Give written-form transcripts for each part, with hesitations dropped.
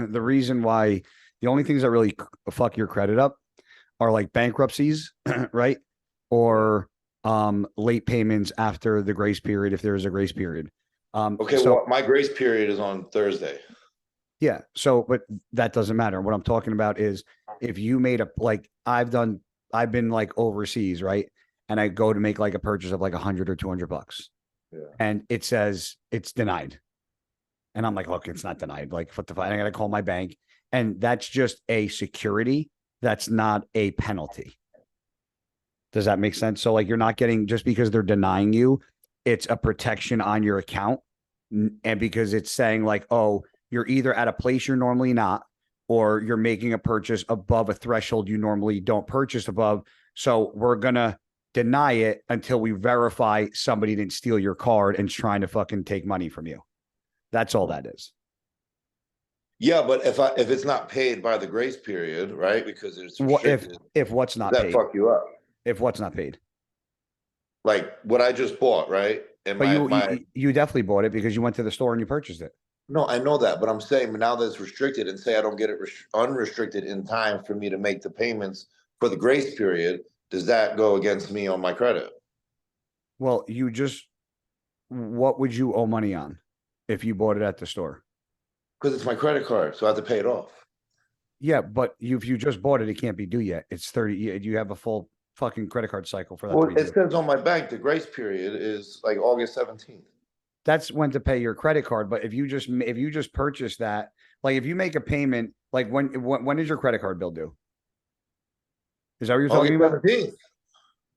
the reason why the only things that really fuck your credit up are like bankruptcies, right? Or late payments after the grace period if there's a grace period. Okay, So well, my grace period is on Thursday. yeah, so but that doesn't matter. What I'm talking about is if you made a like I've been like overseas, right? And I go to make like a purchase of like 100 or $200, Yeah. and it says it's denied. And I'm like, look, it's not denied. Like, what the fuck? I got to call my bank. And that's just a security. That's not a penalty. Does that make sense? So, like, you're not getting just because they're denying you, it's a protection on your account. And because it's saying, like, oh, you're either at a place you're normally not, or you're making a purchase above a threshold you normally don't purchase above. So, we're going to deny it until we verify somebody didn't steal your card and's trying to fucking take money from you. That's all that is. Yeah, but if it's not paid by the grace period, right? Because it's restricted. If what's not that paid? Fuck you up. If what's not paid? Like what I just bought, right? And but you definitely bought it because you went to the store and you purchased it. No, I know that, but I'm saying now that it's restricted, and say I don't get it unrestricted in time for me to make the payments for the grace period, does that go against me on my credit? Well, what would you owe money on if you bought it at the store? Because it's my credit card, so I have to pay it off. Yeah, but if you just bought it, it can't be due yet. It's 30. You have a full fucking credit card cycle for that. Well, it says on my bank the grace period is like August 17th. That's when to pay your credit card. But if you just purchase that, like if you make a payment, like when is your credit card bill due? Is that what you're talking about? 17th.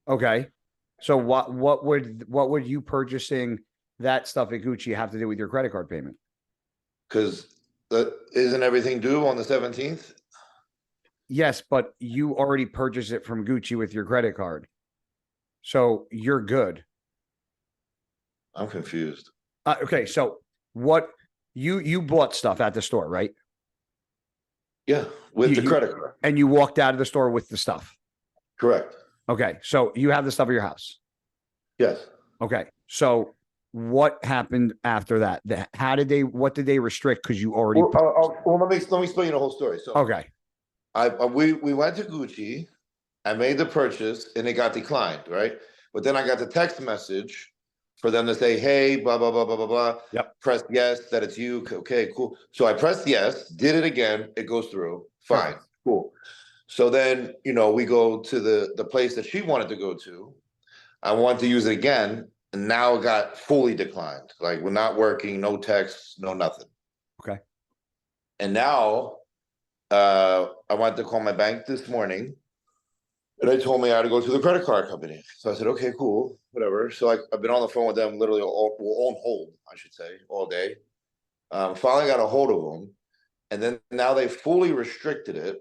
Okay. So what would you purchasing that stuff at Gucci have to do with your credit card payment? Because isn't everything due on the 17th? Yes, but you already purchased it from Gucci with your credit card. So you're good. I'm confused. Okay, so what you bought stuff at the store, right? Yeah, with the credit card. And you walked out of the store with the stuff. Correct. Okay, so you have the stuff at your house. Yes. Okay, so what happened after that? What did they restrict? Because you already. Well, let me explain you the whole story. So okay, we went to Gucci. I made the purchase and it got declined, right? But then I got the text message for them to say, "Hey, blah blah blah blah blah blah." Yep. Press yes that it's you. Okay, cool. So I pressed yes, did it again. It goes through. Fine, cool. So then we go to the place that she wanted to go to. I want to use it again. And now it got fully declined. Like we're not working, no texts, no nothing. Okay. And now I wanted to call my bank this morning. And they told me I had to go to the credit card company. So I said, okay, cool, whatever. So I've been on the phone with them literally on hold, I should say, all day. Finally got a hold of them. And then now they fully restricted it.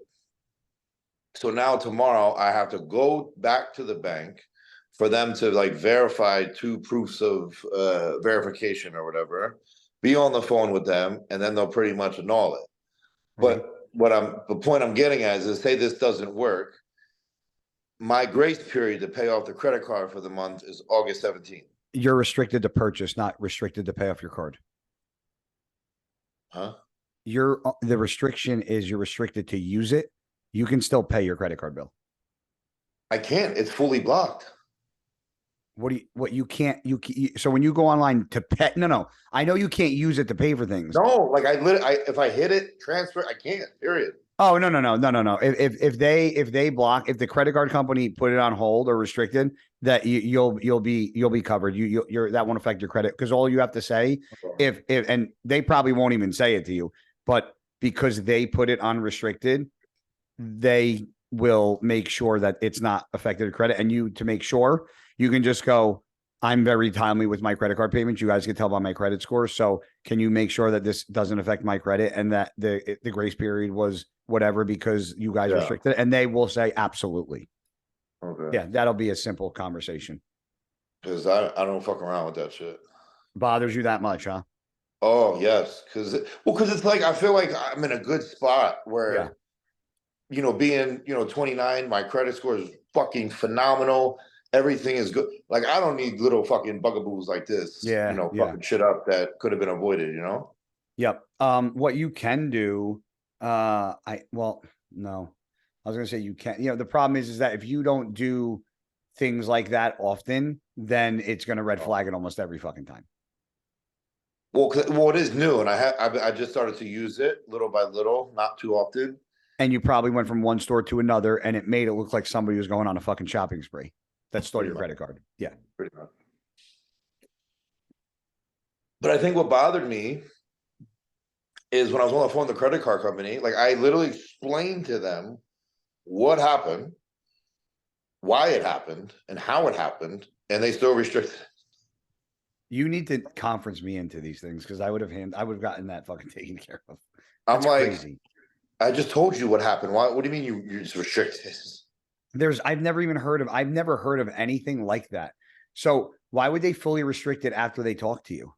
So now tomorrow I have to go back to the bank for them to like verify 2 proofs of verification or whatever, be on the phone with them, and then they'll pretty much annul it. But the point I'm getting at is say this doesn't work, my grace period to pay off the credit card for the month is August 17th. You're restricted to purchase, not restricted to pay off your card. Huh? The restriction is you're restricted to use it. You can still pay your credit card bill. I can't. It's fully blocked. So when you go online to pay, no, I know you can't use it to pay for things. No, like if I hit it, transfer, I can't, period. Oh, no. If if the credit card company put it on hold or restricted, that you'll be covered. That won't affect your credit because all you have to say if and they probably won't even say it to you, but because they put it unrestricted, they will make sure that it's not affected your credit. And to make sure, you can just go, I'm very timely with my credit card payments. You guys can tell by my credit score. So can you make sure that this doesn't affect my credit and that the grace period was whatever because you guys restricted it? And they will say absolutely. Okay. Yeah, that'll be a simple conversation. Because I don't fuck around with that shit. Bothers you that much, huh? Oh, yes. Because it's like I feel like I'm in a good spot where, being 29, my credit score is fucking phenomenal. Everything is good. Like I don't need little fucking bugaboos like this. Fucking shit up that could have been avoided. Yep. What you can do, no, I was gonna say you can't. The problem is that if you don't do things like that often, then it's gonna red flag it almost every fucking time. Well, it is new, and I just started to use it little by little, not too often. And you probably went from one store to another, and it made it look like somebody was going on a fucking shopping spree that stole your credit card. Yeah, pretty much. But I think what bothered me is when I was on the phone with the credit card company, like I literally explained to them what happened, why it happened, and how it happened, and they still restricted. You need to conference me into these things because I would have gotten that fucking taken care of. That's crazy. I just told you what happened. Why? What do you mean you just restricted? I've never heard of anything like that. So why would they fully restrict it after they talk to you?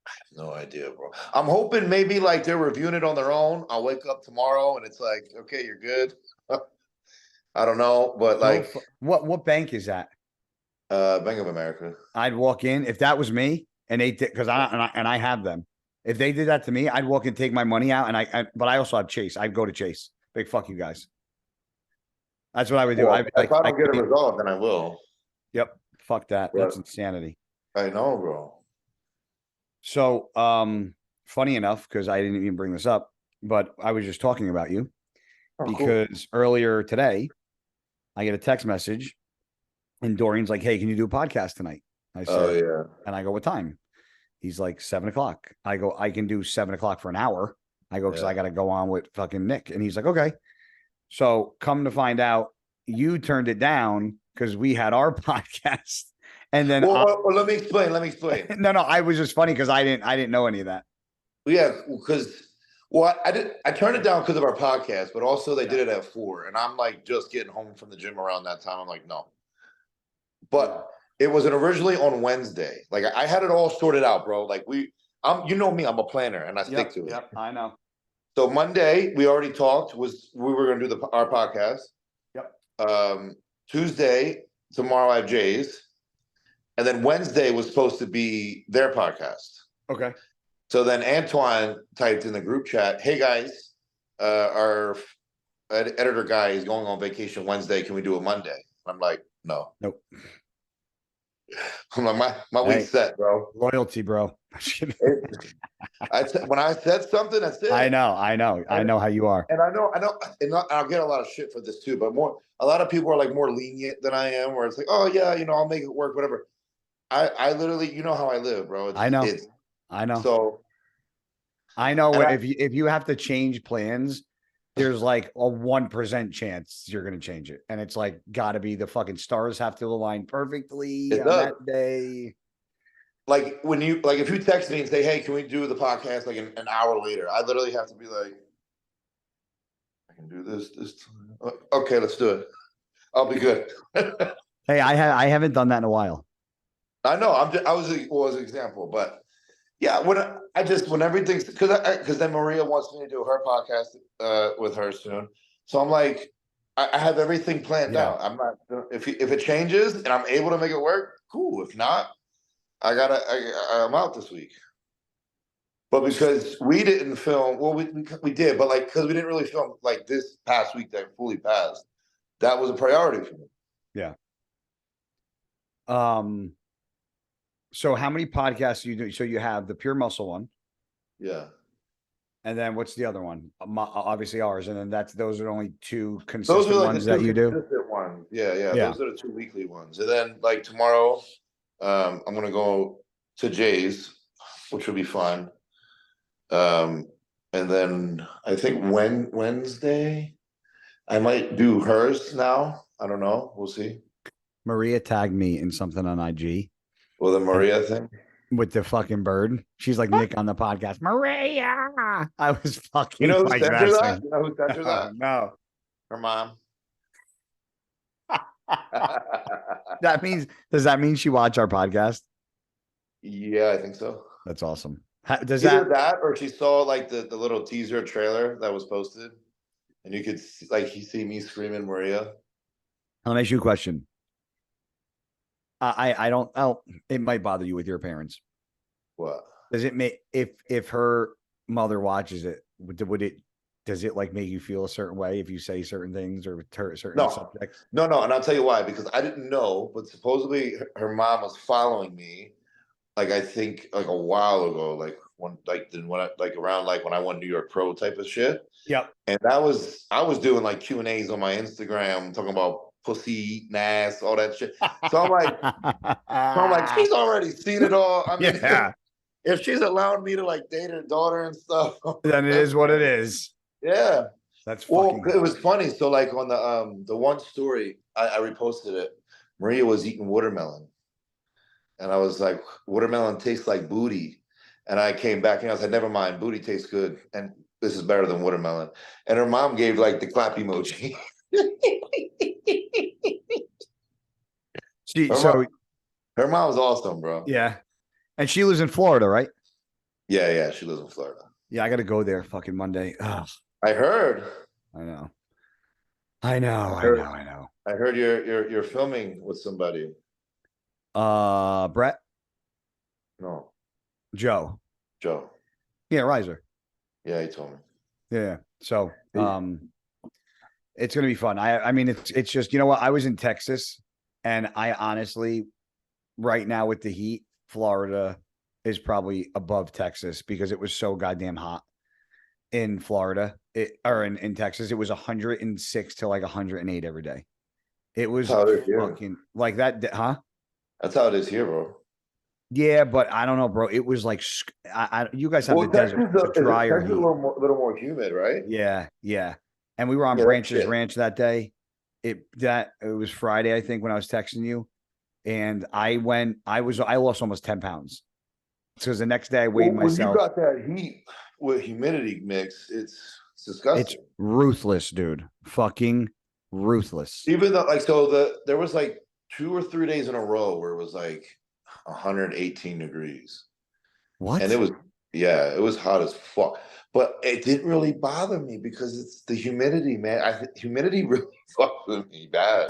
I have no idea, bro. I'm hoping maybe like they're reviewing it on their own. I'll wake up tomorrow and it's like, okay, you're good. I don't know, but like, what bank is that? Bank of America. I'd walk in if that was me, and they did because I have them. If they did that to me, I'd walk and take my money out, but I also have Chase. I'd go to Chase. Big fuck you guys. That's what I would do. Well, if I don't get a result, then I will. Yep. Fuck that. Yeah. That's insanity. I know, bro. So, funny enough, because I didn't even bring this up, but I was just talking about you because earlier today, I get a text message and Dorian's like, "Hey, can you do a podcast tonight?" I said, "Oh yeah." And I go, "What time?" He's like, 7:00. I go, "I can do 7:00 for an hour." I go, because I got to go on with fucking Nick. And he's like, "Okay." So come to find out, you turned it down because we had our podcast. And then let me explain. No, I was just funny because I didn't know any of that. Yeah, because I turned it down because of our podcast, but also they did it at 4, and I'm like just getting home from the gym around that time. I'm like, no. But it was originally on Wednesday. Like I had it all sorted out, bro. Like you know me, I'm a planner and I stick to it. Yep, I know. So Monday we already talked. We were going to do our podcast. Yep. Tuesday, tomorrow I have Jay's, and then Wednesday was supposed to be their podcast. Okay. So then Antoine typed in the group chat, "Hey guys, our editor guy is going on vacation Wednesday. Can we do it Monday?" I'm like, "No." Nope. I'm like, my week's set, bro. Loyalty, bro. When I said something, that's it. I know how you are. And I know, and I'll get a lot of shit for this too, but a lot of people are like more lenient than I am, where it's like, "Oh yeah, I'll make it work, whatever." I literally, you know how I live, bro. I know. So I know if you have to change plans, there's like a 1% chance you're going to change it. And it's like, gotta be the fucking stars have to align perfectly on that day. Like if you text me and say, "Hey, can we do the podcast like an hour later?" I literally have to be like, "I can do this time. Okay, let's do it. I'll be good." Hey, I haven't done that in a while. I know. I was an example, but yeah, when everything's because then Maria wants me to do her podcast with her soon, so I'm like, I have everything planned out. I'm not if it changes and I'm able to make it work, cool. If not, I'm out this week. But because we didn't film, well, we did, but like because we didn't really film like this past week that fully passed, that was a priority for me. Yeah. So how many podcasts do you do? So you have the Pure Muscle one. Yeah. And then what's the other one? Obviously ours. And then those are only two consistent those are like ones that you do. Consistent ones. Yeah. Those are the 2 weekly ones. And then like tomorrow, I'm gonna go to Jay's, which will be fun. And then I think Wednesday, I might do hers now. I don't know. We'll see. Maria tagged me in something on IG. Well, the Maria thing with the fucking bird. She's like Nick on the podcast. Maria. I was fucking. You know who sent her that? You know who sent her that? No. Her mom. Does that mean she watched our podcast? Yeah, I think so. That's awesome. Does that or she saw like the little teaser trailer that was posted, and you could see me screaming Maria. I'll ask you a question. I don't. It might bother you with your parents. What does it make if her mother watches it, would it? Does it like make you feel a certain way if you say certain things or certain No, subjects? no, and I'll tell you why, because I didn't know, but supposedly her mom was following me, like I think like a while ago, like like around like when I won New York Pro type of shit. Yep. And I was doing like Q&As on my Instagram talking about pussy, eating ass, all that shit. So I'm like, she's already seen it all. I mean, Yeah. if she's allowed me to like date her daughter and stuff, Then it that's is what it fine. is. Yeah. That's Well, fucking it was hilarious. funny. So like on the one story, I reposted it. Maria was eating watermelon. And I was like, watermelon tastes like booty. And I came back and I said, never mind, booty tastes good. And this is better than watermelon. And her mom gave like the clap emoji. She her so mom, her mom's awesome, bro. yeah. And she lives in Florida, right? Yeah, she lives in Florida. Yeah, I gotta go there fucking Monday. Ugh, I heard. I know. I know, I I know, heard. I know. I heard you're filming with somebody. Brett, No, Joe. Joe. Yeah, Riser. Yeah, he told me. Yeah. So He- it's gonna be fun. I mean it's just, you know what? I was in Texas and I honestly right now with the heat, Florida is probably above Texas because it was so goddamn hot in Florida. In Texas, it was 106 to like 108 every day. It That's was how it is here. fucking like that, huh? That's how it is here, bro. Yeah, but I don't know, bro. It was like you guys have the Well, desert, it's a drier Texas is heat. a little more humid, right? Yeah, yeah. And we were on Yeah, that Branches shit. Ranch that day. It was Friday, I think, when I was texting you. And I lost almost 10 pounds. Because the next day I Well, weighed when you myself. got that heat with humidity mix, it's It's disgusting. ruthless, dude. Fucking ruthless. Even though, like, there was like 2 or 3 days in a row where it was like 118 degrees, and What? it was hot as fuck. But it didn't really bother me because it's the humidity, man. Humidity really fucks with me bad.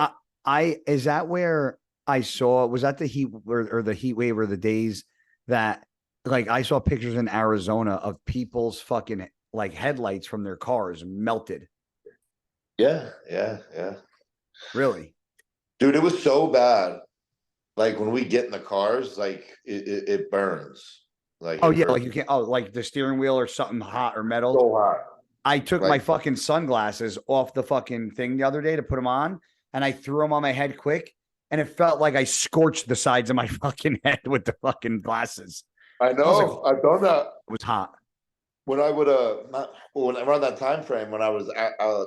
Is that where I saw, was that the heat or the heat wave or the days that like I saw pictures in Arizona of people's fucking like headlights from their cars melted. Yeah. Really? Dude, it was so bad. Like when we get in the cars, like it burns. Like Oh it yeah, like burns you can't, oh, like the steering wheel or something hot or metal. so hot. I took my Like fucking sunglasses off the fucking thing the other day to put them on, and I threw them on my head quick, and it felt like I scorched the sides of my fucking head with the fucking glasses. I I was like, know, I've done that it was hot. when I would not well, when around that time frame when I was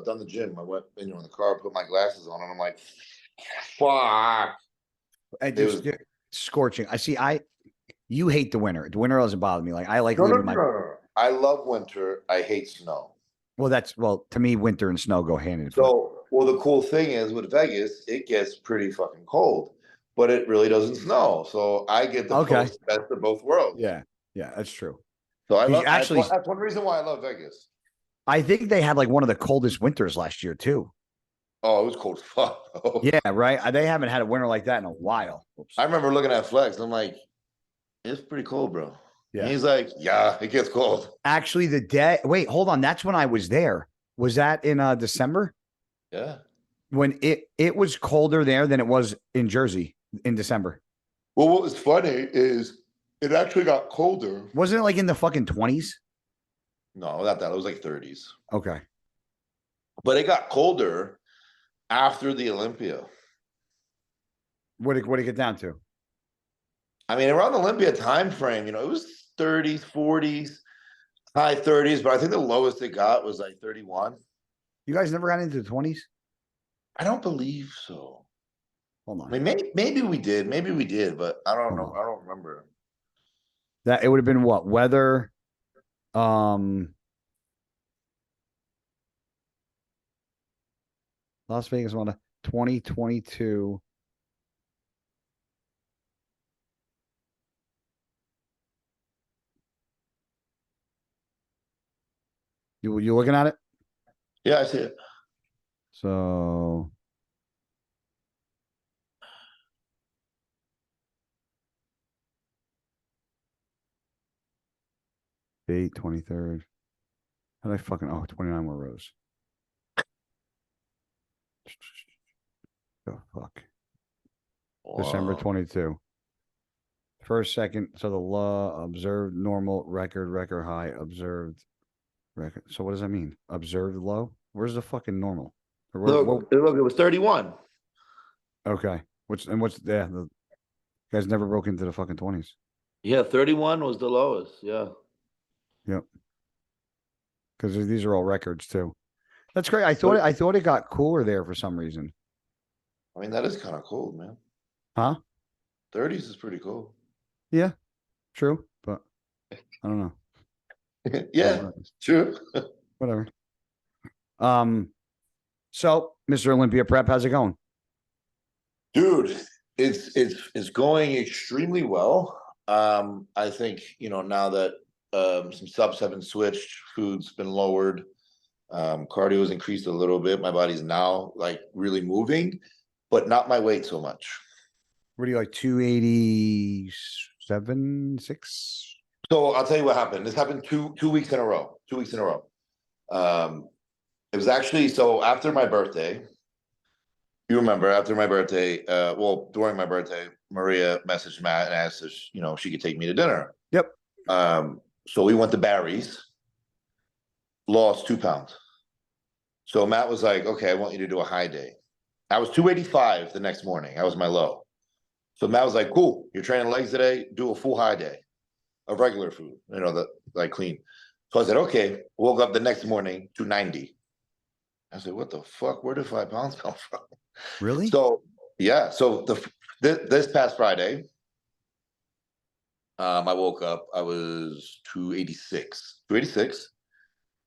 done the gym. I went in the car, put my glasses on, and I'm like, fuck. I It just was scorching. I see. You hate the winter. The winter doesn't bother me. Like I like no. leaving my. I love winter. I hate snow. Well to me, winter and snow go hand in foot. So, well, the cool thing is with Vegas, it gets pretty fucking cold, but it really doesn't snow. So I get the Okay. best of both worlds. Yeah, yeah, that's true. So I You love. actually, That's one reason why I love Vegas. I think they had like one of the coldest winters last year too. Oh, it was cold as fuck. Yeah, right. They haven't had a winter like that in a while. Oops. I remember looking at Flex. I'm like, it's pretty cold, bro. And Yeah. he's like, yeah, it gets cold. Actually, the day. Wait, hold on. That's when I was there. Was that in December Yeah. when it was colder there than it was in Jersey in December? Well, what was funny is it actually got colder. Wasn't it like in the fucking 20s? No, not that. It was like 30s. Okay. But it got colder after the Olympia. What did it get down to? I mean, around the Olympia time frame, it was 30s, 40s, high 30s, but I think the lowest it got was like 31. You guys never got into the 20s? I don't believe so. Hold I on. mean, maybe we did, but I don't know. Hold on. I don't remember. That it would have been what? Weather. Um Las Vegas won a 2022. You looking at it? Yeah, I see it. So Date 23rd. How did I fucking 29 more rows. Oh fuck. December Wow. 22. First, second. So the law observed normal record high observed record. So what does that mean? Observed low? Where's the fucking normal? Look, it was 31. Okay. What's the guys never broke into the fucking 20s. Yeah, 31 was the lowest. Yeah. Yep. Because these are all records too. That's great. I thought it got cooler there for some reason. I mean, that is kind of cold, man. Huh? 30s is pretty cool. Yeah. True. But I don't know. Yeah, true. Whatever. So Mr. Olympia Prep, how's it going? Dude, it's going extremely well. I think, now that some subs have been switched, food's been lowered, cardio has increased a little bit. My body's now like really moving, but not my weight so much. What do you like? 287, 6? So I'll tell you what happened. This happened two weeks in a row. 2 weeks in a row. It was actually so after my birthday. You remember after my birthday, during my birthday, Maria messaged Matt and asked if she could take me to dinner. Yep. So we went to Barry's, lost 2 pounds. So Matt was like, "Okay, I want you to do a high day." I was 285 the next morning. That was my low. So Matt was like, "Cool, you're training legs today. Do a full high day of regular food, that like clean." So I said, "Okay." Woke up the next morning, 290. I said, "What the fuck? Where did 5 pounds come from?" Really? So yeah, so this past Friday, I woke up. I was 286. 286.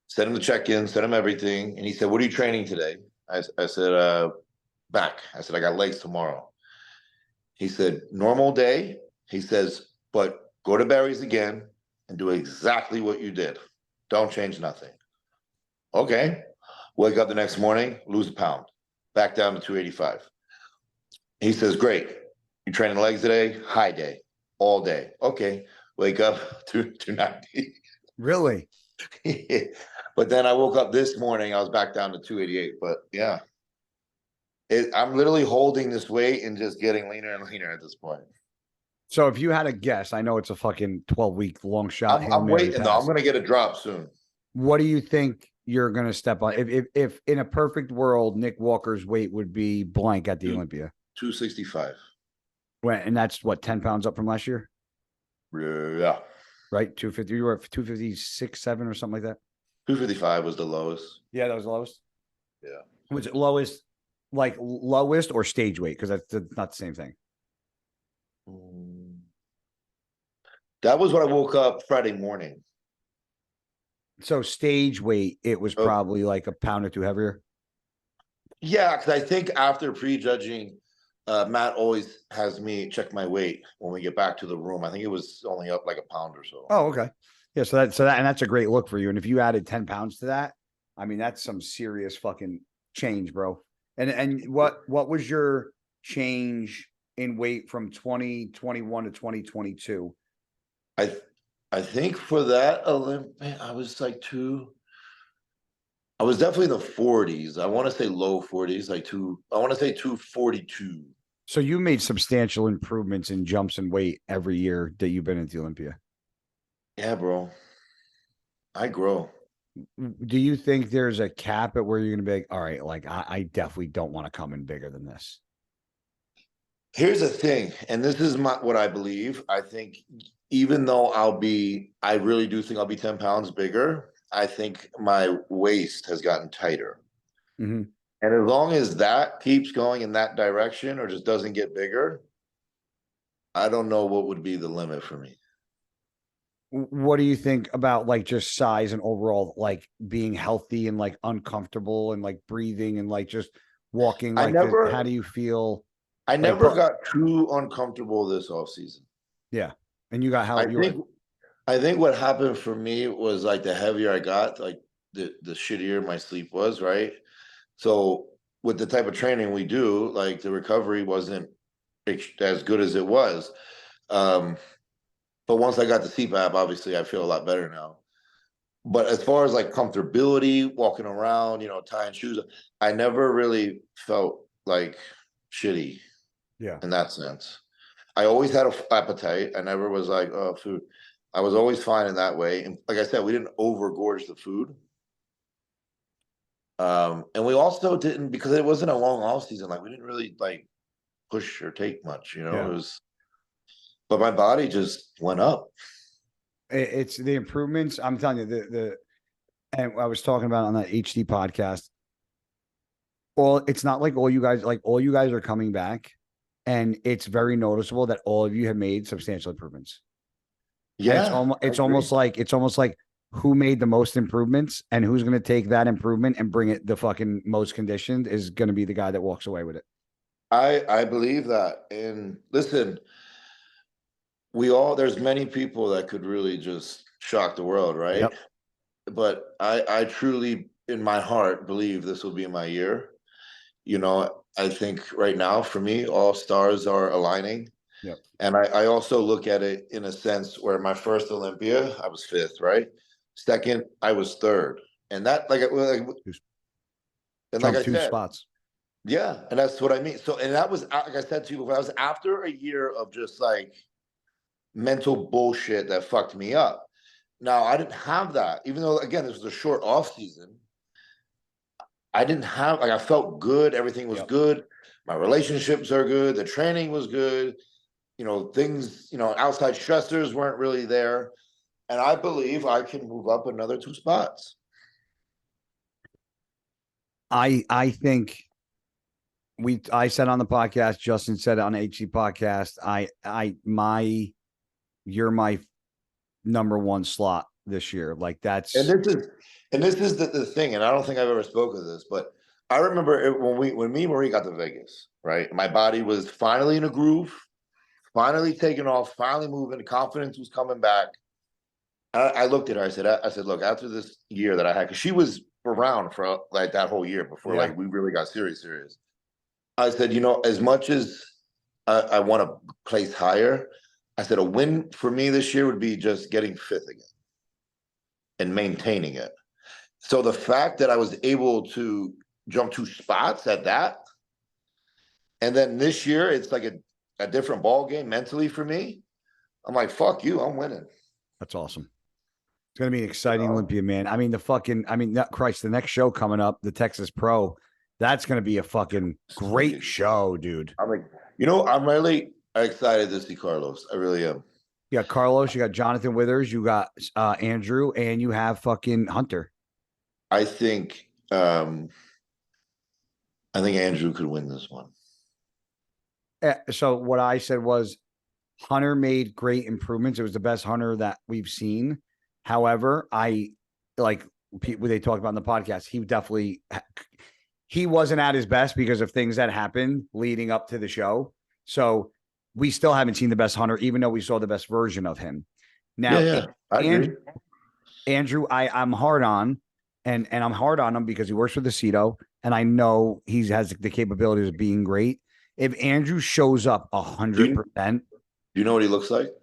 Sent him the check-in, sent him everything, and he said, "What are you training today?" I said, "Back." I said, "I got legs tomorrow." He said, "Normal day." He says, "But go to Barry's again and do exactly what you did. Don't change nothing." Okay. Wake up the next morning, lose a pound, back down to 285. He says, "Great. You training legs today? High day, all day." Okay. Wake up to 290. Really? But then I woke up this morning, I was back down to 288. But yeah, I'm literally holding this weight and just getting leaner and leaner at this point. So if you had a guess, I know it's a fucking 12-week long shot. I'm waiting though. I'm going to get a drop soon. What do you think you're going to step on? If in a perfect world, Nick Walker's weight would be blank at the Olympia? 265. And that's what, 10 pounds up from last year? Yeah. Right? 250. You were at 256, 7 or something like that? 255 was the lowest. Yeah, that was the lowest. Yeah. Was it lowest, like lowest or stage weight? Because that's not the same thing. That was when I woke up Friday morning. So stage weight, it was probably like a pound or two heavier. Yeah, because I think after prejudging, Matt always has me check my weight when we get back to the room. I think it was only up like a pound or so. Oh, okay. Yeah, so that's a great look for you. And if you added 10 pounds to that, I mean, that's some serious fucking change, bro. And what was your change in weight from 2021 to 2022? I think for that Olympic, I was like I was definitely in the 40s. I want to say low 40s, I want to say 242. So you made substantial improvements in jumps and weight every year that you've been at the Olympia. Yeah, bro. I grow. Do you think there's a cap at where you're going to be like, all right, like I definitely don't want to come in bigger than this? Here's the thing, and this is what I believe. I think even though I really do think I'll be 10 pounds bigger. I think my waist has gotten tighter. Mm-hmm. And as long as that keeps going in that direction or just doesn't get bigger, I don't know what would be the limit for me. What do you think about like just size and overall like being healthy and like uncomfortable and like breathing and like just walking? Like, how do you feel? I never got too uncomfortable this off season. Yeah. And you got how I think what happened for me was like the heavier I got, like the shittier my sleep was, right? So with the type of training we do, like the recovery wasn't as good as it was. But once I got the CPAP, obviously I feel a lot better now. But as far as like comfortability, walking around, tying shoes, I never really felt like shitty Yeah. in that sense. I always had an appetite. I never was like, oh, food. I was always fine in that way. And like I said, we didn't overgorge the food. And we also didn't, because it wasn't a long off season. Like we didn't really like push or take much, It Yeah. was, but my body just went up. It's the improvements. I'm telling you, and I was talking about on that HD podcast. It's not like all you guys are coming back, and it's very noticeable that all of you have made substantial improvements. And Yeah. it's almost like who made the most improvements and who's going to take that improvement and bring it the fucking most conditioned is going to be the guy that walks away with it. I believe that. And listen, there's many people that could really just shock the world, right? Yep. But I truly, in my heart, believe this will be my year. I think right now for me, all stars are aligning. Yep. And I also look at it in a sense where my first Olympia, I was fifth, right? Second, I was third. And that, and like I Two said, spots. yeah, and that's what I mean. So, and that was, like I said to you before, that was after a year of just like mental bullshit that fucked me up. Now, I didn't have that, even though, again, this was a short off season. I didn't have, like, I felt good. Everything was good. My relationships are good. The training was good. Things, outside stressors weren't really there. And I believe I can move up another 2 spots. I think I said on the podcast, Justin said on HC podcast, you're my number one slot this year. Like that's and this is the thing, and I don't think I've ever spoken of this, but I remember when me and Marie got to Vegas, right? My body was finally in a groove, finally taking off, finally moving, confidence was coming back. I looked at her, I said, look, after this year that I had, because she was around for like that whole year before like we really got serious. I said, as much as I want to place higher, I said a win for me this year would be just getting fifth again and maintaining it. So the fact that I was able to jump 2 spots at that, and then this year it's like a different ball game mentally for me. I'm like, fuck you, I'm winning. That's awesome. It's gonna be an exciting Olympia, man. I mean, the next show coming up, the Texas Pro, that's gonna be a fucking great show, dude. I'm like, I'm really excited to see Carlos. I really am. You got Carlos, you got Jonathan Withers, you got Andrew, and you have fucking Hunter. I think Andrew could win this one. So what I said was Hunter made great improvements. It was the best Hunter that we've seen. However, I like people they talk about in the podcast. He wasn't at his best because of things that happened leading up to the show. So we still haven't seen the best Hunter, even though we saw the best version of him. Now, I agree. Andrew, I'm hard on, and I'm hard on him because he works with Aceto, and I know he has the capabilities of being great. If Andrew shows up 100%, do you know what he looks like?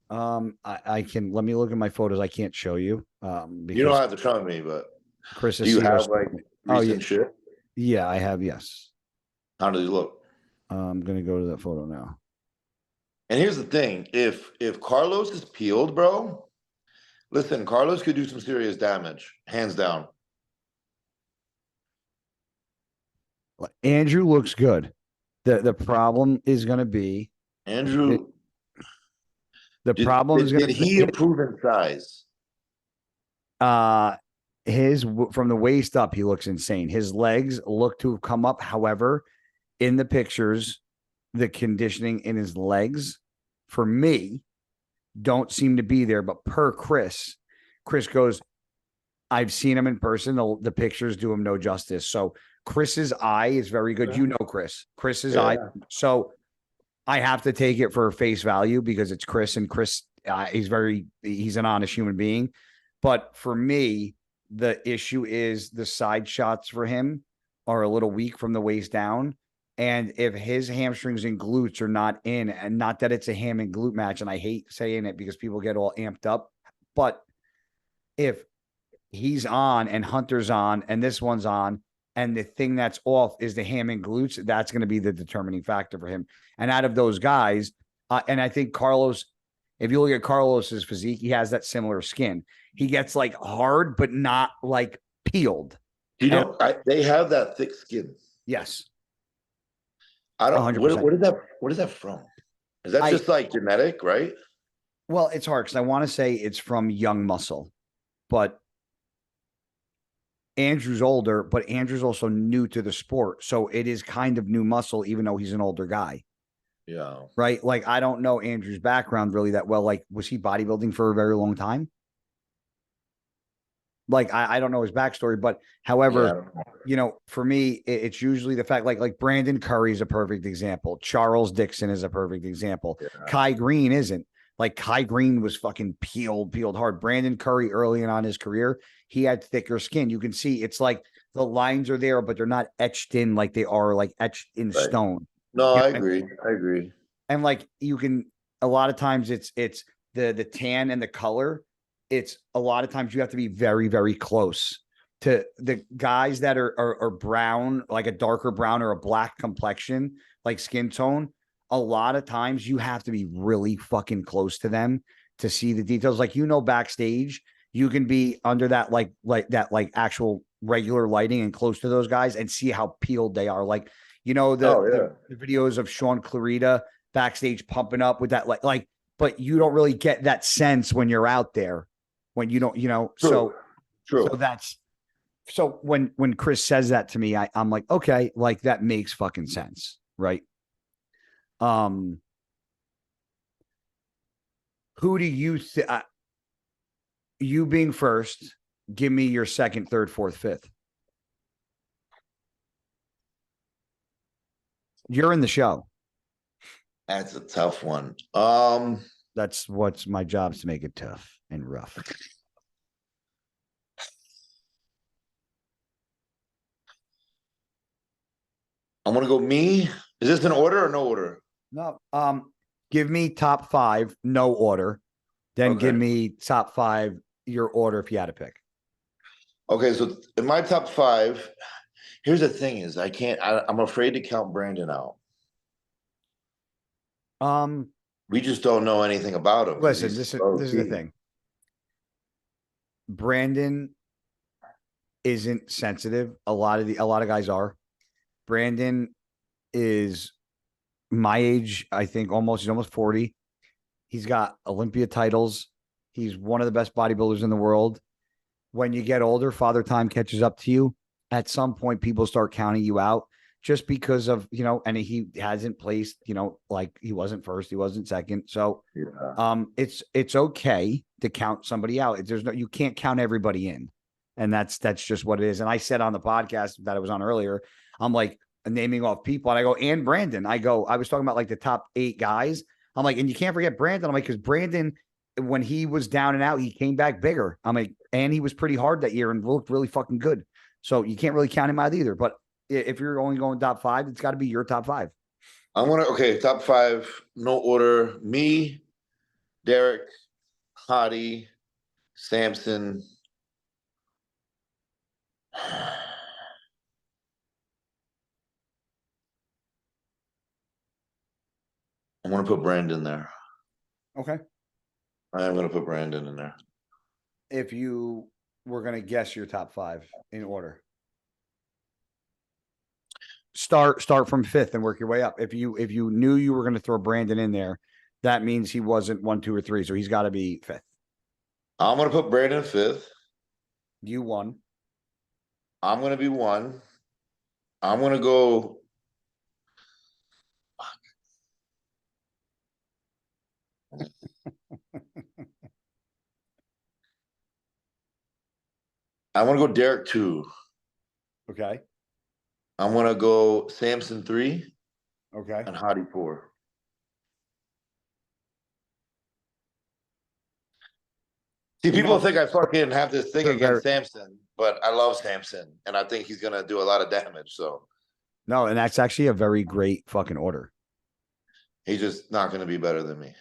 I can let me look at my photos. I can't show you. Because you don't have to show me, but Chris, do you have like recent shit? Yeah, I have. Yes. How does he look? I'm gonna go to that photo now. And here's the thing: if Carlos is peeled, bro, listen, Carlos could do some serious damage, hands down. Andrew looks good. The problem is going to be Andrew. Did he improve in size? His from the waist up, he looks insane. His legs look to have come up. However, in the pictures, the conditioning in his legs, for me, don't seem to be there. But per Chris goes, I've seen him in person. The pictures do him no justice. So Chris's eye is very good. You know, Chris's eye. So I have to take it for face value because it's Chris, and Chris, he's an honest human being. But for me, the issue is the side shots for him are a little weak from the waist down. And if his hamstrings and glutes are not in, and not that it's a ham and glute match, and I hate saying it because people get all amped up, but if he's on and Hunter's on and this one's on, and the thing that's off is the ham and glutes, that's going to be the determining factor for him. And out of those guys, and I think Carlos, if you look at Carlos's physique, he has that similar skin. He gets like hard, but not like peeled. You know, they have that thick skin. Yes. I don't. 100%. What is that from? Is that just like genetic, right? Well, it's hard because I want to say it's from young muscle, but Andrew's older, but Andrew's also new to the sport. So it is kind of new muscle, even though he's an older guy. Yeah. Right. Like, I don't know Andrew's background really that well. Like, was he bodybuilding for a very long time? Like, I don't know his backstory, but however, for me, it's usually the fact like Brandon Curry is a perfect example. Charles Dixon is a perfect example. Yeah. Kai Green isn't. Like, Kai Green was fucking peeled hard. Brandon Curry early on in his career, he had thicker skin. You can see it's like the lines are there, but they're not etched in like they are like etched in stone. No, I agree. And like, you can, a lot of times it's the tan and the color. It's a lot of times you have to be very, very close to the guys that are brown, like a darker brown or a black complexion, like skin tone. A lot of times you have to be really fucking close to them to see the details. Like, backstage, you can be under that, like actual regular lighting and close to those guys and see how peeled they are. Like, the videos of Sean Clarita backstage pumping up with that, like, but you don't really get that sense when you're out there, when you don't, True. So when Chris says that to me, I'm like, okay, like, that makes fucking sense. Right. Who do you you being first, give me your second, third, fourth, fifth. You're in the show. That's a tough one. That's what's my job, is to make it tough and rough. I'm gonna go me. Is this an order or no order? No. Give me top 5, no order. Then give me top 5, your order if you had to pick. Okay, so in my top 5, here's the thing: is I'm afraid to count Brandon out. We just don't know anything about him. Listen, this is the thing. Brandon isn't sensitive. A lot of guys are. Brandon is my age, I think. He's almost 40. He's got Olympia titles. He's one of the best bodybuilders in the world. When you get older, father time catches up to you. At some point, people start counting you out just because of, and he hasn't placed, like, he wasn't first, he wasn't second. So it's okay to count somebody out. You can't count everybody in. And that's just what it is. And I said on the podcast that I was on earlier, I'm like, naming off people, and I go, and Brandon. I was talking about like the top 8 guys. I'm like, and you can't forget Brandon. I'm like, because Brandon, when he was down and out, he came back bigger. I'm like, and he was pretty hard that year and looked really fucking good. So you can't really count him out either. But if you're only going top 5, it's got to be your top 5. Top 5, no order. Me, Derek, Hottie, Samson. I'm going to put Brandon there. Okay. I'm going to put Brandon in there. If you were going to guess your top 5 in order, start from 5th and work your way up. If you knew you were going to throw Brandon in there, that means he wasn't 1, 2, or 3. So he's got to be 5th. I'm going to put Brandon 5th. You 1. I'm going to be 1. I'm going to go. I want to go Derek 2. Okay. I'm going to go Samson 3. Okay. And Hottie 4. See, people think I fucking have this thing against Samson, but I love Samson, and I think he's going to do a lot of damage, so. No, and that's actually a very great fucking order. He's just not going to be better than me.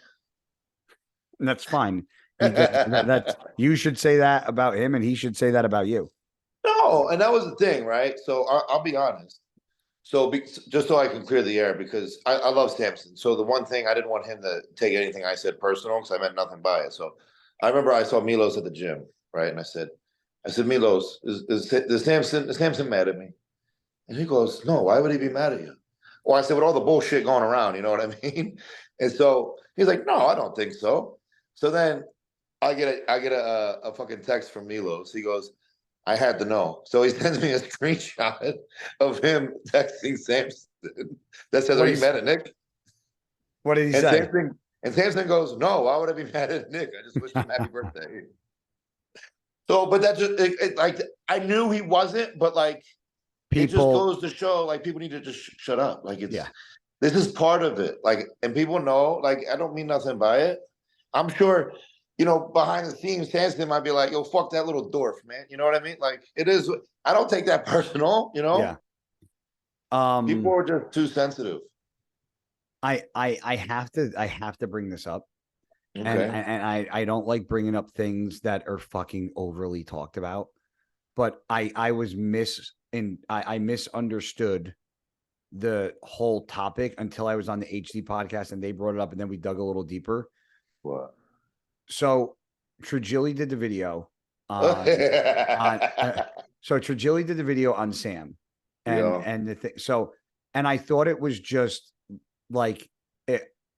And that's fine. That you should say that about him, and he should say that about you. No, and that was the thing, right? So I'll be honest. So just so I can clear the air, because I love Samson. So the one thing I didn't want him to take anything I said personal, because I meant nothing by it. So I remember I saw Milos at the gym, right? And I said, Milos, is Samson mad at me? And he goes, no, why would he be mad at you? Well, I said, with all the bullshit going around, you know what I mean? And so he's like, no, I don't think so. So then I get a fucking text from Milos. He goes, I had to know. So he sends me a screenshot of him texting Samson that says, "Are you mad at Nick?" What did he And say? Samson goes, "No, why would I be mad at Nick? I just wished him happy birthday." So, but that just like I knew he wasn't, but like it just goes to show like people need to just shut up. Like this is part of it. Like, and people know. Like, I don't mean nothing by it. I'm sure. You know, behind the scenes, Samson might be like, "Yo, fuck that little dwarf, man." You know what I mean? Like, it is. I don't take that personal. You know. Yeah. People are just too sensitive. I have to bring this up, Okay. and I don't like bringing up things that are fucking overly talked about, but I misunderstood the whole topic until I was on the HD podcast and they brought it up, and then we dug a little deeper. What? So Trigilli did the video so Trigilli did the video on Sam, and the thing. So, and I thought it was just like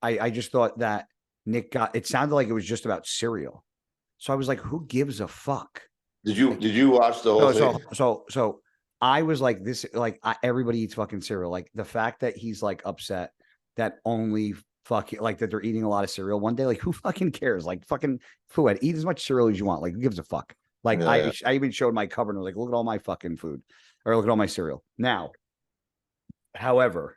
I just thought that Nick it sounded like it was just about cereal. So I was like, who gives a fuck? Did you watch the whole thing? So I was like, this, like, everybody eats fucking cereal. Like, the fact that he's like upset that only fucking, like, that they're eating a lot of cereal one day, like, who fucking cares? Like, fucking food, eat as much cereal as you want. Like, who gives a fuck? Like, I even showed my cover and was like, look at all my fucking food, or look at all my cereal. Now, however,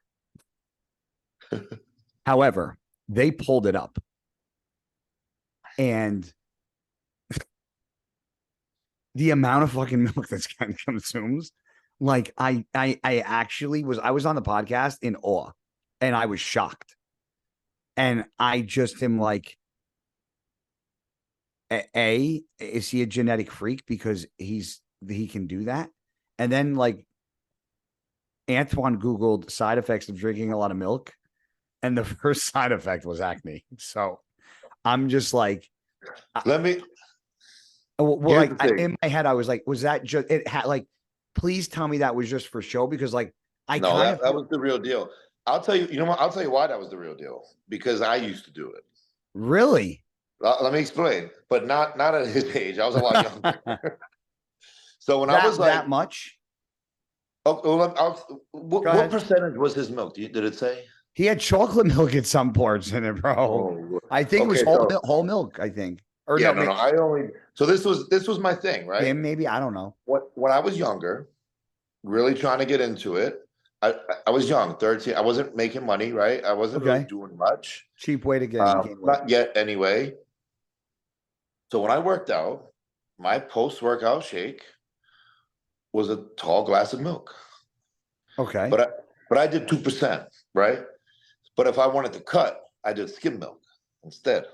they pulled it up, and the amount of fucking milk this guy consumes, like, I actually was on the podcast in awe, and I was shocked, and I just am like, is he a genetic freak because he can do that? And then, like, Antoine Googled side effects of drinking a lot of milk, and the first side effect was acne. So I'm just like, let me. Well, like, in my head, I was like, was that just it? Had like, please tell me that was just for show, because like that was the real deal. I'll tell you. You know what? I'll tell you why that was the real deal. Because I used to do it. Really? Let me explain. But not at his age. I was a lot younger. So when I was like that much. What percentage was his milk? Did it say? He had chocolate milk at some parts in it, bro. Oh, I think it was whole milk. I think. Or yeah, no. I only. So this was my thing, right? Yeah, maybe, I don't know. When I was younger, really trying to get into it. I was young, 13. I wasn't making money, right? I wasn't really doing much. Cheap way to get not yet, anyway. So when I worked out, my post-workout shake was a tall glass of milk. Okay. But I did 2%, right? But if I wanted to cut, I did skim milk instead.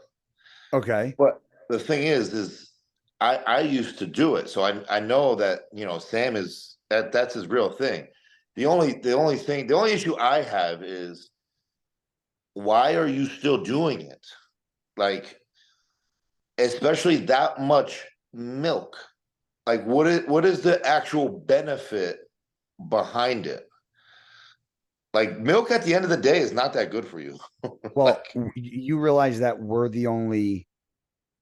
Okay. But the thing is I used to do it. So I know that, Sam that's his real thing. The only issue I have is, why are you still doing it? Like, especially that much milk. Like, what is the actual benefit behind it? Like, milk at the end of the day is not that good for you. Well, you realize that we're the only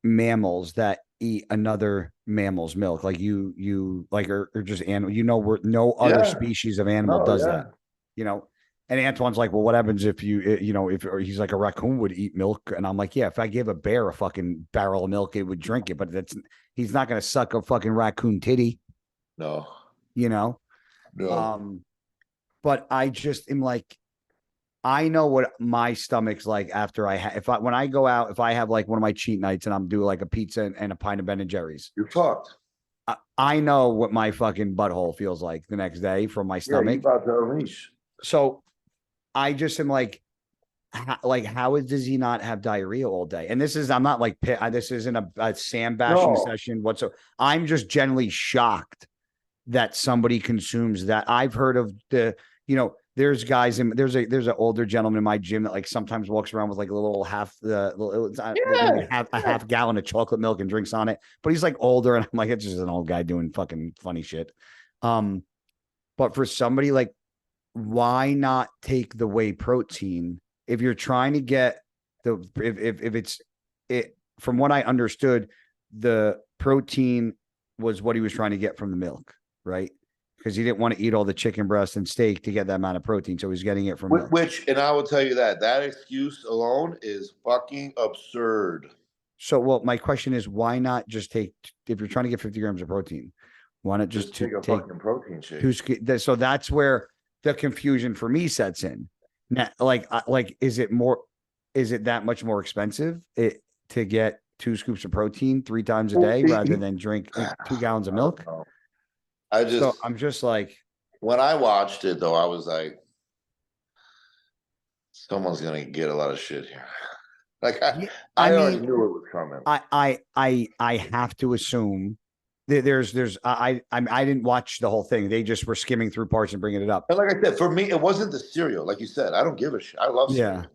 mammals that eat another mammal's milk. Like, you like are just animal. We're no other species of animal does that. And Antoine's like, well, what happens if or he's like, a raccoon would eat milk, and I'm like, yeah, if I gave a bear a fucking barrel of milk, it would drink it, but he's not going to suck a fucking raccoon titty. No. No. But I just am like, I know what my stomach's like after when I go out, if I have like one of my cheat nights and I'm doing like a pizza and a pint of Ben and Jerry's. You're fucked. I know what my fucking butthole feels like the next day from my stomach. You're about to unleash. So I just am like, does he not have diarrhea all day? And this is, I'm not like, this isn't a Sam bashing No. session whatsoever. I'm just generally shocked that somebody consumes that. I've heard of there's guys in there's an older gentleman in my gym that like sometimes walks around with like a little half maybe a half gallon of chocolate milk and drinks on it, but he's like older, and I'm like, it's just an old guy doing fucking funny shit. But for somebody like, why not take the whey protein if you're trying to get if it's it, from what I understood, the protein was what he was trying to get from the milk, right? Because he didn't want to eat all the chicken breast and steak to get that amount of protein. So he's getting it from milk. And I will tell you that excuse alone is fucking absurd. So, well, my question is, why not just take, if you're trying to get 50 grams of protein, why not just take a fucking protein shake? So that's where the confusion for me sets in. Now, is it that much more expensive to get 2 scoops of protein 3 times a day rather than drink 2 gallons of milk? I'm just like, when I watched it though, I was like, someone's gonna get a lot of shit here. Like I already knew it was coming. I have to assume that I didn't watch the whole thing. They just were skimming through parts and bringing it up. And like I said, for me, it wasn't the cereal. Like you said, I don't give a shit. I love cereal.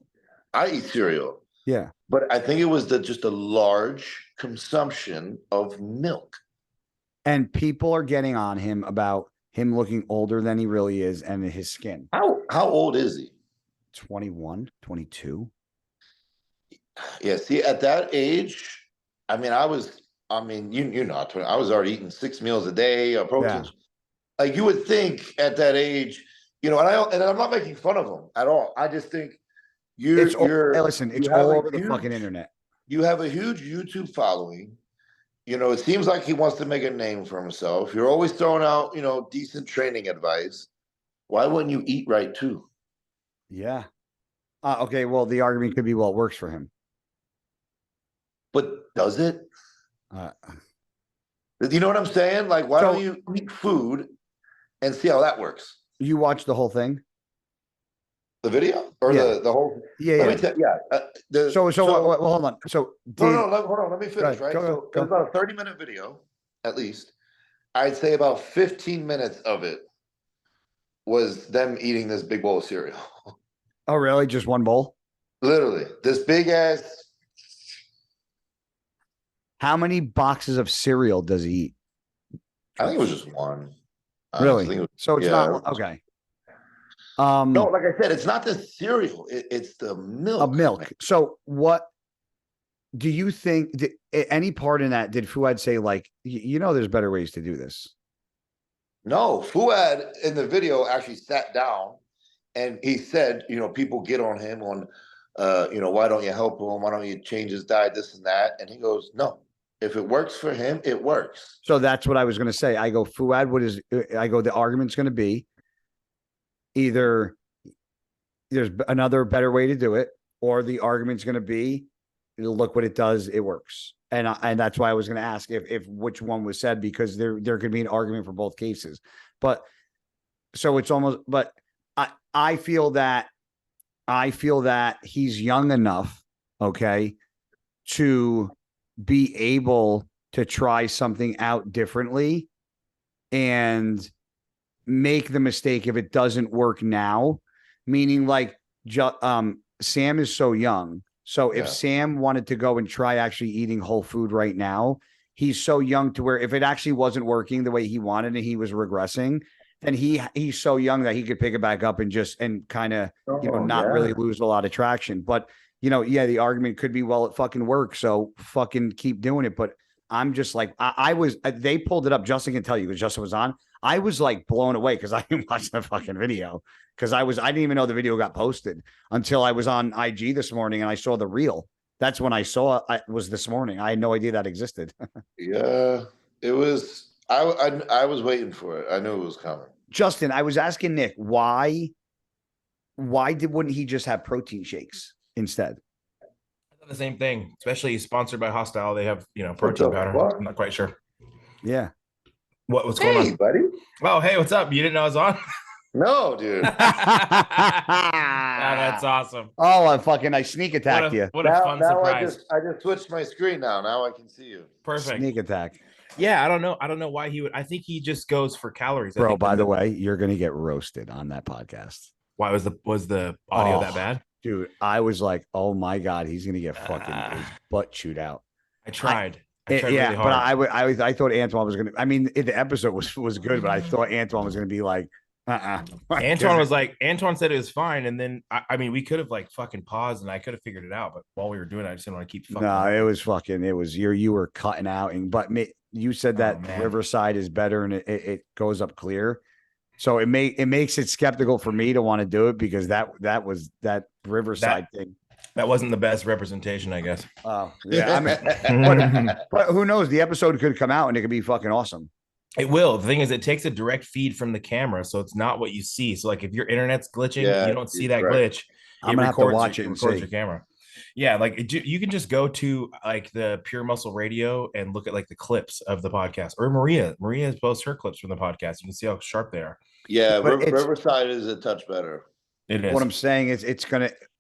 I eat cereal. Yeah. But I think it was just a large consumption of milk. And people are getting on him about him looking older than he really is and his skin. How old is he? 21, 22. Yeah, see, at that age, I mean, I was already eating 6 meals a day of protein. Yeah. Like you would think at that age, and I'm not making fun of him at all. I just think it's all over the fucking internet. You have a huge YouTube following. It seems like he wants to make a name for himself. You're always throwing out, decent training advice. Why wouldn't you eat right too? Yeah. Okay. Well, the argument could be, well, it works for him. But does it? You know what I'm saying? Like, why don't you eat food and see how that works? You watch the whole thing? The video or the whole? Yeah. So hold on. So hold on. Let me finish. Right. So it was about a 30-minute video, at least. I'd say about 15 minutes of it was them eating this big bowl of cereal. Oh, really? Just one bowl? Literally, this big ass. How many boxes of cereal does he eat? I think it was just one. Really? So it's not okay. No, like I said, it's not the cereal; it's the milk. Of milk. So, what do you think? Any part in that? Did Fuad say like, there's better ways to do this? No, Fuad in the video actually sat down and he said, people get on him on, why don't you help him? Why don't you change his diet, this and that? And he goes, no. If it works for him, it works. So that's what I was going to say. I go, Fuad, the argument's going to be either there's another better way to do it, or the argument's going to be, look what it does, it works. And that's why I was going to ask if which one was said, because there could be an argument for both cases. But so it's almost, but I feel that he's young enough, okay, to be able to try something out differently and make the mistake if it doesn't work now. Meaning, like, Sam is so young. So if Sam wanted to go and try actually eating whole food right now, he's so young to where if it actually wasn't working the way he wanted and he was regressing, then he's so young that he could pick it back up and kind of not really lose a lot of traction. But the argument could be, well, it fucking works, so fucking keep doing it. But I'm just like, they pulled it up. Justin can tell you because Justin was on. I was like blown away because I didn't watch the fucking video because I didn't even know the video got posted until I was on IG this morning and I saw the reel. That's when I saw it was this morning. I had no idea that existed. Yeah, it was. I was waiting for it. I knew it was coming. Justin, I was asking Nick why wouldn't he just have protein shakes instead? The same thing, especially sponsored by Hostile. They have protein powder. I'm not quite sure. Yeah. What's going on, buddy? Oh, hey, what's up? You didn't know I was on? No, dude. That's awesome. Oh, I sneak attacked you. What a Now, fun now surprise. I just switched my screen now. Now I can see you. Perfect. Sneak attack. Yeah, I don't know. I don't know why he would. I think he just goes for calories. I Bro, think by the way, you're gonna get roasted on that podcast. why was the audio that bad? Dude, I was like, oh my God, he's gonna get fucking his butt chewed out. I tried Yeah, really hard. but I thought Antoine was gonna. I mean, the episode was good, but I thought Antoine was gonna be like, Antoine said it was fine, and then I mean, we could have like fucking paused, and I could have figured it out, but while we were doing it, I just didn't want to keep. No, it was you were cutting out, you said that Riverside is better, and it goes up clear. So it makes it skeptical for me to want to do it because that Riverside thing. That wasn't the best representation, I guess. Oh, yeah. I mean, but who knows? The episode could come out and it could be fucking awesome. It will. The thing is, it takes a direct feed from the camera, so it's not what you see. So, like, if your internet's glitching, you don't see that glitch. I'm gonna have to watch it and see. Your camera. Yeah, like you can just go to like the Pure Muscle Radio and look at like the clips of the podcast. Or Maria has posted her clips from the podcast. You can see how sharp they are. Yeah, Riverside is a touch better. It is. What I'm saying is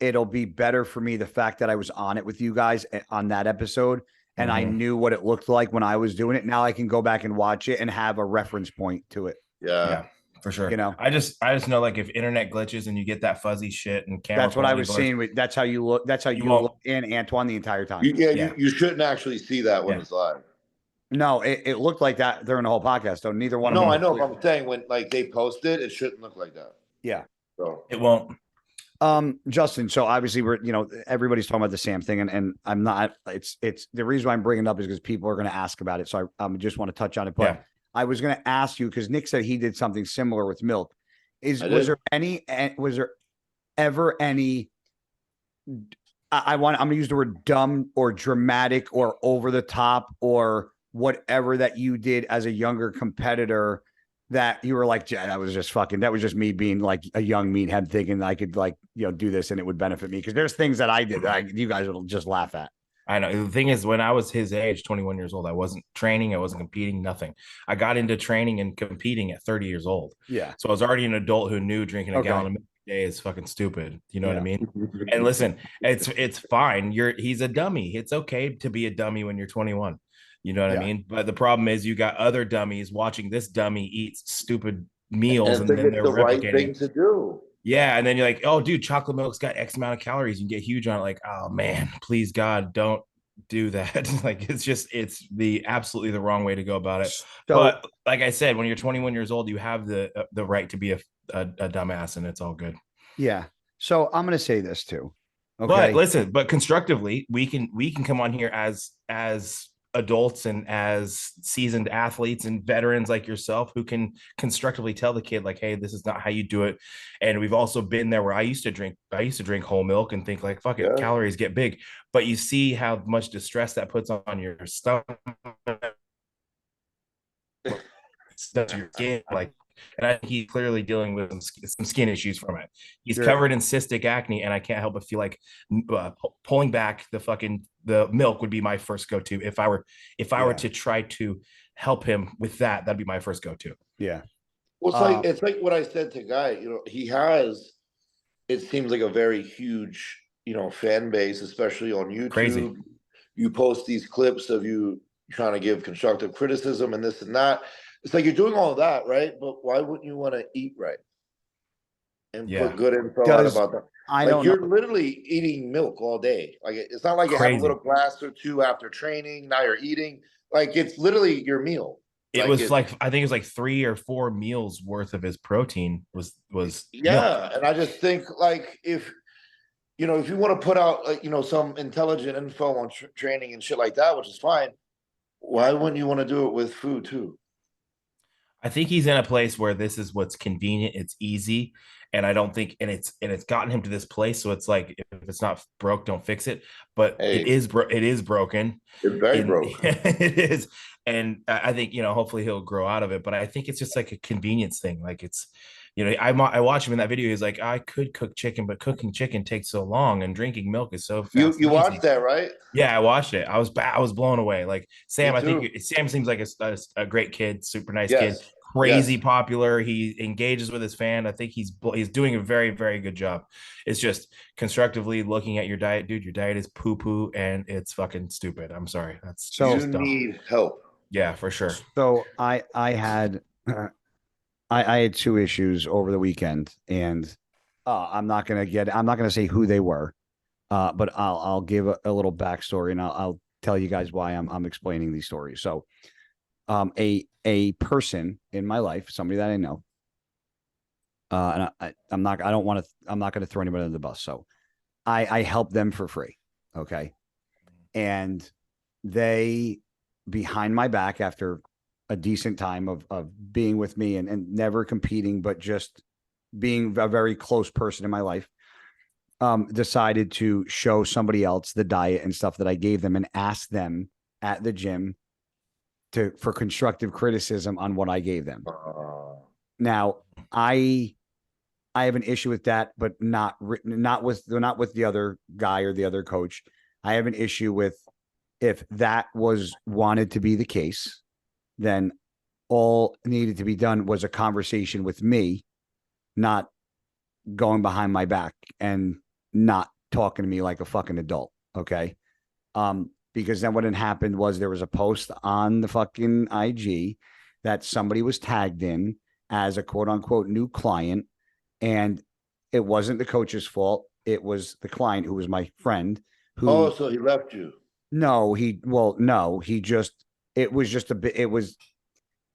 it'll be better for me the fact that I was on it with you guys on that episode and I knew what it looked like when I was doing it. Now I can go back and watch it and have a reference point to it. Yeah, for sure. You know, I just know like if internet glitches and you get that fuzzy shit and camera. That's what I was seeing. That's how you look. That's how you look in Antoine the entire time. You shouldn't actually see that when it's live. No, it looked like that during the whole podcast. So neither one of them. No, I know. But I'm saying when like they post it, it shouldn't look like that. Yeah. So it won't. Justin, so obviously everybody's talking about the Sam thing and I'm not, it's the reason why I'm bringing it up is because people are going to ask about it. So I just want to touch on it, but I was going to ask you, because Nick said he did something similar with milk. Was there ever any, I'm going to use the word dumb or dramatic or over the top or whatever that you did as a younger competitor that you were like, yeah, that was just me being like a young meathead thinking I could do this and it would benefit me. Because there's things that I did that you guys will just laugh at. I know. The thing is, when I was his age, 21 years old, I wasn't training. I wasn't competing, nothing. I got into training and competing at 30 years old. Yeah. So I was already an adult who knew drinking a gallon of milk a day is fucking stupid. You know what I mean? And listen, it's fine. He's a dummy. It's okay to be a dummy when you're 21. You know what I mean? But the problem is you got other dummies watching this dummy eat stupid meals and then they're the replicating. Right thing to do. Yeah. And then you're like, oh, dude, chocolate milk's got X amount of calories. You can get huge on it. Like, oh, man, please, God, don't do that. Like, it's absolutely the wrong way to go about it. So, but like I said, when you're 21 years old, you have the right to be a dumbass and it's all good. Yeah. So I'm going to say this too. Okay. But listen, constructively, we can come on here as adults and as seasoned athletes and veterans like yourself who can constructively tell the kid like, hey, this is not how you do it. And we've also been there where I used to drink whole milk and think like, fuck it, calories get big, but you see how much distress that puts on your stomach, your skin, like. And I think he's clearly dealing with some skin issues from it. He's covered in cystic acne, and I can't help but feel like pulling back the milk would be my first go-to. If I were to try to help him with that, that'd be my first go-to. Yeah. Well, it's like what I said to Guy. He has. It seems like a very huge, fan base, especially on YouTube. Crazy. You post these clips of you trying to give constructive criticism and this and that. It's like you're doing all of that, right? But why wouldn't you want to eat right and put good info out about that? You're literally eating milk all day. Like it's not like you have a little glass or two after training. Now you're eating. Like it's literally your meal. It was like I think it was like 3 or 4 meals worth of his protein was milk. And I just think like if you want to put out some intelligent info on training and shit like that, which is fine. Why wouldn't you want to do it with food too? I think he's in a place where this is what's convenient. It's easy. And I don't think, and it's gotten him to this place. So it's like, if it's not broke, don't fix it. But it is broken. It's very broken. It is. And I think, hopefully he'll grow out of it. But I think it's just like a convenience thing. Like it's, I watch him in that video. He's like, I could cook chicken, but cooking chicken takes so long and drinking milk is so fast. You watched that, right? Yeah, I watched it. I was blown away. Like Sam, I think Sam seems like a great kid, super nice kid, crazy Yes. popular. He engages with his fan. I think he's doing a very, very good job. It's just constructively looking at your diet, dude. Your diet is poo poo and it's fucking stupid. I'm sorry. That's So You just dumb. need help. Yeah, for sure. So I had I had two issues over the weekend, and I'm not gonna say who they were, but I'll give a little backstory, and I'll tell you guys why I'm explaining these stories. So, a person in my life, somebody that I know, and I'm not going to throw anybody under the bus. So, I help them for free, okay, and they behind my back after a decent time of being with me and never competing, but just being a very close person in my life, decided to show somebody else the diet and stuff that I gave them and ask them at the gym for constructive criticism on what I gave them. Now, I have an issue with that, but not with the other guy or the other coach. I have an issue with, if that was wanted to be the case, then all needed to be done was a conversation with me, not going behind my back and not talking to me like a fucking adult. Okay. Because then what had happened was there was a post on the fucking IG that somebody was tagged in as a quote unquote new client. And it wasn't the coach's fault. It was the client, who was my friend, who, Oh, so he left you. no, it was just a bit,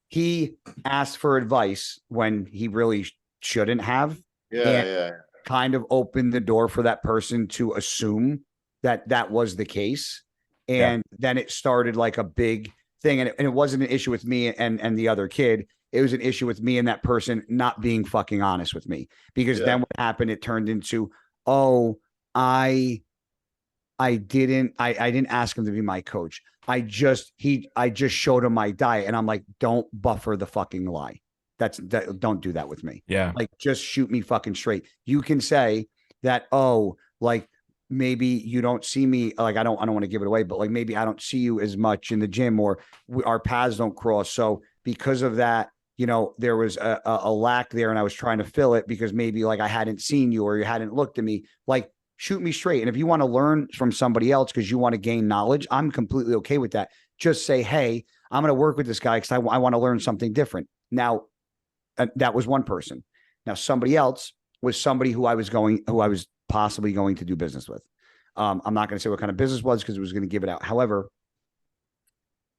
he asked for advice when he really shouldn't have. Yeah, And yeah. kind of opened the door for that person to assume that that was the case. And then it started like a big thing. And it wasn't an issue with me and the other kid. It was an issue with me and that person not being fucking honest with me. Because then what happened, it turned into, oh, I didn't ask him to be my coach. I just showed him my diet. And I'm like, don't buffer the fucking lie. Don't do that with me. Yeah. Like, just shoot me fucking straight. You can say that, oh, like, maybe you don't see me, like, I don't want to give it away, but like, maybe I don't see you as much in the gym, or our paths don't cross. So because of that, there was a lack there, and I was trying to fill it because maybe like I hadn't seen you or you hadn't looked at me. Like, shoot me straight. And if you want to learn from somebody else because you want to gain knowledge, I'm completely okay with that. Just say, hey, I'm going to work with this guy because I want to learn something different. Now, that was one person. Now, somebody else was somebody who I was possibly going to do business with. I'm not going to say what kind of business was because it was going to give it out. However,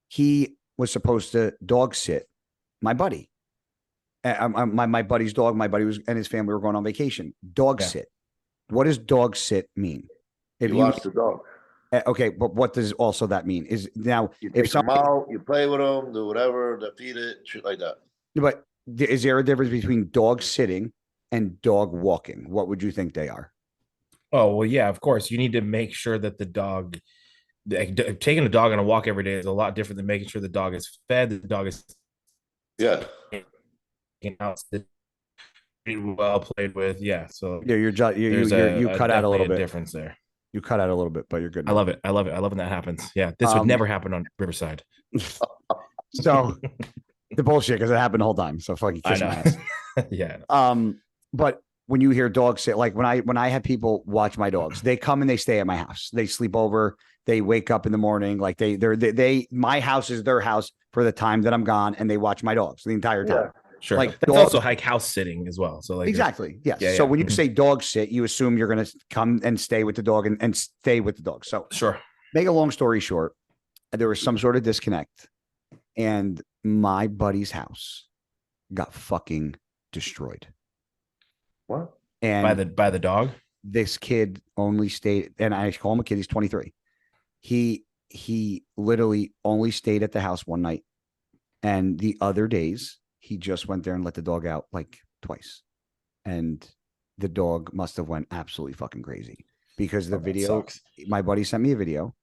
he was supposed to dog sit my buddy. My buddy's dog. My buddy and his family were going on vacation. Dog sit. What does dog sit mean? If you lost the dog. Okay, but what does also that mean? Is now you take them out, you play with them, do whatever, feed it, shit like that. But is there a difference between dog sitting and dog walking? What would you think they are? Oh, well, yeah, of course. You need to make sure that the dog, taking a dog on a walk every day is a lot different than making sure the dog is fed, the dog is out, well played with. Yeah. So yeah, you cut out a little bit. Difference there. You cut out a little bit, but you're good. I love it. I love when that happens. Yeah. This would never happen on Riverside. So the bullshit, because it happened the whole time. So fucking kiss my ass. Yeah. But when you hear dogs sit, like when I have people watch my dogs, they come and they stay at my house. They sleep over. They wake up in the morning. Like my house is their house for the time that I'm gone, and they watch my dogs the entire time. Yeah, sure. Like it's also like house sitting as well. So like exactly. Yes. Yeah, so when you say dog sit, you assume you're going to come and stay with the dog and stay with the dog. So sure. Make a long story short, there was some sort of disconnect, and my buddy's house got fucking destroyed. What? And by the dog? This kid only stayed, and I call him a kid, he's 23. He literally only stayed at the house one night, and the other days he just went there and let the dog out like twice. And the dog must have went absolutely fucking crazy because the video, my buddy sent me a video,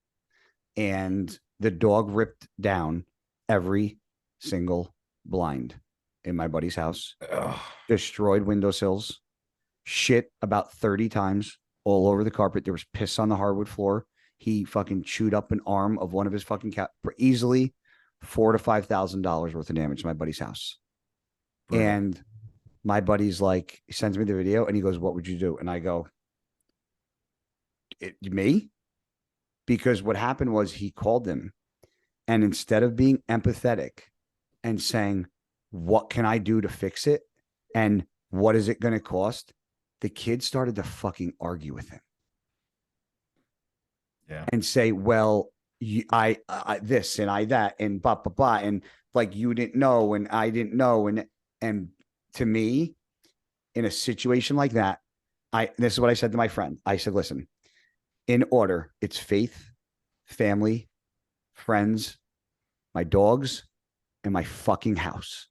and the dog ripped down every single blind in my buddy's house, destroyed windowsills, shit about 30 times all over the carpet. There was piss on the hardwood floor. He fucking chewed up an arm of one of his fucking cat for easily $4,000 to $5,000 worth of damage to my buddy's house. Brutal. And my buddy's like, he sends me the video and he goes, what would you do? And I go, me? Because what happened was he called him, and instead of being empathetic and saying, what can I do to fix it? And what is it going to cost? The kid started to fucking argue with him. Yeah. And say, well, I this and I that and blah blah blah, and like you didn't know and I didn't know, and to me, in a situation like that, this is what I said to my friend. I said, listen, in order, it's faith, family, friends, my dogs, and my fucking house.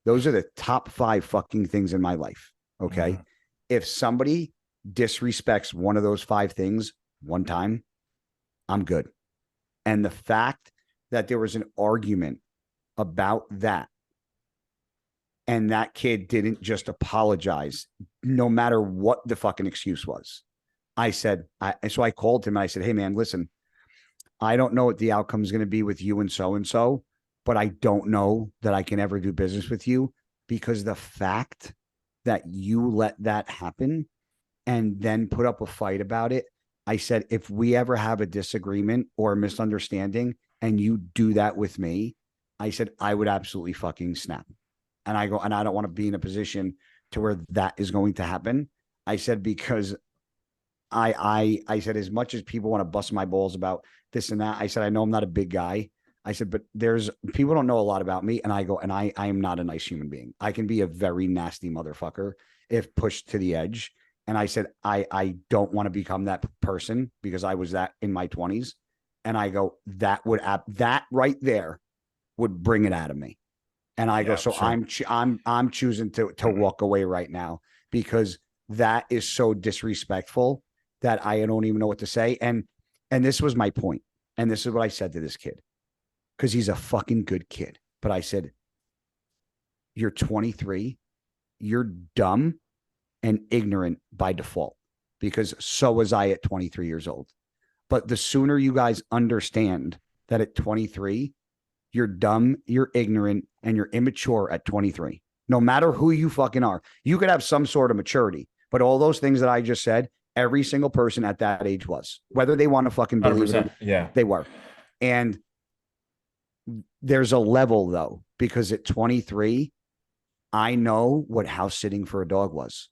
Those are the top 5 fucking things in my life. Okay. Mhm. If somebody disrespects one of those 5 things one time, I'm good. And the fact that there was an argument about that, and that kid didn't just apologize, no matter what the fucking excuse was. So I called him and I said, hey man, listen, I don't know what the outcome is going to be with you and so, but I don't know that I can ever do business with you, because the fact that you let that happen and then put up a fight about it, I said, if we ever have a disagreement or a misunderstanding and you do that with me, I said, I would absolutely fucking snap. And I go, and I don't want to be in a position to where that is going to happen. I said, because I said, as much as people want to bust my balls about this and that, I said, I know I'm not a big guy. I said, but there's people don't know a lot about me. And I go, and I am not a nice human being. I can be a very nasty motherfucker if pushed to the edge. And I said, I don't want to become that person, because I was that in my 20s. And I go, that right there would bring it out of me. And I go, so sure. I'm choosing to walk away right now, because that is so disrespectful that I don't even know what to say. And this was my point. And this is what I said to this kid, because he's a fucking good kid. But I said, you're 23, you're dumb and ignorant by default, because so was I at 23 years old. But the sooner you guys understand that at 23, you're dumb, you're ignorant, and you're immature at 23, no matter who you fucking are, you could have some sort of maturity. But all those things that I just said, every single person at that age was, whether they want to fucking believe it, Yeah. they were. And there's a level though, because at 23, I know what house sitting for a dog was.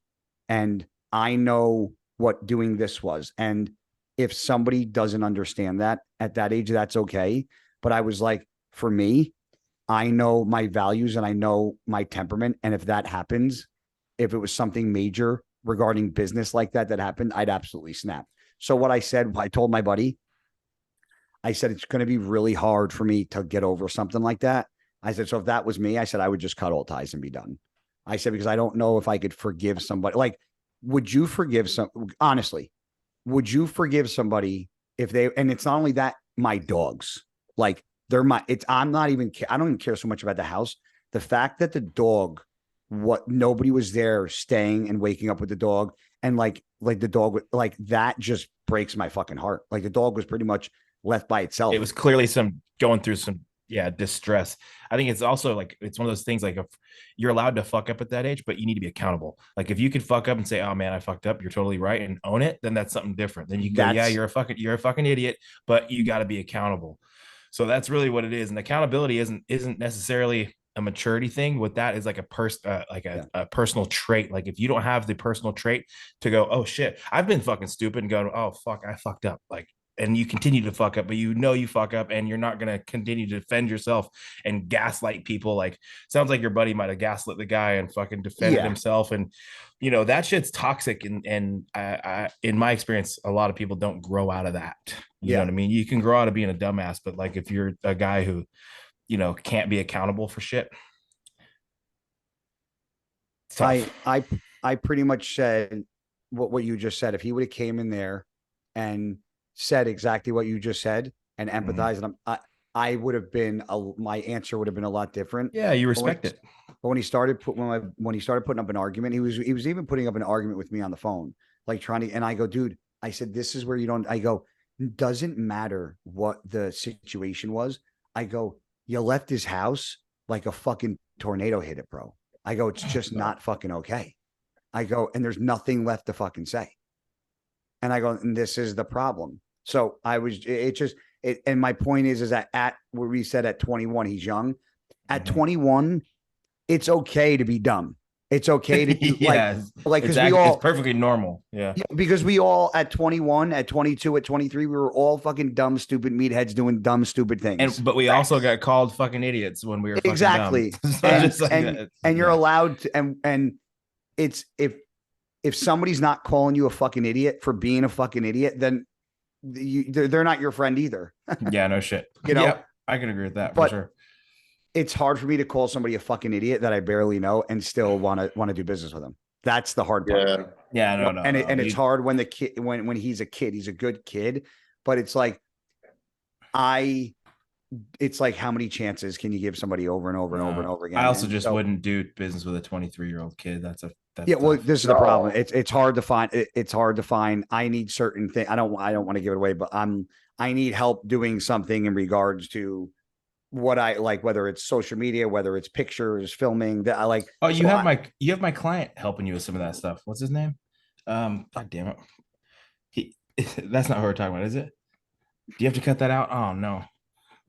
And I know what doing this was. And if somebody doesn't understand that at that age, that's okay. But I was like, for me, I know my values and I know my temperament. And if that happens, if it was something major regarding business like that happened, I'd absolutely snap. So what I said, I told my buddy, I said, it's going to be really hard for me to get over something like that. I said, so if that was me, I said, I would just cut all ties and be done. I said, because I don't know if I could forgive somebody. Like, would you forgive honestly, would you forgive somebody if they, and it's not only that, my dogs, like I'm not even, I don't even care so much about the house. The fact that the dog, nobody was there staying and waking up with the dog. And like the dog, like that just breaks my fucking heart. Like the dog was pretty much left by itself. It was clearly going through some distress. I think it's also like, it's one of those things, like, if you're allowed to fuck up at that age, but you need to be accountable. Like if you could fuck up and say, oh man, I fucked up, you're totally right, and own it, then that's something different. Then you go, yeah, you're a fucking idiot, but you got to be accountable. So that's really what it is. And accountability isn't necessarily a maturity thing. What that is, like a personal trait. Like if you don't have the personal trait to go, oh shit, I've been fucking stupid, and go, oh fuck, I fucked up. Like, and you continue to fuck up, but you know you fuck up, and you're not going to continue to defend yourself and gaslight people. Like, sounds like your buddy might have gaslit the guy and fucking defended himself. And, that shit's toxic. And I, in my experience, a lot of people don't grow out of that. You know what I mean? You can grow out of being a dumbass, but like, if you're a guy who, can't be accountable for shit. I pretty much said what you just said. If he would have came in there and said exactly what you just said and empathized, I would have been my answer would have been a lot different. Yeah, you respect it. But when he started putting up an argument, he was even putting up an argument with me on the phone, like trying to. And I go, dude, I said, this is where you don't. I go, doesn't matter what the situation was. I go, you left his house like a fucking tornado hit it, bro. I go, it's just not fucking okay. I go, and there's nothing left to fucking say. And I go, and this is the problem. So and my point is that at where we said at 21, he's young. At 21, it's okay to be dumb. It's okay to do like because it's perfectly normal. Yeah. Because we all at 21, at 22, at 23, we were all fucking dumb, stupid meatheads doing dumb, stupid things. But we also got called fucking idiots when we were exactly. Fucking dumb. And you're allowed to, and it's if somebody's not calling you a fucking idiot for being a fucking idiot, then they're not your friend either. Yeah, no shit. You know, yep, I can agree with that for sure. It's hard for me to call somebody a fucking idiot that I barely know and still want to do business with them. That's the hard part. Yeah, no. And it's hard when the kid when he's a kid, he's a good kid, but it's like it's like how many chances can you give somebody over and over and over and over again? I also just wouldn't do business with a 23-year-old kid. That's well, this is the problem. It's hard to find. It's hard to find. I need certain things. I don't want to give it away, but I need help doing something in regards to what I like, whether it's social media, whether it's pictures, filming that I like. Oh, you have my client helping you with some of that stuff. What's his name? God damn it. That's not who we're talking about, is it? Do you have to cut that out? Oh no.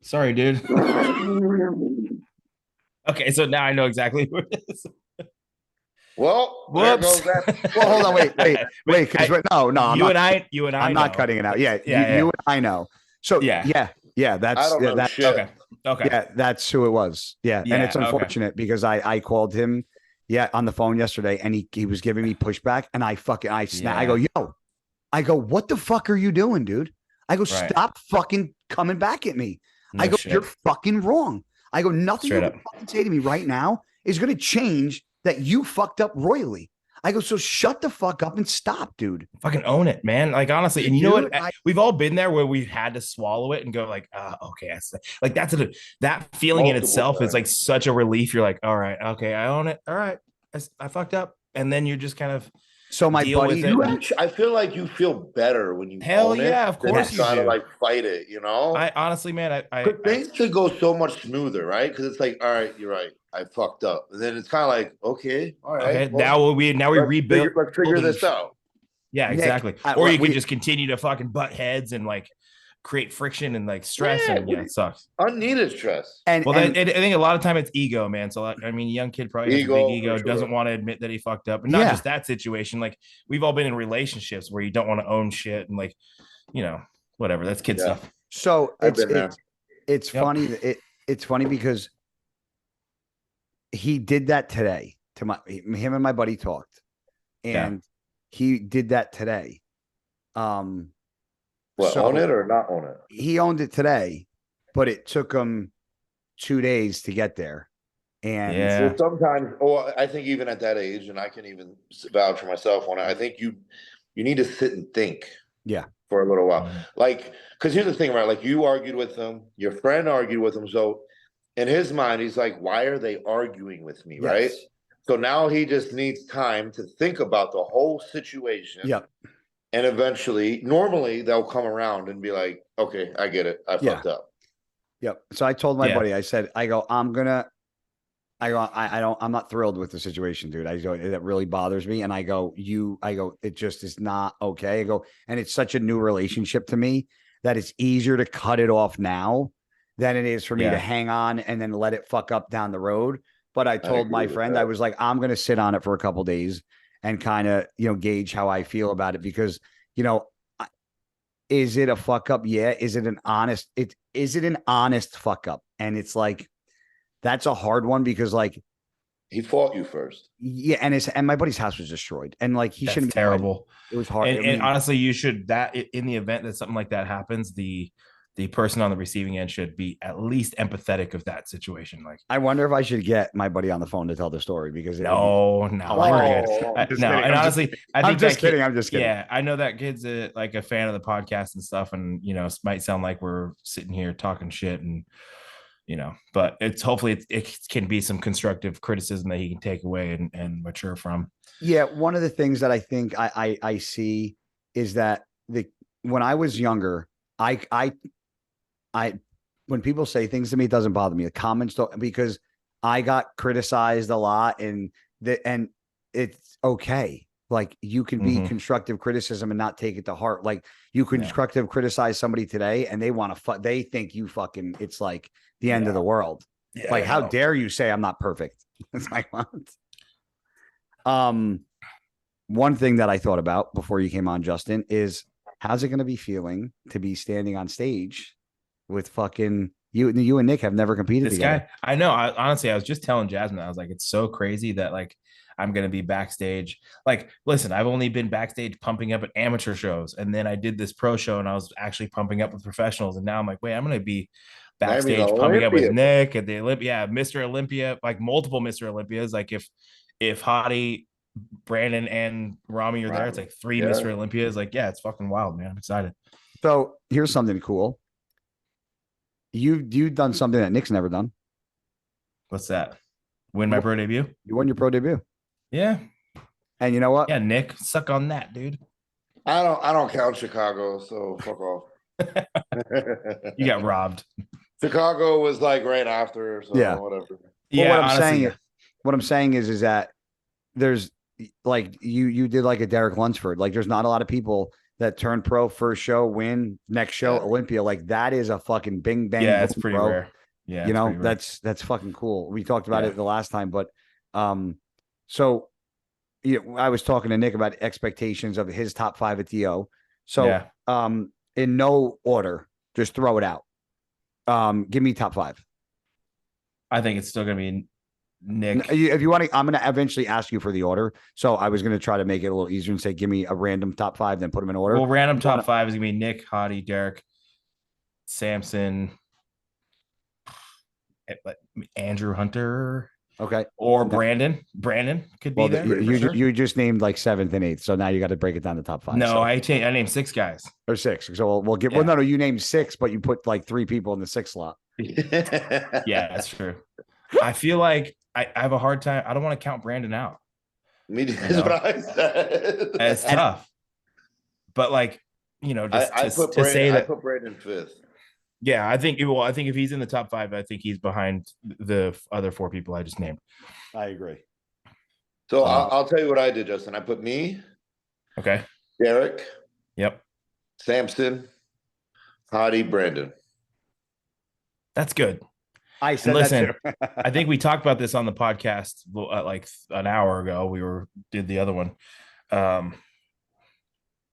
Sorry, dude. Okay, so now I know exactly who it is. Well, whoops. Well, hold on, wait. No. You and I. I'm not cutting it out. Yeah, you and I know. So yeah. That's okay. Yeah, that's who it was. Yeah, and it's unfortunate because I called him, on the phone yesterday, and he was giving me pushback, and I snapped. I go, yo, what the fuck are you doing, dude? I go, stop fucking coming back at me. No I go, shit. you're fucking wrong. I go, nothing you can fucking say to me right now is going to change that you fucked up royally. I go, so shut the fuck up and stop, dude. Fucking own it, man. Like, honestly, and you know what? We've all been there where we've had to swallow it and go like, okay. Like that feeling in itself is like such a relief. You're like, all right, okay, I own it. All right, I fucked up. And then you're just kind of my buddy, I feel like you feel better when you hell own yeah, it of course you try do. to like fight it, you know? I honestly, man, things could go so much smoother, right? Because it's like, all right, you're right, I fucked up, and then it's kind of like, okay, all right, okay, well, now we rebuild. Let's figure this out. Yeah, exactly. Or you can just continue to fucking butt heads and like create friction and like stress, and it sucks. Unneeded stress. I think a lot of time it's ego, man. So I mean, a young kid probably has a big ego, doesn't want to admit that he fucked up, and not just that situation. Like we've all been in relationships where you don't want to own shit, and like, whatever. That's kid stuff. So it's funny. It's funny because he did that today to him and my buddy talked, and he did that today. Own it or not own it? He owned it today, but it took him 2 days to get there. And sometimes, I think even at that age, and I can even vouch for myself on it, I think you need to sit and think. Yeah. For a little while. Like, because here's the thing, right? Like you argued with him, your friend argued with him. So in his mind, he's like, why are they arguing with me? Yes. Right. So now he just needs time to think about the whole situation. Yep. And eventually, normally they'll come around and be like, okay, I get it. I fucked up. Yep. So I told my buddy, I said, I'm not thrilled with the situation, dude. That really bothers me. And I go, it just is not okay. I go, and it's such a new relationship to me that it's easier to cut it off now than it is for me to hang on and then let it fuck up down the road. But I told my friend, I was like, I'm going to sit on it for a couple of days and kind of, gauge how I feel about it because, is it a fuck up? Yeah. Is it an honest fuck up? And it's like, that's a hard one because like he fought you first. Yeah. And my buddy's house was destroyed and like he shouldn't be terrible. It was hard. And honestly, you should in the event that something like that happens, the person on the receiving end should be at least empathetic of that situation. Like, I wonder if I should get my buddy on the phone to tell the story because we're good. And honestly, I think I'm just kidding. Yeah, I know that kid's a fan of the podcast and stuff, and it might sound like we're sitting here talking shit, and but it's hopefully it can be some constructive criticism that he can take away and mature from. Yeah, one of the things that I think I see is that when I was younger, I when people say things to me, it doesn't bother me. The comments don't, because I got criticized a lot, and it's okay. Like, you can be constructive criticism and not take it to heart. Like, you constructive criticize somebody today and they want to they think you fucking, it's like the end of the world. Yeah, like, how dare you say I'm not perfect? It's like, what? One thing that I thought about before you came on, Justin, is how's it going to be feeling to be standing on stage with fucking you and Nick have never competed This together. guy, I know. Honestly, I was just telling Jasmine, I was like, it's so crazy that like I'm gonna be backstage. Like, listen, I've only been backstage pumping up at amateur shows, and then I did this pro show, and I was actually pumping up with professionals, and now I'm like, wait, I'm gonna be backstage pumping up with Nick at the Olympia, Mr. Olympia, like multiple Mr. Olympias. Like if Hottie, Brandon, and Rami are there, it's like 3 Mr. Olympias. Like, yeah, it's fucking wild, man. I'm excited. So here's something cool. You've done something that Nick's never done. What's that? Win my pro debut? You won your pro debut. Yeah. And you know what? Yeah, Nick, suck on that, dude. I don't count Chicago, so fuck off. You got robbed. Chicago was like right after, so whatever. Yeah, what I'm saying is that there's like you did like a Derek Lunsford. Like, there's not a lot of people that turn pro first show, win next show, Olympia. Like, that is a fucking bing bang. Yeah, it's pretty rare. Yeah, you know, that's fucking cool. We talked about it the last time, but so I was talking to Nick about expectations of his top 5 at DO. So in no order, just throw it out. Give me top 5. I think it's still gonna be Nick. If you want to, I'm going to eventually ask you for the order. So I was going to try to make it a little easier and say, give me a random top 5, then put them in order. Well, random top 5 is gonna be Nick, Hottie, Derek, Samson, Andrew Hunter. Okay. Or Brandon. Brandon could be there. You just named like 7th and 8th. So now you got to break it down to top 5. No, I named 6 guys. Or 6. So we'll get well, no, you named 6, but you put like 3 people in the 6th slot. Yeah, that's true. I feel like I have a hard time. I don't want to count Brandon out. Me too. That's what I said. It's tough. But like, just I put Brandon 5th. Yeah, I think if he's in the top 5, I think he's behind the other 4 people I just named. I agree. So I'll tell you what I did, Justin. I put me. Okay. Derek. Yep. Samson. Hottie, Brandon. That's good. I said, listen, I think we talked about this on the podcast like an hour ago. We did the other one.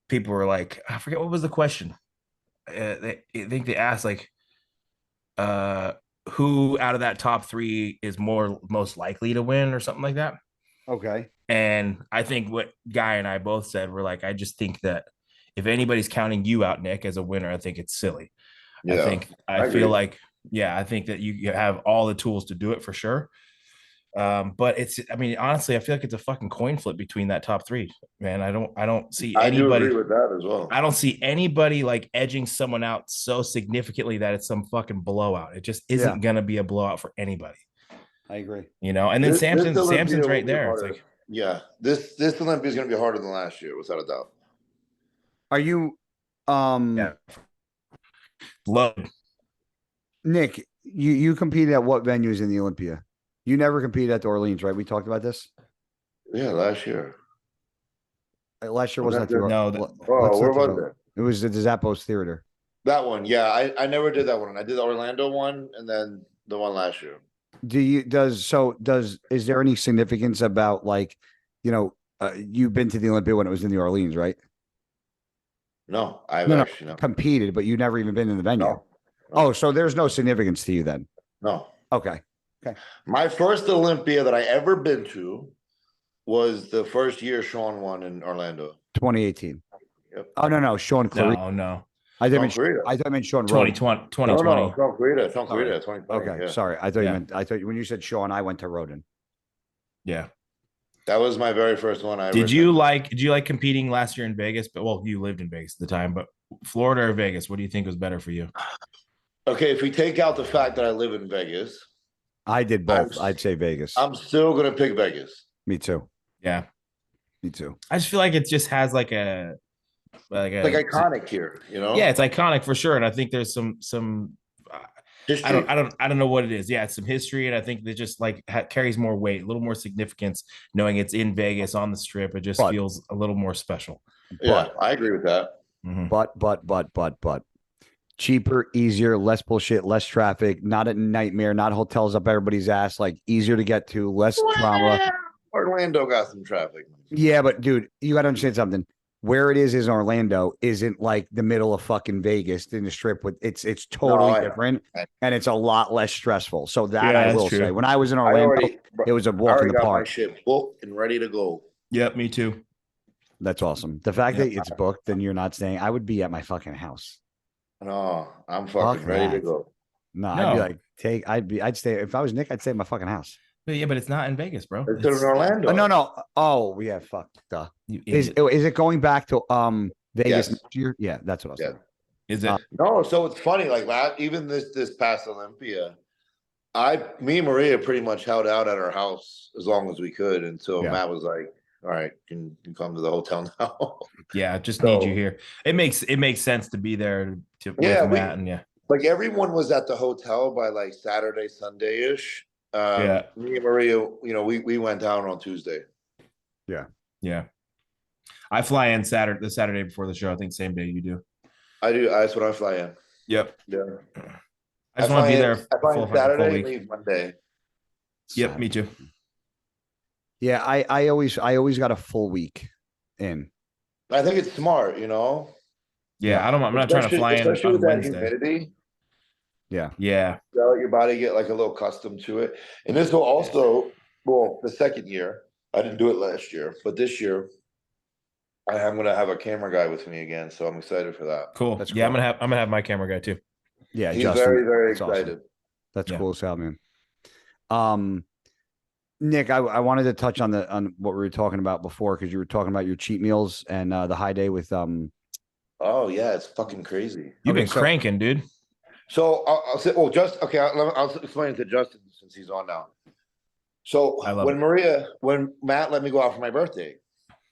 People were like, I forget what was the question. I think they asked like, who out of that top 3 is most likely to win or something like that. Okay. And I think what Guy and I both said were like, I just think that if anybody's counting you out, Nick, as a winner, I think it's silly. Yeah, I feel like, I think that you have all the tools to do it for sure. But honestly, I feel like it's a fucking coin flip between that top 3, man. I don't see anybody. I do agree with that as well. I don't see anybody like edging someone out so significantly that it's some fucking blowout. It just isn't gonna be a blowout for anybody. I agree. And then Samson's right there. It's like, this Olympia is gonna be harder than last year, without a doubt. Are you load? Nick, you competed at what venues in the Olympia? You never competed at the Orleans, right? We talked about this. Yeah, last year. Last year wasn't that where was it? It was the Zappos Theater. That one, yeah. I never did that one. I did the Orlando one, and then the one last year. Is there any significance about like, you've been to the Olympia when it was in the Orleans, right? No, I've actually competed, but you've never even been in the venue. No. Oh, so there's no significance to you then? No. Okay. My first Olympia that I ever been to was the first year Sean won in Orlando. 2018. Yep. Oh, no. Sean Clarita. No. I thought you meant Sean 2020. No, Sean Clarita. 2020. Okay, yeah. Sorry. I thought when you said Sean, I went to Roden. Yeah. That was my very first one. Did you like competing last year in Vegas? But you lived in Vegas at the time, but Florida or Vegas, what do you think was better for you? Okay, if we take out the fact that I live in Vegas. I did both. I'd say Vegas. I'm still gonna pick Vegas. Me too. Yeah. Me too. I just feel like it just has like iconic here, Yeah, it's iconic for sure. And I think there's some History. I don't know what it is. Yeah, it's some history, and I think it just like carries more weight, a little more significance, knowing it's in Vegas on the Strip. It just But- feels a little more special. Yeah, But- I agree with that. Mhm. But cheaper, easier, less bullshit, less traffic, not a nightmare, not hotels up everybody's ass, like easier to get to, less drama. Orlando got some traffic. Yeah, but dude, you got to understand something. Where it is in Orlando isn't like the middle of fucking Vegas in the Strip. With it's totally I know. different, and it's a lot less stressful. So that Yeah, I that's will true. say, when I was in I Orlando, already, it was a I walk in already the got my park. shit booked and ready to go. Yep, me too. That's awesome. The fact Yep. that it's booked, then you're not staying. I would be at my fucking house. No, I'm Fuck fucking ready to that. go. No, I'd be No. like, I'd stay. If I was Nick, I'd stay at my fucking house. But yeah, but it's not in Vegas, bro. It's in Orlando. No. Oh, yeah. Fuck. Duh. You Is idiot. it going back to Vegas Yes. next year? Yeah, that's what I was Yeah. saying. Is it? No, so it's funny. Like even this past Olympia, me and Maria pretty much held out at our house as long as we could until Yeah. Matt was like, "All right, can you come to the hotel now?" Yeah, just need So- you here. It makes sense to be there to Yeah, with Matt, and yeah. Like everyone was at the hotel by like Saturday, Sunday ish. Yeah. Me and Maria, you know, we went down on Tuesday. Yeah. I fly in the Saturday before the show. I think same day you do. I do. That's when I fly in. Yep. Yeah. I just want to be there I fly full in Saturday and week. leave Monday. Yep, me too. Yeah, I always got a full week in. I think it's smart, you know. Yeah, I'm not trying to fly in especially on with that Wednesday. humidity. Yeah. Yeah. You let your body get like a little accustomed to it. And this will also, well, the second year, I didn't do it last year, but this year I'm gonna have a camera guy with me again, so I'm excited for that. Cool. That's Yeah, cool. I'm gonna have my camera guy too. Yeah, He's Justin, very, very that's awesome. excited. That's Yeah. cool as hell, man. Nick, I wanted to touch on what we were talking about before, because you were talking about your cheat meals and the high day with Oh yeah, it's fucking crazy. You've Okay, been so- cranking, dude. So I'll say, well, just okay. I'll explain it to Justin since he's on now. So I love when Matt let me go out for my birthday,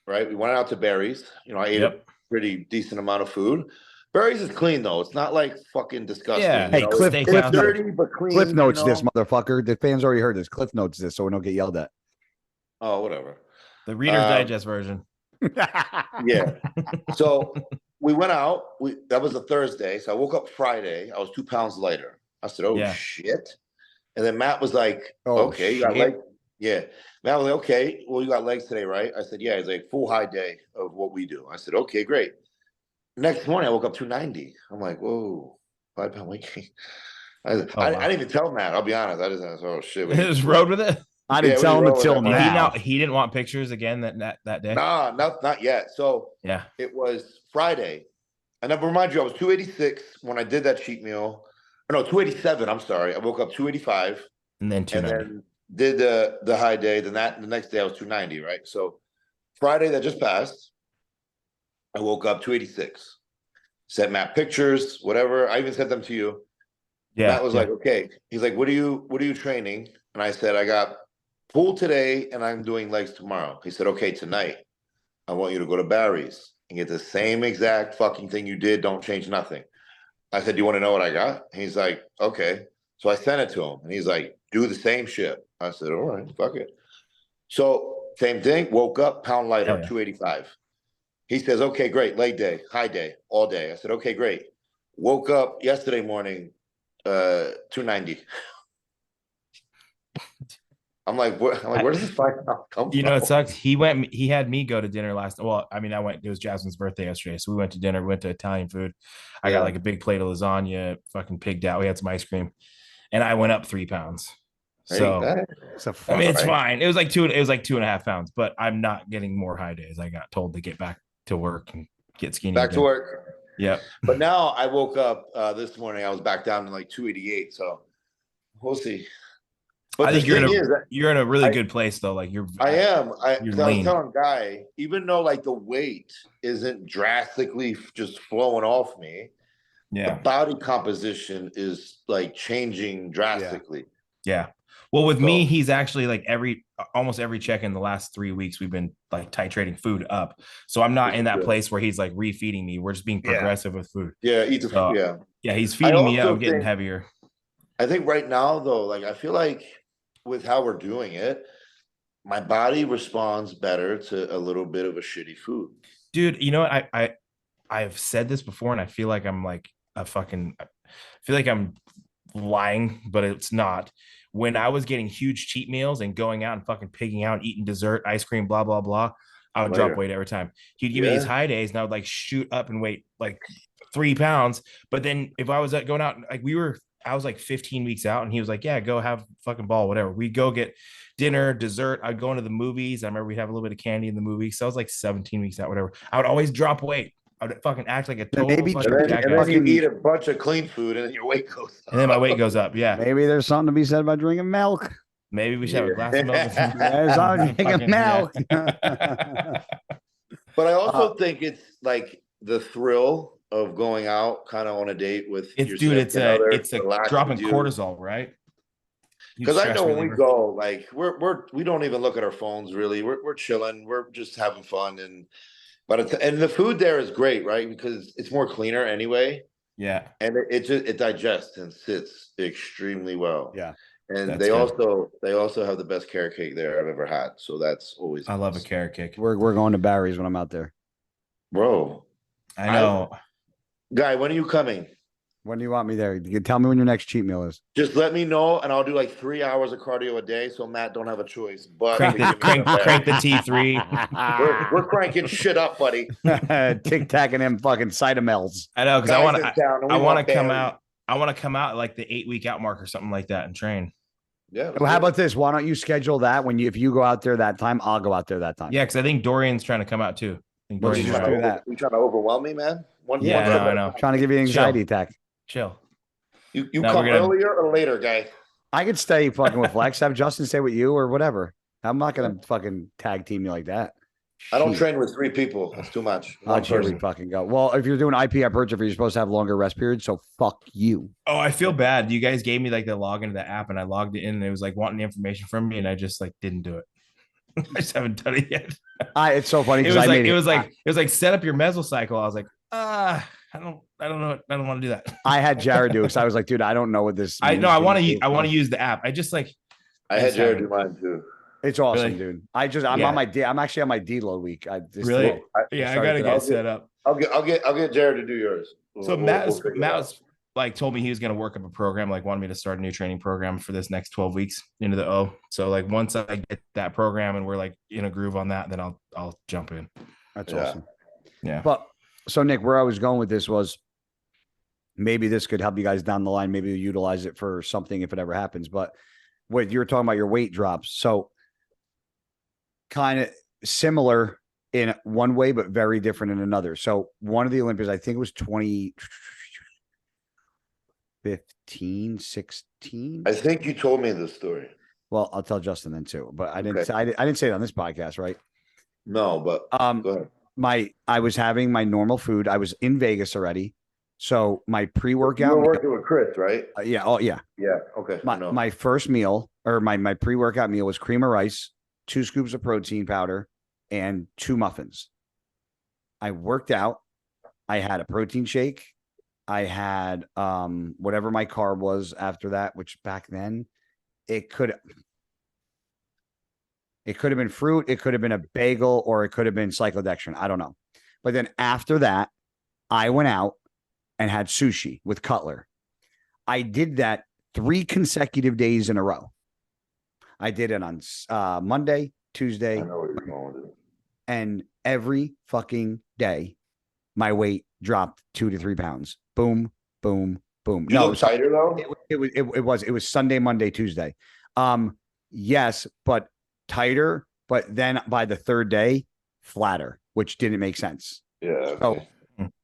right? We went out to Barry's. You know, I ate a Yep. pretty decent amount of food. Barry's is clean though. It's not like fucking disgusting. Yeah. you Hey, know? Cliff- it's Cliff dirty but clean. Cliff Notes you know? this, motherfucker. The fans already heard this. Cliff Notes this, so we don't get yelled at. Oh, whatever. The Reader's Um, Digest version. Yeah. So we went out. That was a Thursday. So I woke up Friday. I was 2 pounds lighter. I said, "Oh Yeah. shit!" And then Matt was like, Oh, "Okay, you got shit. legs." Yeah. Matt was like, "Okay, well, you got legs today, right?" I said, "Yeah." He's like, "Full high day of what we do." I said, "Okay, great." Next morning, I woke up 290. I'm like, "Whoa, 5 pound weight gain." I wow. didn't even tell Matt. I'll be honest. I just said, "Oh shit." Just rode with it. I didn't Yeah, tell we him roll with until that. now. He didn't want pictures again that day. Nah, not yet. So Yeah. it was Friday. And I remind you, I was 286 when I did that cheat meal. Or no, 287. I'm sorry. I woke up 285 And then and 290. then did the high day. Then the next day I was 290, right? So Friday that just passed, I woke up 286. Sent Matt pictures, whatever. I even sent them to you. Yeah. Matt was like, okay. He's like, what are you training? And I said, I got pool today and I'm doing legs tomorrow. He said, okay, tonight I want you to go to Barry's and get the same exact fucking thing you did. Don't change nothing. I said, do you want to know what I got? He's like, okay. So I sent it to him and he's like, do the same shit. I said, all right, fuck it. So same thing, woke up, pound lighter, Hell yeah. 285. He says, okay, great, leg day, high day, all day. I said, okay, great. Woke up yesterday morning, 290. I'm like, where does this 5 pound come You know, it from? sucks. He had me go to dinner last. Well, I mean, it was Jasmine's birthday yesterday. So we went to dinner, went to Italian food. I got Yeah. like a big plate of lasagna, fucking pigged out. We had some ice cream and I went up 3 pounds. Hey, So that- It's a I mean, it's Alright. fine. It was like 2.5 pounds, but I'm not getting more high days. I got told to get back to work and get skinny. back to again. work. Yep. But now I woke up this morning. I was back down to like 288. So we'll see. But I think the you're in thing a is that you're in a really I- good place though. Like I am. I You're was lean. telling Guy, even though like the weight isn't drastically just flowing off me, the yeah. body composition is like changing drastically. Yeah. Well, with me, So- he's actually like almost every check in the last 3 weeks, we've been like titrating food up. So I'm not in that Yeah. place where he's like refeeding me. We're just being Yeah. progressive with food. Yeah, eat the So- yeah. Yeah, he's feeding me up. also I'm getting think- heavier. I think right now though, like I feel like with how we're doing it, my body responds better to a little bit of a shitty food. Dude, you know what? I've said this before, and I feel like I'm like I feel like I'm lying, but it's not. When I was getting huge cheat meals and going out and fucking pigging out, eating dessert, ice cream, blah, blah, blah, I would drop weight every time. He'd give me these high days and I would like shoot up and weight like 3 pounds. But then if I was going out, like I was like 15 weeks out and he was like, yeah, go have fucking ball, whatever. We'd go get dinner, dessert. I'd go into the movies. I remember we'd have a little bit of candy in the movie. So I was like 17 weeks out, whatever. I would always drop weight. I would fucking act like a total maybe fucking And jackass. then you eat a bunch of clean food and then your weight goes up. And then my weight goes up. Yeah. Maybe there's something to be said about drinking milk. Maybe we should have a glass of milk. There's something drinking milk. But I also think it's like the thrill of going out kind of on a date with It's dude, it's a dropping cortisol, right? Because I know when we go, like we don't even look at our phones really. We're chilling, we're just having fun, and the food there is great, right? Because it's more cleaner anyway. Yeah, and it digests and sits extremely well. Yeah, and they also have the best carrot cake there I've ever had. So that's always I love a carrot cake. We're going to Barry's when I'm out there, bro. I know. Guy, when are you coming? When do you want me there? You can tell me when your next cheat meal is. Just let me know, and I'll do like 3 hours of cardio a day, so Matt don't have a choice. But crank the T3. We're cranking shit up, buddy. Tic Tac and them fucking Cytomels. I know, because I want to come out. I want to come out like the 8-week out mark or something like that and train. Yeah. Well, how about this? Why don't you schedule that if you go out there that time, I'll go out there that time. Yeah, because I think Dorian's trying to come out too. You trying to overwhelm me, man? I know. Trying to give you an anxiety attack. Chill. You come earlier or later, guy? I could stay fucking with Flex. Have Justin stay with you or whatever. I'm not gonna fucking tag team you like that. I don't train with 3 people. That's too much. Here we fucking go. Well, if you're doing IP hypertrophy, you're supposed to have longer rest periods. So fuck you. Oh, I feel bad. You guys gave me like the login to the app, and I logged it in, and it was like wanting information from me, and I just like didn't do it. I just haven't done it yet. It's so funny. It was like set up your mesocycle. I was like, I don't know. I don't want to do that. I had Jared do it because I was like, dude, I don't know what this. I know. I want to use the app. I just like. I had Jared do mine too. It's awesome, dude. I'm on my D. I'm actually on my deload week. I gotta get set up. I'll get Jared to do yours. So Matt was like told me he was gonna work up a program, like wanted me to start a new training program for this next 12 weeks into the O. So like once I get that program and we're like in a groove on that, then I'll jump in. That's awesome. Yeah. But so Nick, where I was going with this was maybe this could help you guys down the line. Maybe you utilize it for something if it ever happens. But what you were talking about your weight drops. So kind of similar in one way, but very different in another. So one of the Olympics, I think it was 2015, 16. I think you told me this story. Well, I'll tell Justin then too, but I didn't say it on this podcast, right? No, but go ahead. I was having my normal food. I was in Vegas already. So my pre-workout. You were working with Chris, right? Yeah. Oh yeah. Yeah. Okay. My first meal or my pre-workout meal was cream of rice, 2 scoops of protein powder, and 2 muffins. I worked out. I had a protein shake. I had whatever my carb was after that, which back then it could have been fruit, it could have been a bagel, or it could have been cyclodextrin. I don't know. But then after that, I went out and had sushi with Cutler. I did that 3 consecutive days in a row. I did it on Monday, Tuesday, and every fucking day, my weight dropped 2 to 3 pounds. Boom, boom, boom. You look tighter though. It was Sunday, Monday, Tuesday. Yes, but tighter. But then by the 3rd day, flatter, which didn't make sense. Yeah. Okay. So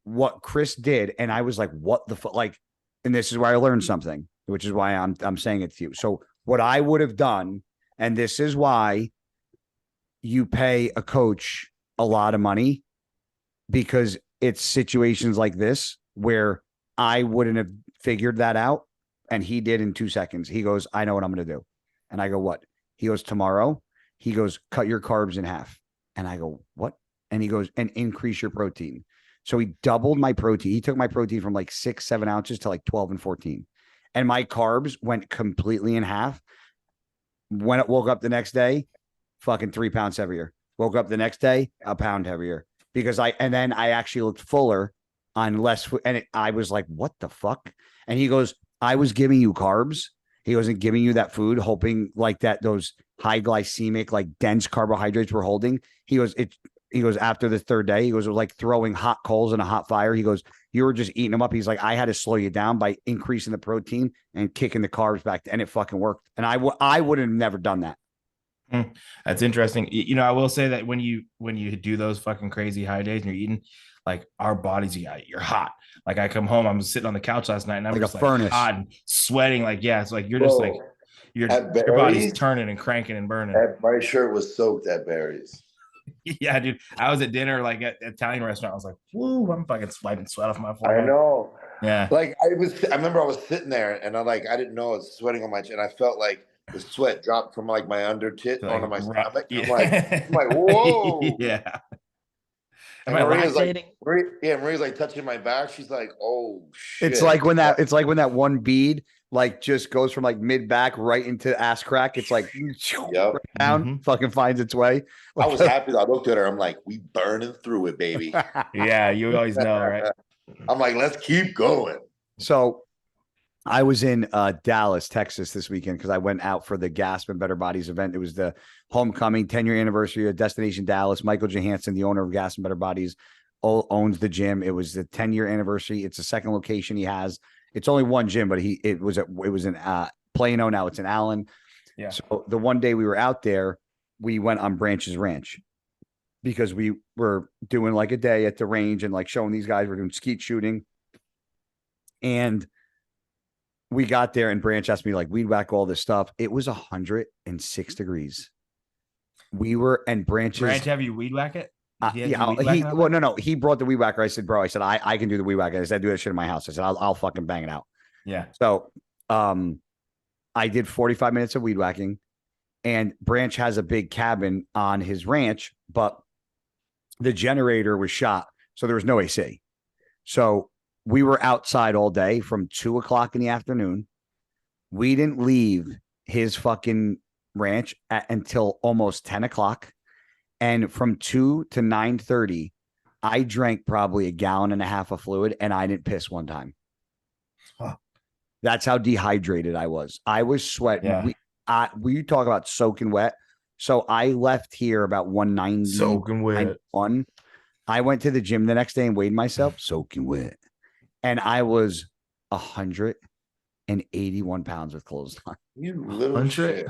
what Chris did, and I was like, "What the fuck?" Like, and this is where I learned something, which is why I'm saying it to you. So what I would have done, and this is why you pay a coach a lot of money, because it's situations like this where I wouldn't have figured that out. And he did in 2 seconds. He goes, I know what I'm going to do. And I go, what? He goes, tomorrow. He goes, cut your carbs in half. And I go, what? And he goes, and increase your protein. So he doubled my protein. He took my protein from like 6-7 ounces to like 12 and 14. and my carbs went completely in half. When it woke up the next day, fucking 3 pounds heavier. Woke up the next day, a pound heavier because and then I actually looked fuller on less food. And I was like, what the fuck? And he goes, I was giving you carbs. He wasn't giving you that food, hoping like that those high glycemic, like dense carbohydrates were holding. He goes, after the third day, he goes, it was like throwing hot coals in a hot fire. He goes, you were just eating them up. He's like, I had to slow you down by increasing the protein and kicking the carbs back. And it fucking worked. And I would have never done that. That's interesting. You know, I will say that when you do those fucking crazy high days and you're eating, like our bodies, you're hot. Like I come home, I'm sitting on the couch last night and I'm like just a furnace, hot and sweating. Like, yeah, it's like you're just like your body's turning and cranking and burning. My shirt was soaked at Barry's. Yeah, dude. I was at dinner, like at Italian restaurant. I was like, woo, I'm fucking wiping sweat off my forehead. I know. Yeah. Like I remember I was sitting there and I didn't know I was sweating on my chin. I felt like the sweat dropped from like my under tit onto my stomach. Yeah. I'm like, whoa. Yeah. And Maria's Maria's like touching my back. She's like, oh shit. It's like when that one bead like just goes from like mid back right into ass crack. It's like right down, fucking finds its way. I was happy. I looked at her. I'm like, we burning through it, baby. Yeah, you always know, right? I'm like, let's keep going. So I was in Dallas, Texas this weekend because I went out for the Gasp and Better Bodies event. It was the homecoming 10-year anniversary of Destination Dallas. Michael Johansson, the owner of Gasp and Better Bodies, owns the gym. It was the 10-year anniversary. It's the second location he has. It's only one gym, but it was in Plano. Now it's in Allen. Yeah. So the one day we were out there, we went on Branch's Ranch because we were doing like a day at the range and like showing these guys we're doing skeet shooting. And we got there and Branch asked me like weed whack all this stuff. It was 106 degrees. We were and Branch have you weed whack it? No. He brought the weed whacker. I said, bro, I can do the weed whacker. I said, I do that shit in my house. I said, I'll fucking bang it out. Yeah. So, I did 45 minutes of weed whacking, and Branch has a big cabin on his ranch, but the generator was shot, so there was no AC. So we were outside all day from 2:00 in the afternoon. We didn't leave his fucking ranch until almost 10:00. And from 2 to 9:30, I drank probably 1.5 gallons of fluid and I didn't piss one time. Huh. That's how dehydrated I was. I was sweating. Yeah. We talk about soaking wet. So I left here about 190. Soaking wet. I went to the gym the next day and weighed myself soaking wet. And I was 181 pounds with clothes on. You little shit.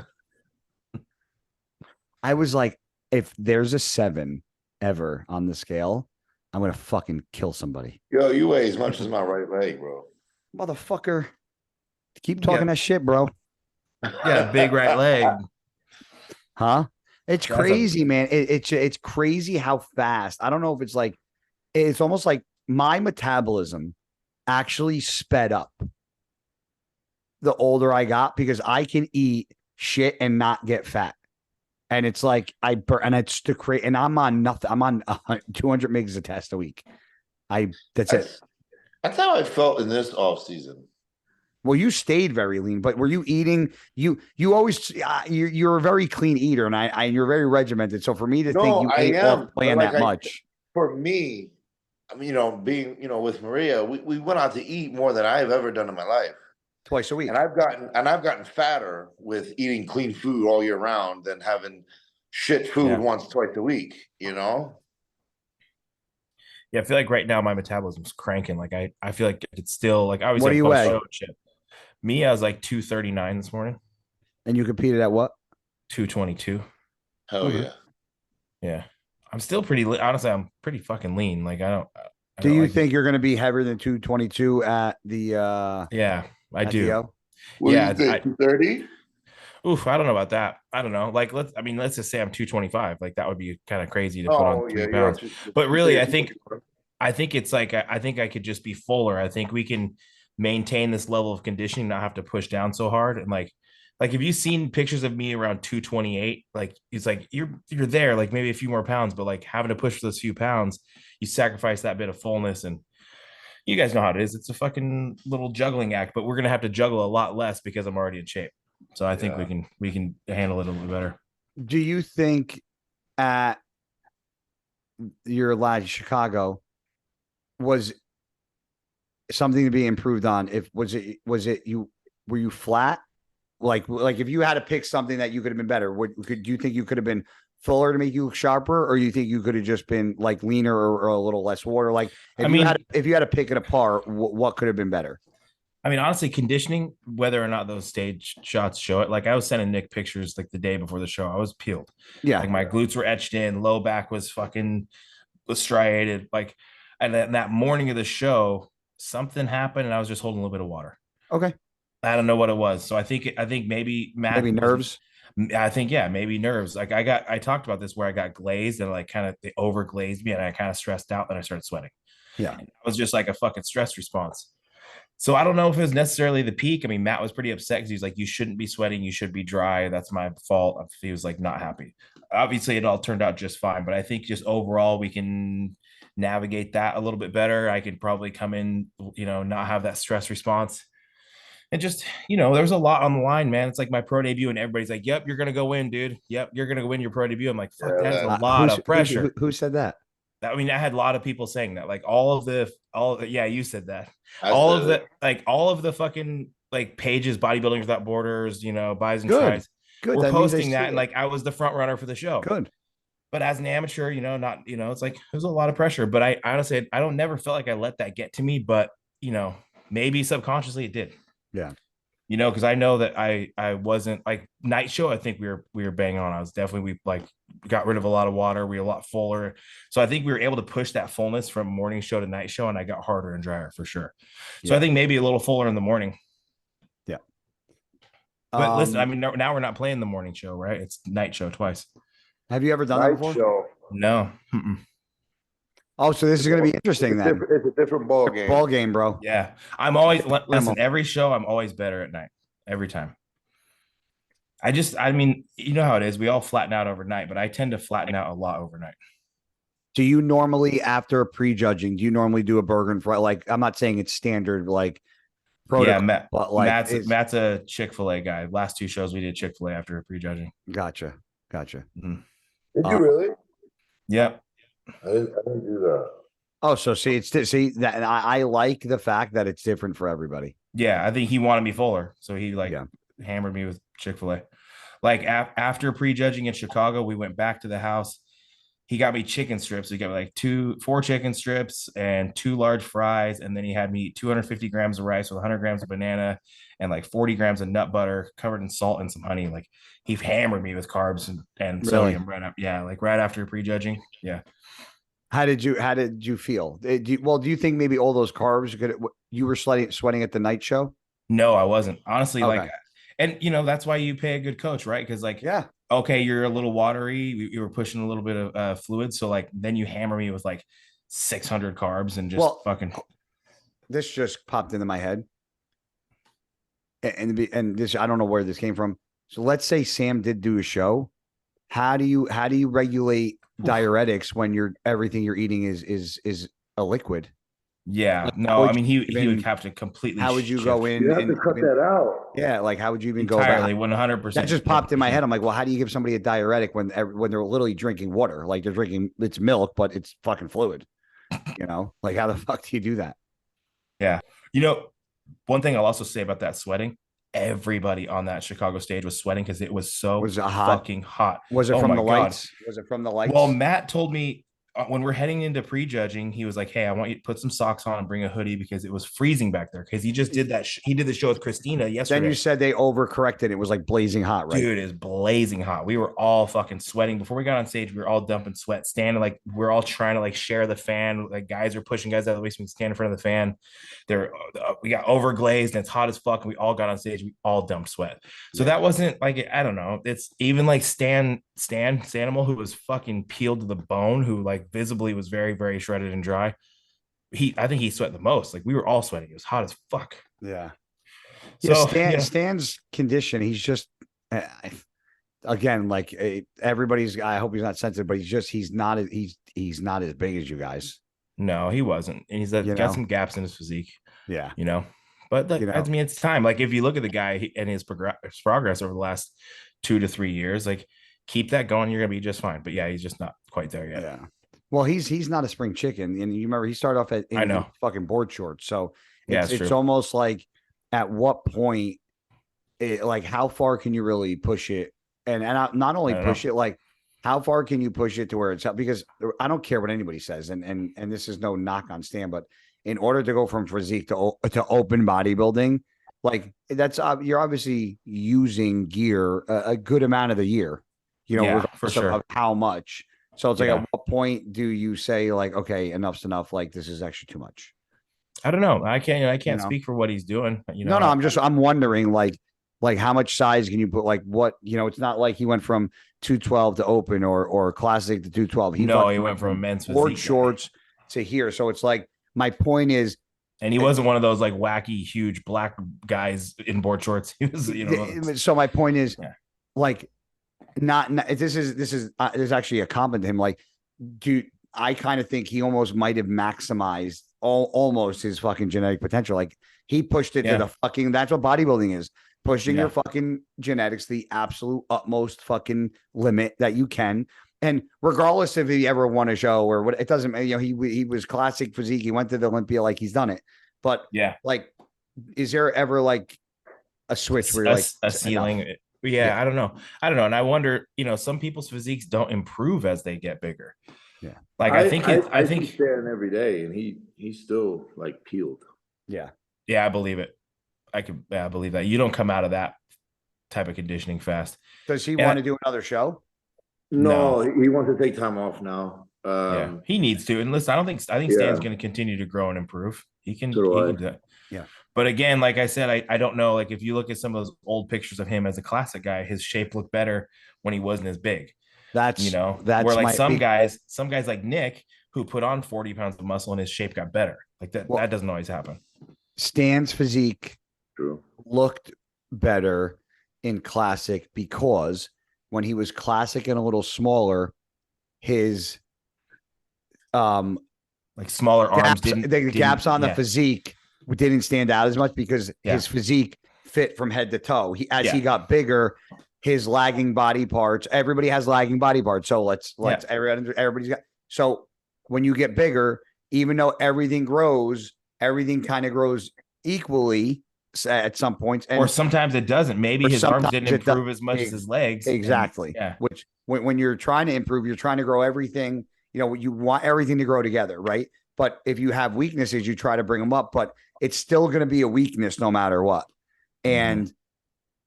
I was like, if there's a 7 ever on the scale, I'm going to fucking kill somebody. Yo, you weigh as much as my right leg, bro. Motherfucker. Keep talking that shit, bro. Yeah, big right leg. Huh? It's crazy, man. It's crazy how fast. I don't know if it's like, it's almost like my metabolism actually sped up the older I got because I can eat shit and not get fat. And it's like and it's to create, and I'm on nothing. I'm on 200 mgs of test a week. That's it. That's how I felt in this off season. Well, you stayed very lean, but were you eating? You always you're a very clean eater, and you're very regimented. So for me to think you ate off plan that much, for me, I mean, being with Maria, we went out to eat more than I've ever done in my life. Twice a week. And I've gotten fatter with eating clean food all year round than having shit food twice a week, Yeah, I feel like right now my metabolism's cranking. Like I feel like it's still like I always. What do you weigh? Me, I was like 239 this morning. And you competed at what? 222. Hell yeah. Yeah. I'm still pretty honestly, I'm pretty fucking lean. Like do you think you're going to be heavier than 222 at the yeah. I do. Yeah, 230. Oof, I don't know about that. I don't know. Like, let's just say I'm 225. Like, that would be kind of crazy to put on 3 pounds. But really, I think it's like I think I could just be fuller. I think we can maintain this level of conditioning, not have to push down so hard. And like if you've seen pictures of me around 228, like it's like you're there, like maybe a few more pounds, but like having to push those few pounds, you sacrifice that bit of fullness. And You guys know how it is. It's a fucking little juggling act, but we're gonna have to juggle a lot less because I'm already in shape. So I think we can handle it a little bit better. Do you think at your last Chicago was something to be improved on? If was it you were you flat? Like if you had to pick something that you could have been better, do you think you could have been fuller to make you look sharper, or you think you could have just been like leaner or a little less water? Like if you had to pick it apart, what could have been better? I mean, honestly, conditioning, whether or not those stage shots show it, like I was sending Nick pictures like the day before the show. I was peeled. Yeah. Like my glutes were etched in, low back was fucking was striated. Like, and then that morning of the show, something happened and I was just holding a little bit of water. Okay. I don't know what it was. So I think maybe Matt, maybe nerves. I think, yeah, maybe nerves. Like I talked about this where I got glazed and like kind of they over glazed me and I kind of stressed out and I started sweating. Yeah. And it was just like a fucking stress response. So I don't know if it was necessarily the peak. I mean, Matt was pretty upset because he's like, you shouldn't be sweating. You should be dry. That's my fault. He was like, not happy. Obviously, it all turned out just fine. But I think just overall, we can navigate that a little bit better. I could probably come in, not have that stress response. And just, there's a lot on the line, man. It's like my pro debut, and everybody's like, yep, you're going to go win, dude. Yep, you're going to win your pro debut. I'm like, fuck, that is a lot of pressure. Who said that? I mean, I had a lot of people saying that, like yeah, you said that. All of the fucking like pages, bodybuilding without borders, buys and tries. Good. We're posting that, and like I was the front runner for the show. Good. But as an amateur, it's like there's a lot of pressure. But I honestly, I don't never felt like I let that get to me. But maybe subconsciously it did. Yeah. Because I know that I wasn't like night show. I think we were banging on. I was definitely, we got rid of a lot of water. We were a lot fuller. So I think we were able to push that fullness from morning show to night show. And I got harder and drier for sure. So I think maybe a little fuller in the morning. Yeah. But listen, I mean, now we're not playing the morning show, right? It's night show twice. Have you ever done that before? Show. No. Oh, so this is going to be interesting then. It's a different ball game. Ball game, bro. Yeah. I'm always, listen, every show, I'm always better at night. Every time. I mean, you know how it is. We all flatten out overnight, but I tend to flatten out a lot overnight. Do you normally, after prejudging, do you normally do a burger and fry? Like, I'm not saying it's standard, like, protocol, yeah, but like Matt's a Chick-fil-A guy. Last two shows we did Chick-fil-A after prejudging. Gotcha. Mm-hmm. Did you really? Yep. I didn't do that. Oh, so see that I like the fact that it's different for everybody. Yeah, I think he wanted me fuller, so he hammered me with Chick-fil-A. Like after prejudging in Chicago, we went back to the house. He got me chicken strips. He got me like 4 chicken strips and 2 large fries, and then he had me eat 250 grams of rice with 100 grams of banana and like 40 grams of nut butter covered in salt and some honey. Like he hammered me with carbs and sodium right up. Yeah, like right after prejudging. Yeah. How did you feel? Do you think maybe all those carbs you were sweating at the night show? No, I wasn't. Honestly, okay. And that's why you pay a good coach, right? Because yeah, okay, you're a little watery. You were pushing a little bit of fluid, so like then you hammer me with like 600 carbs and just fucking. This just popped into my head, and this I don't know where this came from. So let's say Sam did do a show. How do you regulate diuretics when everything you're eating is a liquid? Yeah, no, I mean he would have to completely. How would you go in? You have to cut that out. Yeah, like how would you even entirely, go 100%? That just popped in my head. I'm like, well, how do you give somebody a diuretic when they're literally drinking water? Like they're drinking it's milk, but it's fucking fluid. Like how the fuck do you do that? Yeah, one thing I'll also say about that sweating. Everybody on that Chicago stage was sweating because it was so fucking hot. Was it from the lights? Was it from the lights? Well, Matt told me when we're heading into prejudging, he was like, hey, I want you to put some socks on and bring a hoodie because it was freezing back there. Because he just did that. He did the show with Christina yesterday. Then you said they overcorrected. It was like blazing hot, right? Dude, it's blazing hot. We were all fucking sweating. Before we got on stage, we were all dumping sweat, standing like we're all trying to like share the fan. Like guys are pushing guys out of the way so we can stand in front of the fan. We got overglazed and it's hot as fuck. And we all got on stage. We all dumped sweat. So that wasn't like, I don't know. It's even like Stan Sanimal, who was fucking peeled to the bone, who like visibly was very, very shredded and dry. I think he sweat the most. Like we were all sweating. It was hot as fuck. Yeah. So Stan's condition, he's just again, like everybody's. I hope he's not sensitive, but he's not as big as you guys. No, he wasn't. And he's got some gaps in his physique. Yeah. But I mean, it's time. Like, if you look at the guy and his progress over the last 2 to 3 years, like, keep that going, you're gonna be just fine. But yeah, he's just not quite there yet. Yeah. Well, he's not a spring chicken, and you remember he started off in fucking board shorts. So it's almost like, at what point, like, how far can you really push it? And not only push it, like, how far can you push it to where it's up? Because I don't care what anybody says, and this is no knock on Stan, but in order to go from physique to open bodybuilding, like, that's you're obviously using gear a good amount of the year, for sure. Of how much. So it's like, at what point do you say, like, okay, enough's enough? Like, this is actually too much. I don't know. I can't speak for what he's doing. No, I'm wondering, like how much size can you put? Like, what, it's not like he went from 212 to open or classic to 212. He went from men's board shorts to here. So it's like, my point is, and he wasn't one of those like wacky, huge black guys in board shorts. He was, So my point is, like, this is actually a compliment to him. Like, dude, I kind of think he almost might have maximized almost his fucking genetic potential. Like, he pushed it to the fucking. That's what bodybuilding is. Pushing your fucking genetics the absolute utmost fucking limit that you can. And regardless if he ever won a show or what, it doesn't matter. He was classic physique. He went to the Olympia, like, he's done it. But like, is there ever like a switch where you're like a ceiling? Yeah, I don't know. And I wonder, some people's physiques don't improve as they get bigger. Yeah. Like, I think Stan every day, and he's still like peeled. Yeah. Yeah, I believe it. I believe that. You don't come out of that type of conditioning fast. Does he want to do another show? No, he wants to take time off now. He needs to. And listen, I think Stan's going to continue to grow and improve. He can do that. Yeah. But again, like I said, I don't know. Like, if you look at some of those old pictures of him as a classic guy, his shape looked better when he wasn't as big. That's where, like, some guys like Nick, who put on 40 pounds of muscle and his shape got better. Like that doesn't always happen. Stan's physique looked better in classic because when he was classic and a little smaller, his like smaller arms the gaps on the physique didn't stand out as much because his physique fit from head to toe. He got bigger, his lagging body parts. Everybody has lagging body parts, so everybody's got. So when you get bigger, even though everything kind of grows equally at some points, or sometimes it doesn't. Maybe his arms didn't improve as much as his legs. Exactly. Which when you're trying to improve, you're trying to grow everything. You want everything to grow together, right? But if you have weaknesses, you try to bring them up, but it's still going to be a weakness no matter what. And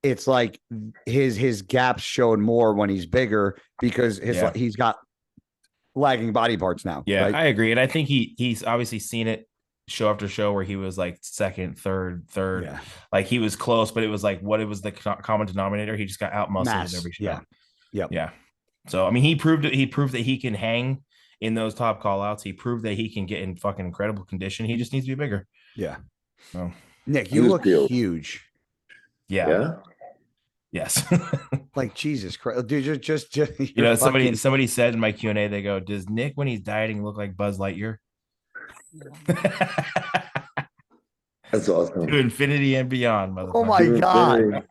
it's like his gaps showed more when he's bigger because he's got lagging body parts now. Yeah, right? I agree. And I think he's obviously seen it show after show where he was like second, third. Yeah. Like, he was close, but it was like, what it was the common denominator. He just got out muscled in every show. Yeah. So, I mean, he proved that he can hang in those top call outs. He proved that he can get in fucking incredible condition. He just needs to be bigger. Yeah. So, Nick, you look huge. Yeah. Yes. Like, Jesus Christ, dude, just somebody said in my Q&A, they go, does Nick when he's dieting look like Buzz Lightyear? That's awesome. To infinity and beyond, motherfucker. Oh my God.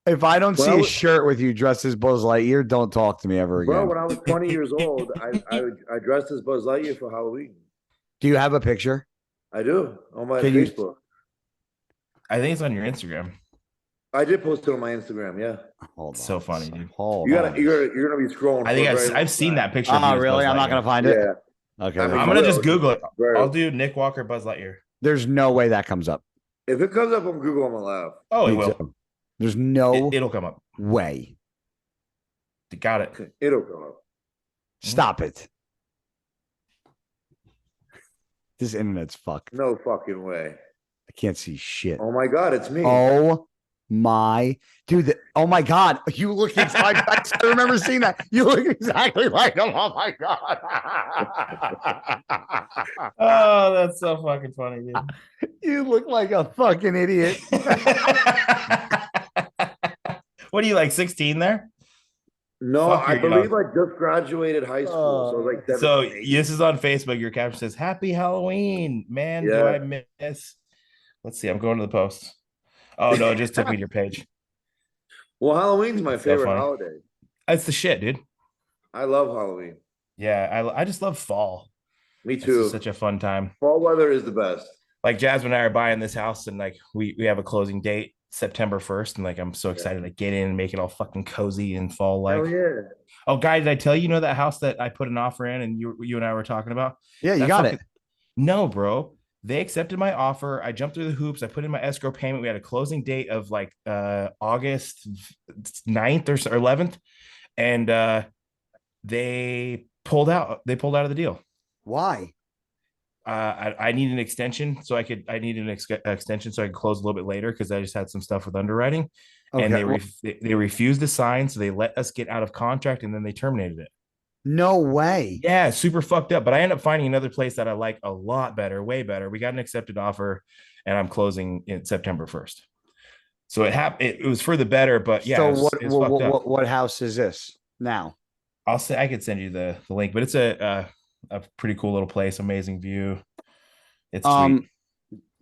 If I don't see a shirt with you dressed as Buzz Lightyear, don't talk to me ever again. Bro, when I was 20 years old, I dressed as Buzz Lightyear for Halloween. Do you have a picture? I do, on my Facebook. I think it's on your Instagram. I did post it on my Instagram, yeah. Hold on. So funny, dude. You're gonna be scrolling. I think I've seen that picture. Oh, really? I'm not gonna find it. Yeah. Okay. I'm gonna just Google it. I'll do Nick Walker Buzz Lightyear. There's no way that comes up. If it comes up on Google, I'm gonna laugh. Oh, it will. There's no it'll come up. Way. Got it. It'll come up. Stop it. This internet's fucked. No fucking way. I can't see shit. Oh my God, it's me. Oh my dude. Oh my God. You look exactly. I remember seeing that. You look exactly like him. Oh my God. Oh, that's so fucking funny, dude. You look like a fucking idiot. What are you, like 16 there? No, Fuck, I you're believe young. I just graduated high school. So I was like So 17. this is on Facebook. Your caption says, "Happy Halloween, man." Do Yeah. I miss? Let's see. I'm going to the post. Oh no, it just took me to your page. Well, Halloween's my That's so favorite funny. holiday. It's the shit, dude. I love Halloween. Yeah, I just love fall. Me It's just too. such a fun time. Fall weather is the best. Like Jasmine and I are buying this house, and like we have a closing date September 1st, and like I'm so excited to get in and make it all fucking cozy and fall like. Hell yeah. Oh, guy, did I tell you, you know that house that I put an offer in and you and I were talking about? Yeah, you That got fucking- it. No, bro. They accepted my offer. I jumped through the hoops. I put in my escrow payment. We had a closing date of like August 9th or 11th. And they pulled out. They pulled out of the deal. Why? I need an extension so I need an extension so I could close a little bit later because I just had some stuff with underwriting. And they refused to sign, so they let us get out of contract and then they terminated it. No way. Yeah, super fucked up. But I ended up finding another place that I like a lot better, way better. We got an accepted offer, and I'm closing in September 1st. So it was for the better, but yeah. So it's fucked up. what house is this now? I'll say I could send you the link, but it's a pretty cool little place, amazing view. It's sweet.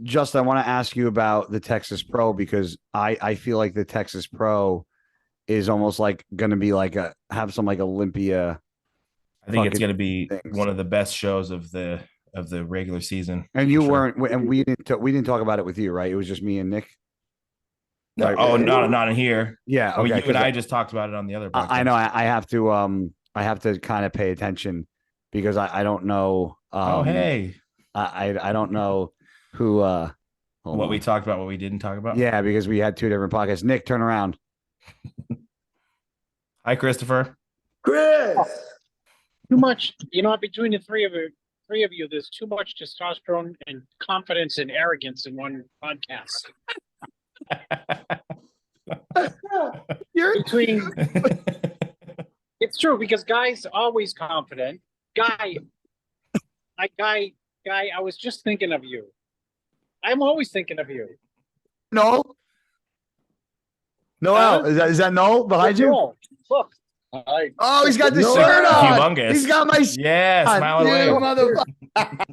Just I want to ask you about the Texas Pro because I feel like the Texas Pro is almost like going to be like have some like Olympia. I think it's going to be things. one of the best shows of the regular season. And you weren't, and we didn't talk about it with you, right? It was just me and Nick. No, Right. oh, not in here. Yeah, I mean, okay. you and I just talked about it on the other podcast. I know. I have to kind of pay attention because I don't know. Oh, hey, I don't know who. what we talked about, what we didn't talk about. Yeah, because we had two different podcasts. Nick, turn around. Hi, Christopher. Chris. Too much, between the three of you, there's too much testosterone and confidence and arrogance in one podcast. Between it's true because Guy's always confident. Guy, I was just thinking of you. I'm always thinking of you. No. Noel, is that Noel behind you? Noel, look. Oh, he's got the Noel. shirt on. Humongous. He's got my shirt Yeah, on. smile away. You motherfucker.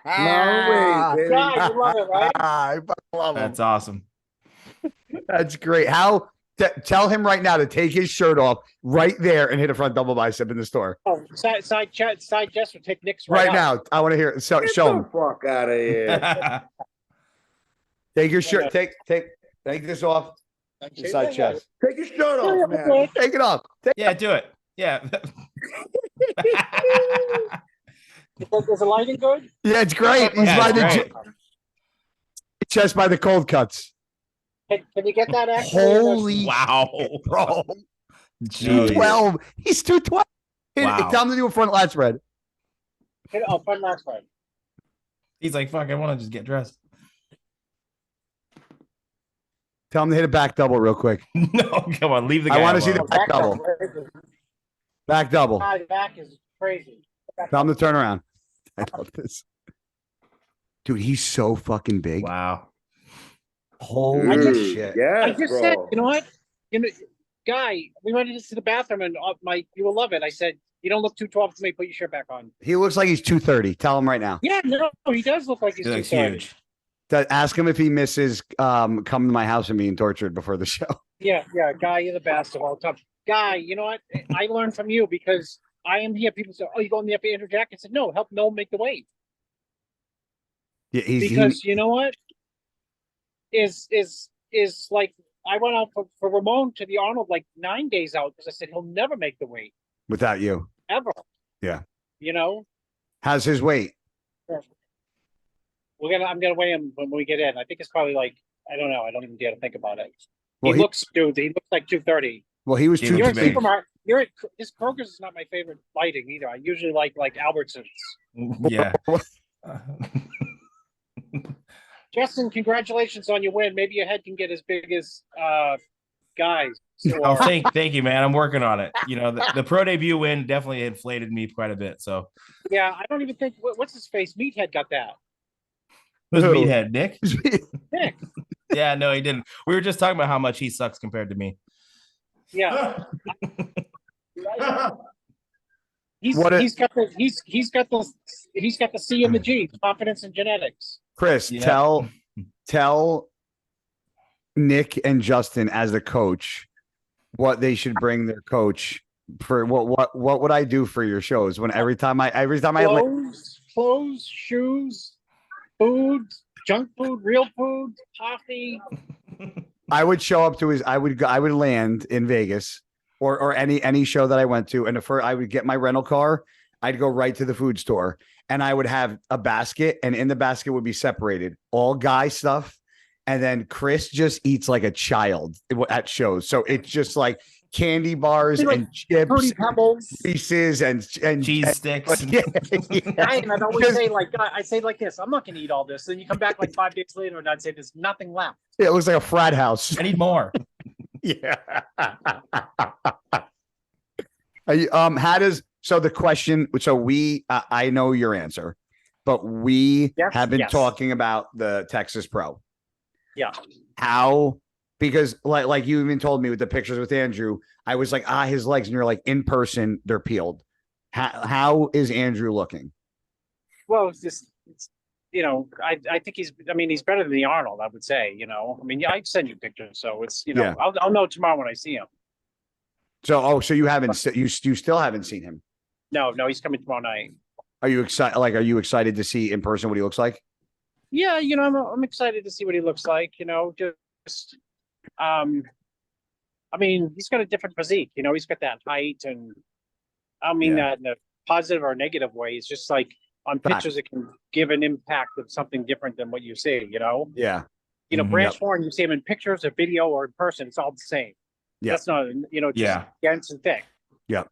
No way, baby. Guy, you love it, right? I fucking love him. That's awesome. That's great. How? Tell him right now to take his shirt off right there and hit a front double bicep in the store Oh, side Jess would take Nick's right out. now. I want to hear it. So Get show the him. fuck out of here. Take your shirt. Take this off. The side chest. Take your shirt off, man. Take it off. Yeah, do it. Yeah. Is the lighting good? Yeah, it's great. He's Yeah, by it's the great. chest by the cold cuts. Can you get that actually? Holy Wow. bro. Jeez. 212. He's 212. Wow. Tell him to do a front lat spread. Oh, fun last one. He's like, fuck, I want to just get dressed. Tell him to hit a back double real quick. No, come on, leave the guy I want to see the alone. back double. Back double. Back is crazy. Tell him to turn around. I love this. Dude, he's so fucking big. Wow. Holy Dude, shit. yes, I just bro. said, you know what? Guy, we went into the bathroom and you will love it. I said, you don't look too tall to me. Put your shirt back on. He looks like he's 230. Tell him right now. Yeah, no, he does look like he's He looks 230. huge. Ask him if he misses coming to my house and being tortured before the show. Yeah, Guy, you're the best of all time. Guy, you know what? I learned from you because I am here. People say, "Oh, you going there for Andrew Jack?" I said, "No, help Noel make the weight." Yeah, Because you know what? Is like I went out for Ramon to the Arnold like 9 days out because I said he'll never make the weight without you. ever. Yeah. You know, How's his weight? I'm gonna weigh him when we get in. I think it's probably like I don't know. I don't even dare to think about it. Well, He looks like 230. Well, he was He two. You're looks at big. Supermarket. His Kroger's is not my favorite lighting either. I usually like Albertsons. Yeah. Justin, congratulations on your win. Maybe your head can get as big as Guy's. Oh, thank you, man. I'm working on it. You know, the pro debut win definitely inflated me quite a bit. So Yeah, I don't even think what's his face. Meathead got that. who's Who? Meathead, Nick? Nick. Yeah, no, he didn't. We were just talking about how much he sucks compared to me. Yeah. He's What a- he's got the C and the G, confidence and genetics. Chris, Yeah. tell Nick and Justin as the coach what they should bring their coach for. What would I do for your shows when every time I Clothes, shoes, food, junk food, real food, coffee. I would show up to I would land in Vegas or any show that I went to, and I would get my rental car. I'd go right to the food store, and I would have a basket, and in the basket would be separated all guy stuff, and then Chris just eats like a child at shows. So it's just like candy bars Like and chips, Fruity Pebbles. Reese's, and Cheese sticks. Yeah. And I'd always say like this, I'm not gonna eat all this. Then you come back like 5 days later and I'd say there's nothing left. It looks like a frat house. I need more. Yeah. So the question, I know your answer, but we Yes, have been yes. talking about the Texas Pro. Yeah. How, because like you even told me with the pictures with Andrew, I was like, his legs, and you're like, in person, they're peeled. How is Andrew looking? Well, it's I think he's better than the Arnold, I would say, I'd send you pictures. So it's, Yeah. I'll know tomorrow when I see him. So you haven't, you still haven't seen him. No, he's coming tomorrow night. Are you excited? Like, are you excited to see in person what he looks like? Yeah, I'm excited to see what he looks like, just he's got a different physique, he's got that height, and I mean that in a positive or negative way. It's just like on pictures it can give an impact of something different than what you see, Yeah. Branch Warren, you see him in pictures or video or in person, it's all the same. Yeah. That's not, just dense and thick. Yeah.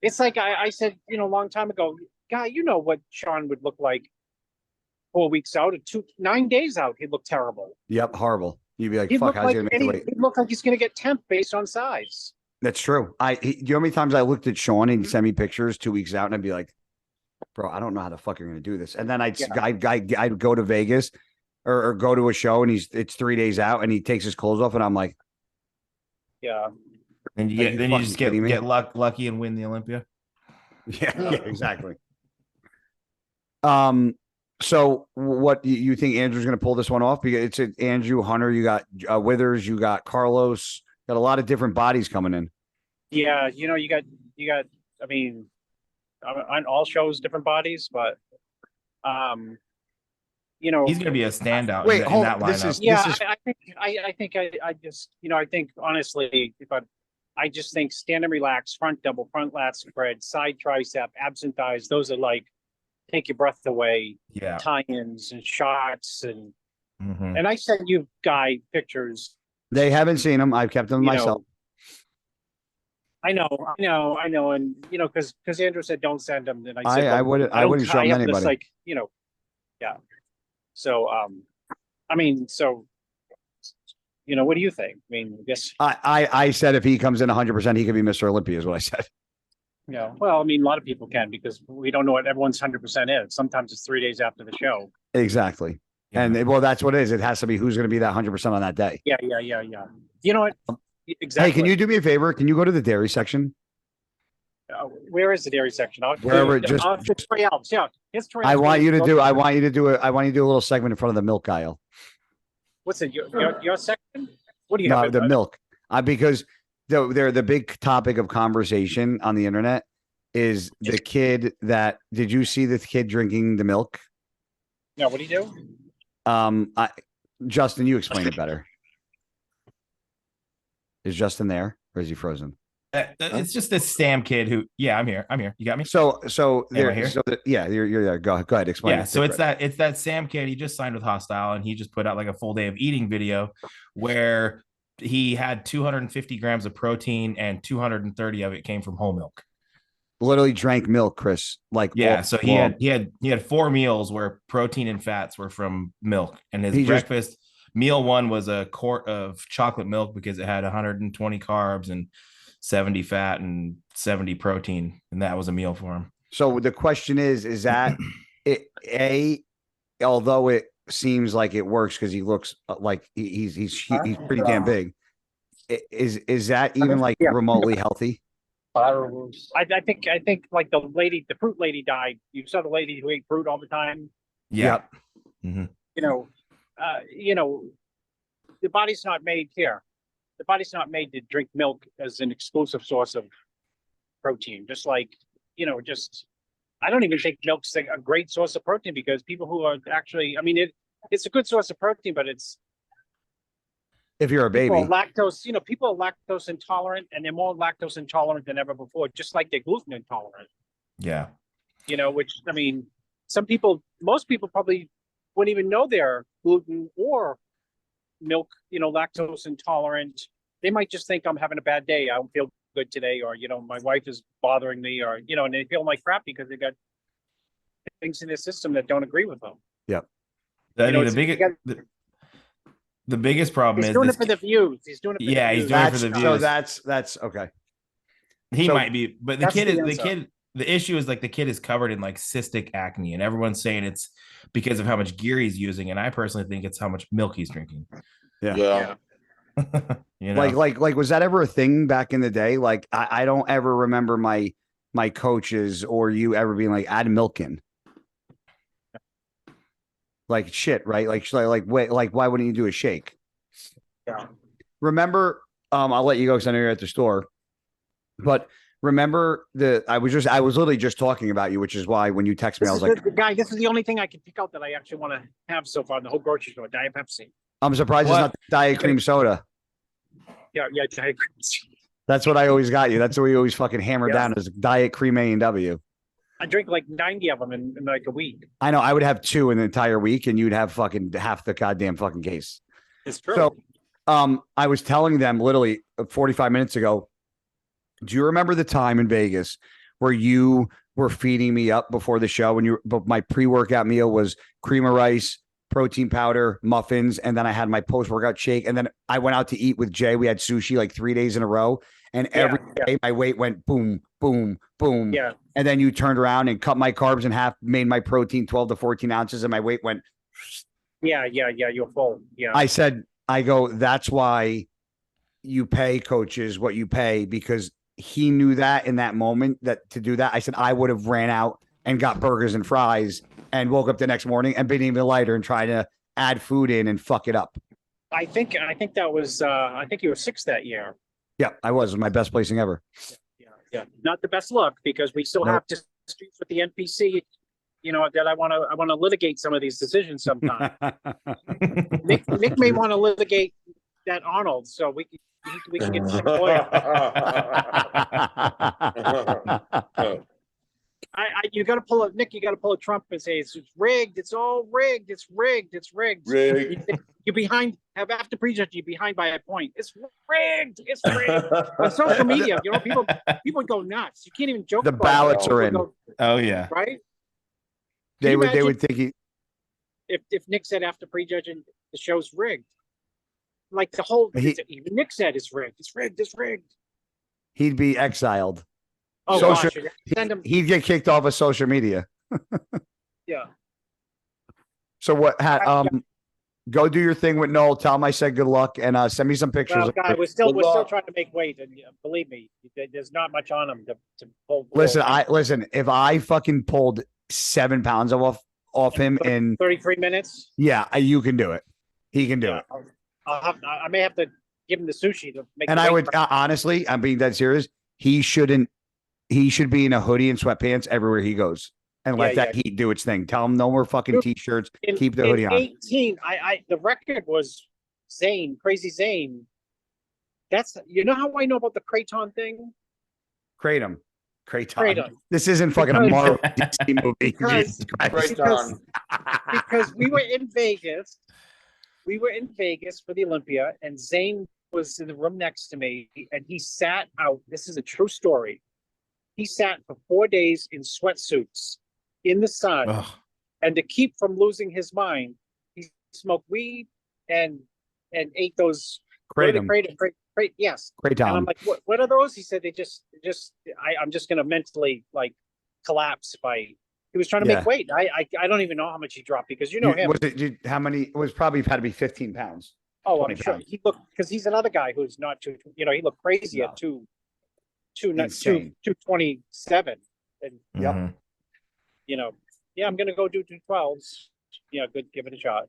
It's like I said, a long time ago, guy, what Sean would look like 4 weeks out, 9 days out, he'd look terrible. Yep. Horrible. You'd be like, He'd fuck, look how's like, he gonna make the weight? he'd look like he's gonna get 10th based on size. That's true. Do you know how many times I looked at Sean and he'd send me pictures 2 weeks out, and I'd be like, bro, I don't know how the fuck you're gonna do this. And then I'd go to Vegas or go to a show, and it's 3 days out, and he takes his clothes off, and I'm like, Yeah. And you just get lucky and win the Olympia. yeah, exactly. So what you think Andrew's going to pull this one off? Because it's Andrew, Hunter, you got Withers, you got Carlos, got a lot of different bodies coming in. Yeah, you got. I mean, on all shows, different bodies, but He's going to be a standout Wait, in hold that on. lineup. I think honestly, I just think stand and relax, front double, front lat spread, side tricep, abs and thighs. Those are like take your breath away. Yeah. Tie-ins and shots and Mhm. and I sent you guy pictures. They haven't seen them. I've kept them myself. I know, and because Andrew said don't send them, then I said I wouldn't show them have this, anybody. like yeah. So what do you think? I mean, I guess I said if he comes in 100%, he could be Mr. Olympia, is what I said. well, I mean, a lot of people can because we don't know what everyone's 100% is. Sometimes it's 3 days after the show. Exactly. Yeah. And well, that's what it is. It has to be who's going to be that 100% on that day. Yeah. You know what? Exactly. Hey, can you do me a favor? Can you go to the dairy section? Where is the dairy section? Wherever, it's Troy Alps. Yeah, it's Troy I Alps. want you to do a little segment in front of the milk aisle. What's it? Your section? What do you No, have? the milk. Because they're the big topic of conversation on the internet is the kid that did you see the kid drinking the milk? No, what do you do? Justin, you explain it better. Is Justin there or is he frozen? It's just this Sam kid who, I'm here. You got me? So there, here? You're there. Go ahead. Explain. Yeah. So it's that Sam kid. He just signed with Hostile and he just put out like a full day of eating video where he had 250 grams of protein and 230 of it came from whole milk. Literally drank milk, Chris. So he had 4 meals where protein and fats were from milk, and his breakfast meal one was a quart of chocolate milk because it had 120 carbs and 70 fat and 70 protein, and that was a meal for him. So the question is that although it seems like it works because he looks like he's pretty damn big, is that even like remotely healthy? Fireworks. I think like the fruit lady died. You saw the lady who ate fruit all the time. Yeah. You know, the body's not made here. The body's not made to drink milk as an exclusive source of protein. Just like, I don't even think milk's a great source of protein because people who are actually, I mean, it's a good source of protein, but it's If you're a baby, people are lactose intolerant, and they're more lactose intolerant than ever before, just like they're gluten intolerant. Yeah. Which, I mean, most people probably wouldn't even know they're gluten or milk, lactose intolerant. They might just think I'm having a bad day. I don't feel good today, or, my wife is bothering me, or, and they feel like crap because they got things in their system that don't agree with them. Yeah. I mean, the biggest problem He's is doing it for the views. He's doing it. For the he's views. doing it for the so views. that's okay. He So might be, but the that's kid the is answer. the issue is like the kid is covered in like cystic acne, and everyone's saying it's because of how much gear he's using, and I personally think it's how much milk he's drinking. Yeah. Like was that ever a thing back in the day? Like I don't ever remember my coaches or you ever being like, add milk in. Like shit, right? Wait, why wouldn't you do a shake? Yeah. Remember, I'll let you go because I know you're at the store. But remember I was literally just talking about you, which is why when you text me, I was like, guy, this is the only thing I can pick out that I actually want to have so far in the whole grocery store. Diet Pepsi. I'm surprised it's not Diet Cream Soda. Yeah, Diet Cream. That's what I always got you. That's what we always fucking hammer down is Diet Cream A&W. I drink like 90 of them in like a week. I know. I would have 2 in the entire week, and you'd have fucking half the goddamn fucking case. It's true. So, I was telling them literally 45 minutes ago. Do you remember the time in Vegas where you were feeding me up before the show? But my pre-workout meal was cream of rice, protein powder, muffins, and then I had my post-workout shake. And then I went out to eat with Jay. We had sushi like 3 days in a row, and every day my weight went boom, boom, boom. Yeah. And then you turned around and cut my carbs in half, made my protein 12 to 14 ounces, and my weight went. Yeah. You're full. Yeah. I go, that's why you pay coaches what you pay, because he knew that in that moment that to do that. I said, I would have ran out and got burgers and fries and woke up the next morning and been even lighter and trying to add food in and fuck it up. I think that was, I think you were 6th that year. Yeah, I was. It was my best placing ever. Yeah. Not the best luck because we still have to streets with the NPC, that I want to litigate some of these decisions sometime. Nick may want to litigate that Arnold, so we can get some lawyer. You got to pull a Nick. You got to pull a Trump and say it's rigged. It's all rigged. It's rigged. It's rigged. You're behind. After prejudge, you're behind by a point. It's rigged. It's rigged. On social media, people go nuts. You can't even joke. The ballots are in. Oh yeah. Right. They would think if Nick said after prejudging the show's rigged, like the whole even Nick said it's rigged. It's rigged. It's rigged. He'd be exiled. Oh gosh, send him. He'd get kicked off of social media. Yeah. So what? Go do your thing with Noel. Tell him I said good luck and send me some pictures. Well, guy, we're still trying to make weight, and believe me, there's not much on him to pull. Listen. If I fucking pulled 7 pounds off him in 33 minutes, you can do it. He can do it. I may have to give him the sushi to make. And I would honestly, I'm being dead serious. He should be in a hoodie and sweatpants everywhere he goes, and let that heat do its thing. Tell him no more fucking t-shirts. Keep the hoodie on. 18. The record was Zane, Crazy Zane. That's how I know about the Kraton thing. Kratom. Kraton. This isn't fucking a Marvel DC movie. Because we were in Vegas. We were in Vegas for the Olympia, and Zane was in the room next to me, and he sat out. This is a true story. He sat for 4 days in sweatsuits in the sun. Ugh. And to keep from losing his mind, he smoked weed and ate those Kratom. Yes. Kratom. And I'm like, what are those? He said I'm just gonna mentally like collapse by. He was trying to make weight. I don't even know how much he dropped because him. How many? It was probably had to be 15 pounds. Oh, I'm sure he looked because he's another guy who's not too. He looked crazy at 2 Insane. 227. And, Yep. Mhm. you know, yeah, I'm going to go do 212s. Yeah, good. Give it a shot.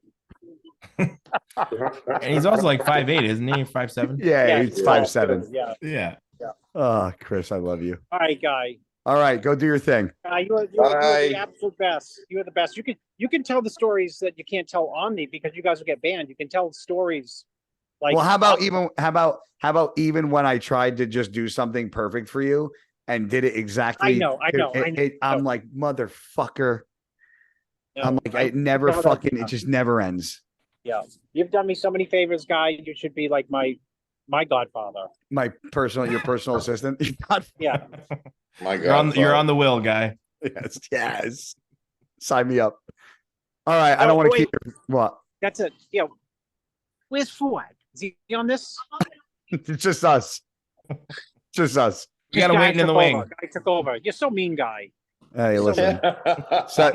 And he's also like 5'8", isn't he? 5'7". Yeah, he's it's tall, 5'7". too. Yeah. Yeah. Oh, Chris, I love you. All right, Guy. All right, go do your thing. You're Bye. the absolute best. You're the best. You can tell the stories that you can't tell on me because you guys will get banned. You can tell stories like Well, how about even when I tried to just do something perfect for you and did it exactly? I know. I'm like, motherfucker. No, I'm like, it never no, fucking, no. it just never ends. Yeah. You've done me so many favors, Guy. You should be like my godfather. Your personal assistant. Yeah. My You're God. you're on the will, guy. Yes. Sign me up. All right. I don't want to wait. keep what? That's it. Yeah. Where's Fuad? Is he on this? It's just us. Just us. You gotta Guy wait in the took wing. over. Guy took over. You're so mean, Guy. Hey, listen. So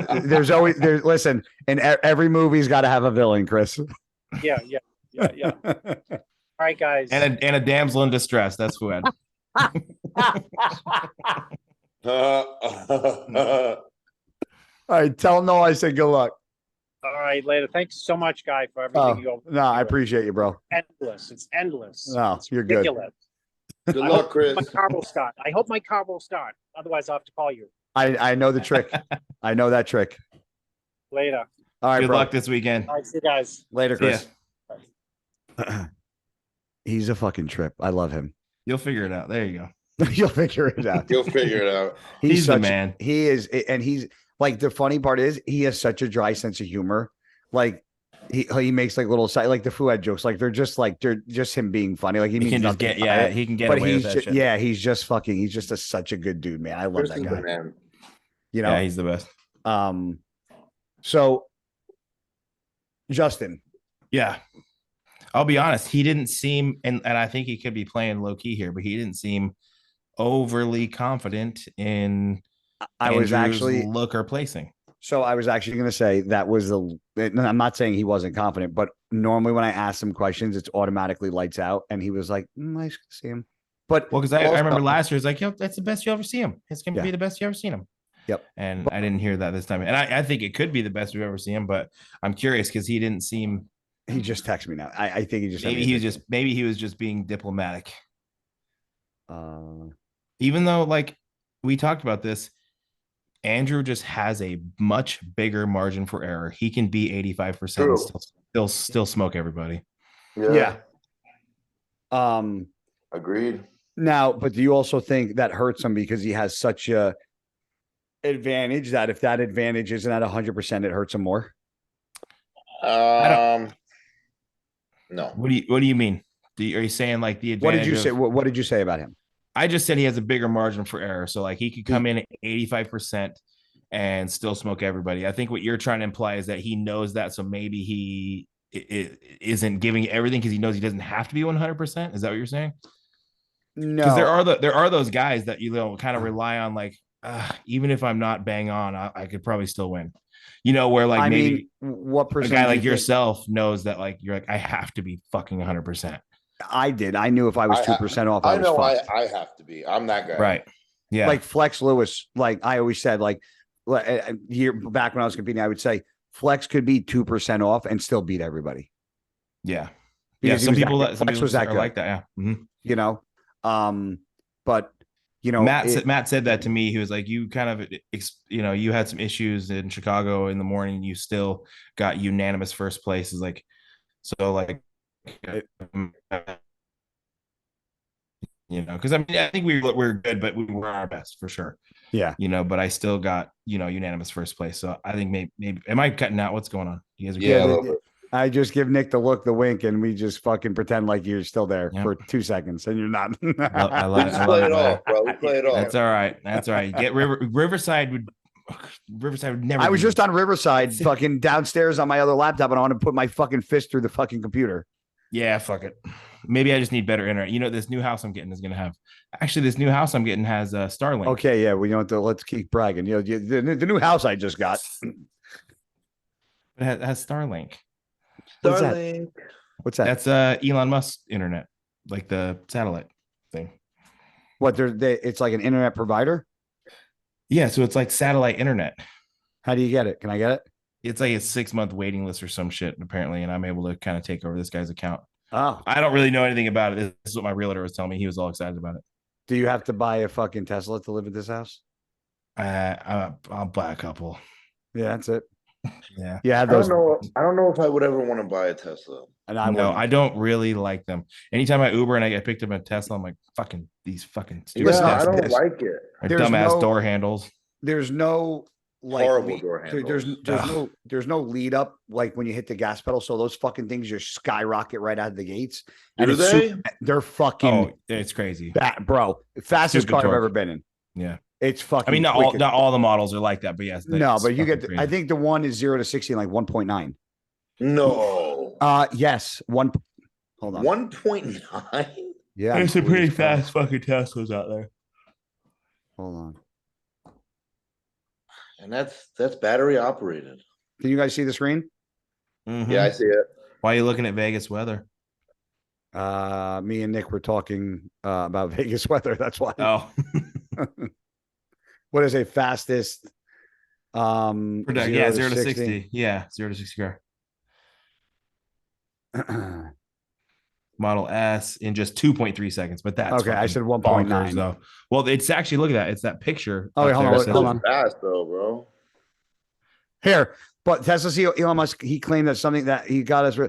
listen, and every movie's got to have a villain, Chris. Yeah. All right, guys. And a damsel in distress. That's Fuad. All right, tell Noah I said good luck. All right, later. Thanks so much, Guy, for everything you No, I appreciate you, bro. Endless. It's endless. No, It's you're good. ridiculous. Good I luck, hope Chris. my car will start. I hope my car will start. Otherwise, I'll have to call you I know the trick. I know that trick. later. All right, Good bro. luck this weekend. All right, see you guys. Later, See ya. Chris. He's a fucking trip. I love him. You'll figure it out. There you go. You'll figure it out. You'll figure it out. He's the such- man. He is, and he's like, the funny part is he has such a dry sense of humor. Like he makes like little side, like the Fuad jokes. Like they're just him being funny. Like he He means can just nothing get by it. he can get But away with he's that shit. yeah, he's just such a good dude, man. I love Chris that is the guy. man. You know. Yeah, he's the best. So Justin, Yeah. I'll be honest, he didn't seem, and I think he could be playing low key here, but he didn't seem overly confident in I was Andrew's actually look or placing. So I was actually going to say that was I'm not saying he wasn't confident, but normally when I ask him questions, it's automatically lights out. And he was like, nice to see him. But Well, because I also- remember last year, it's like, yo, that's the best you ever see him. It's going to Yeah. be the best you ever seen him. Yep. And I didn't hear that this time. And I think it could be the best we've ever seen him, but I'm curious because he didn't seem. He just texted me now. I think he just sent Maybe me a he was just being diplomatic. picture. Even though, like we talked about this, Andrew just has a much bigger margin for error. He can be 85% True. and still smoke everybody. Yeah. Agreed. Now, but do you also think that hurts him because he has such a advantage that if that advantage isn't at 100%, it hurts him more? No. What do you mean? Are you saying like the advantage? What did you say? What did you say about him? I just said he has a bigger margin for error. So like he could come in at 85% and still smoke everybody. I think what you're trying to imply is that he knows that. So maybe he isn't giving everything because he knows he doesn't have to be 100%. Is that what you're saying? No, Because there are those guys that, you know, kind of rely on like, even if I'm not bang on, I could probably still win. You know, where like I maybe mean, what a percent guy do you like think- yourself knows that like you're like, I have to be fucking 100%. I did. I knew if I was 2% off, I I was know fucked. I have to be. I'm that guy. Right. Yeah. Like Flex Lewis, like I always said, like year back when I was competing, I would say Flex could be 2% off and still beat everybody. Yeah. Because he Some was that people good. Flex was that are good. like that. Yeah. Mhm. You know, but you know, Matt said that to me. He was like, you kind of, you had some issues in Chicago in the morning. You still got unanimous first place. Is like, so like, because I mean, I think we're good, but we were our best for sure. Yeah. But I still got, unanimous first place. So I think maybe am I cutting out? What's going on? You guys are Yeah. a Yeah, little bit. I just give Nick the look, the wink, and we just fucking pretend like you're still there Yep. for 2 seconds, and you're not. I We love just it, play it brother. off, bro. We play it off. That's all right. That's all right. Get Riverside would never. I was do just this. on Riverside, fucking downstairs on my other laptop, and I want to put my fucking fist through the fucking computer. Yeah, fuck it. Maybe I just need better internet. This new house I'm getting is gonna have. Actually, this new house I'm getting has Starlink. Okay, yeah, we don't. Let's keep bragging. The new house I just got. It has Starlink. What's that? What's that? That's Elon Musk's internet, like the satellite thing. What it's like an internet provider. Yeah, so it's like satellite internet. How do you get it? Can I get it? It's like a 6-month waiting list or some shit, apparently, and I'm able to kind of take over this guy's account. Oh, I don't really know anything about it. This is what my realtor was telling me. He was all excited about it. do you have to buy a fucking Tesla to live at this house? I'll buy a couple. Yeah, that's it. Yeah. Yeah, I those. don't know if I would ever want to buy a Tesla. And I No, wouldn't. I don't really like them. Anytime I Uber and I get picked up in a Tesla, I'm like, fucking these fucking stupid Listen, I don't this- like it. or there's dumbass no- door handles. There's no like Horrible door there's handles. there's no lead up like when you hit the gas pedal. So those fucking things just skyrocket right out of the gates. Do it's they? they're fucking Oh, it's crazy. bro. Fastest Stupid car I've torque. ever been in. Yeah. It's fucking. I mean, wicked. not all the models are like that, but yes. No, it's but you get. fucking I crazy. think the one is 0 to 60 in like 1.9. No. Yes. Hold on. 1.9? Yeah. There's some I'm pretty pleased, bro. fast fucking Teslas out there. Hold on. And that's battery operated. Can you guys see the screen? Mhm. Yeah, I see it. Why are you looking at Vegas weather? Me and Nick were talking about Vegas weather. That's why. Oh, What is a fastest? yeah, 0 to 60. Yeah, 0 to 60 car. Model S in just 2.3 seconds, but that's Okay, I fucking said bonkers, 1.9. though. Well, it's actually look at that. It's that picture. Oh, wait, up hold there on, says- hold on. Fast though, bro. Here, but Tesla CEO Elon Musk, he claimed that something that he got us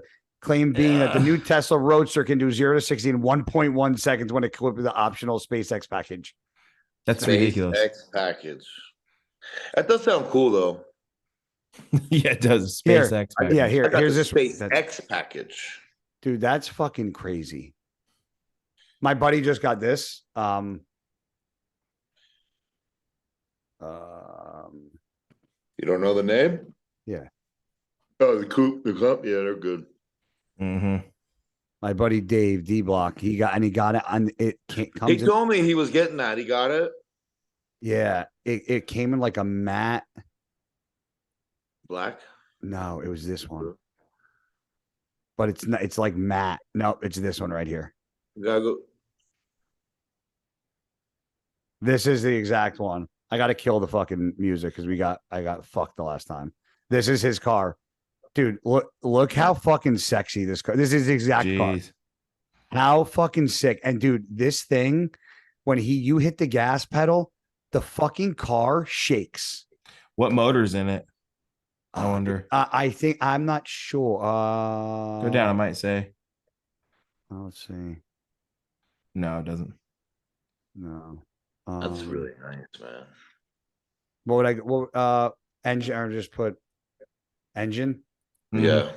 claim being that the new Tesla Roadster can do 0 to 60 in 1.1 seconds when equipped with the optional SpaceX package. That's ridiculous. SpaceX package. That does sound cool though. Yeah, it does. Here, SpaceX. Yeah, package. here, I got here's the this SpaceX package. dude. That's fucking crazy. My buddy just got this. You don't know the name? Yeah. Oh, the cup. Yeah, they're good. Mhm. My buddy Dave D Block. He got it on it. He Comes in, told me he was getting that. He got it. yeah, it came in like a matte. Black. No, it was this one. But it's not. It's like matte. No, it's this one right here. You gotta go. This is the exact one. I got to kill the fucking music because I got fucked the last time. This is his car, dude. Look how fucking sexy this car. This is the exact car. Jeez. How fucking sick. And dude, this thing, when you hit the gas pedal, the fucking car shakes. What motor's in it? I wonder. I think I'm not sure. Go down. I might say Let's see. no. It doesn't. No. That's really nice, man. What would engine or just put engine? Mhm. Yeah.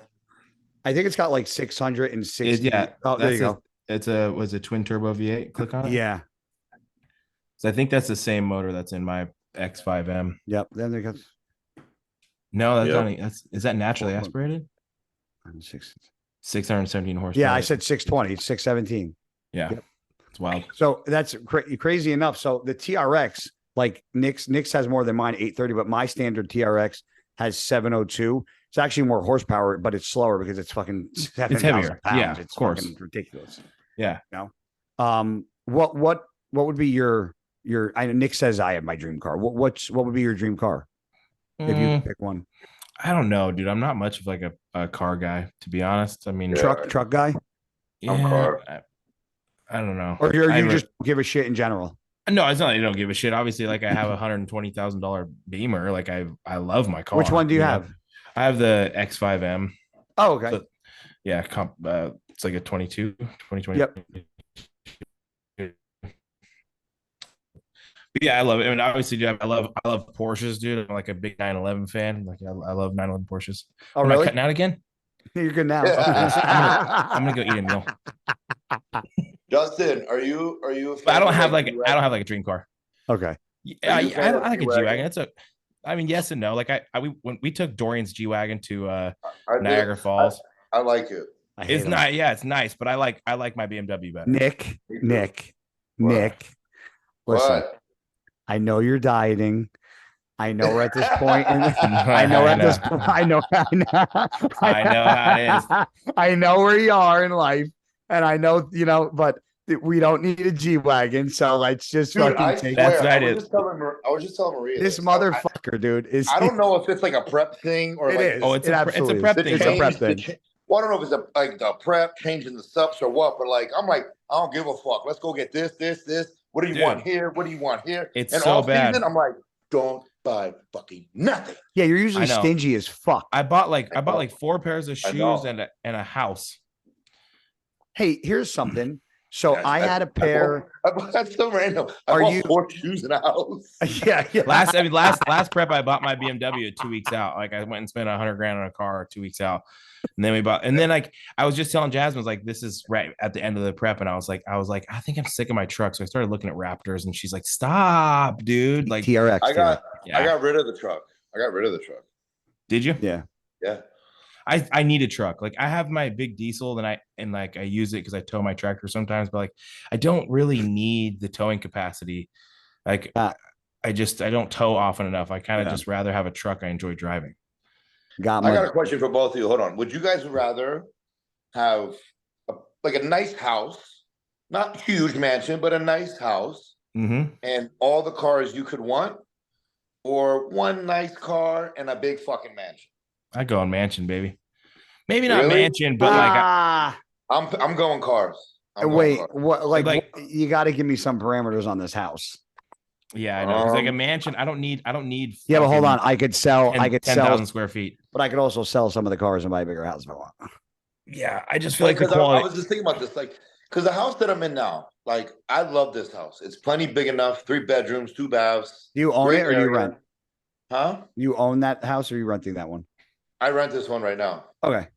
I think it's got like 660. Yeah. Oh, there you go. It's a twin turbo V8. Click on it. Yeah. So I think that's the same motor that's in my X5M. Yep. Then there goes No, that's Yep. not. That's that naturally aspirated? 617 horsepower. Yeah, I said 620, 617. Yeah. Yep. It's wild. So that's crazy enough. So the TRX, like Nick's has more than mine, 830, but my standard TRX has 702. It's actually more horsepower, but it's slower because it's fucking 7,000 heavier. pounds. Yeah, It's of course. fucking ridiculous. Yeah. What would be your I know Nick says I have my dream car. What would be your dream car if you could pick one? I don't know, dude. I'm not much of like a car guy, to be honest. I mean, Yeah. Truck guy? I'm car. I don't know. Or you I re- just give a shit in general? No, it's not that you don't give a shit. Obviously, like I have $120,000 Beamer. Like I love my car. Which one do you know? have? I have the X5M. Oh, okay. So- Yeah, it's like a 2020. Yep. But yeah, I love it. I mean, obviously, dude, I love Porsches, dude. I'm like a big 911 fan. Like I love 911 Porsches. Oh, Am I really? cutting out again? You're good now. I'm gonna go eat a meal. Justin, are you? A But I don't have fan like of I don't have like a dream car. Okay. Yeah, Are you a fan of I like a G-Wagon? G-Wagon. It's a, I mean, yes and no. Like when we took Dorian's G-Wagon to I did. Niagara Falls, I like it. I hate it's him. not. Yeah, it's nice, but I like my BMW better. Nick. Me too. Listen, What? I know you're dieting. I know we're at this point. I know at this point. I know I know how it is. I know where you are in life. And I know, but We don't need a G-Wagon, so let's just Dude, fucking I take That's swear, what I I did. was just telling Maria this this. motherfucker, dude. Is I don't know if it's like a prep thing or It like is. Oh, it's It a absolutely prep is. thing. It's a prep the thing. well, I don't know if it's like the prep changing the subs or what, but like I'm like I don't give a fuck. Let's go get this. What do you Dude, want here? What do you want here? it's and so all bad. season, I'm like, don't buy fucking nothing. Yeah, you're usually I know. stingy as fuck. I bought like I know. 4 pairs of I shoes know. and a house. Hey, here's something. So Yeah, I had a pair. That's so random. I Are bought you- 4 shoes in a house. Yeah. Last prep I bought my BMW 2 weeks out. Like I went and spent $100,000 on a car 2 weeks out. And then like I was just telling Jasmine, like, this is right at the end of the prep. And I was like, I think I'm sick of my truck. So I started looking at Raptors and she's like, stop, dude. Like TRX. I got yeah. rid of the truck. Did you? Yeah. Yeah. I need a truck. Like I have my big diesel and I use it because I tow my tractor sometimes, but like I don't really need the towing capacity. Like I don't tow often enough. I kind of just rather have a truck I enjoy driving. I got a question for both of you. Hold on. Would you guys rather have a nice house, not huge mansion, but a nice house, and all the cars you could want, or one nice car and a big fucking mansion? I go on mansion, baby. Maybe not Really? mansion, but like I'm going cars. Wait, what? Like you got to give me some parameters on this house. Yeah, I know. Because like a mansion, I don't need. Yeah, but hold on. I could sell 10,000 square feet. But I could also sell some of the cars and buy a bigger house if I want. Yeah, I just feel like the I quality. was just thinking about this, like, because the house that I'm in now, like, I love this house. It's plenty big enough, 3 bedrooms, 2 baths. Do you own great it or do you area. rent? Huh? You own that house or are you renting that one? I rent this one right now. Okay.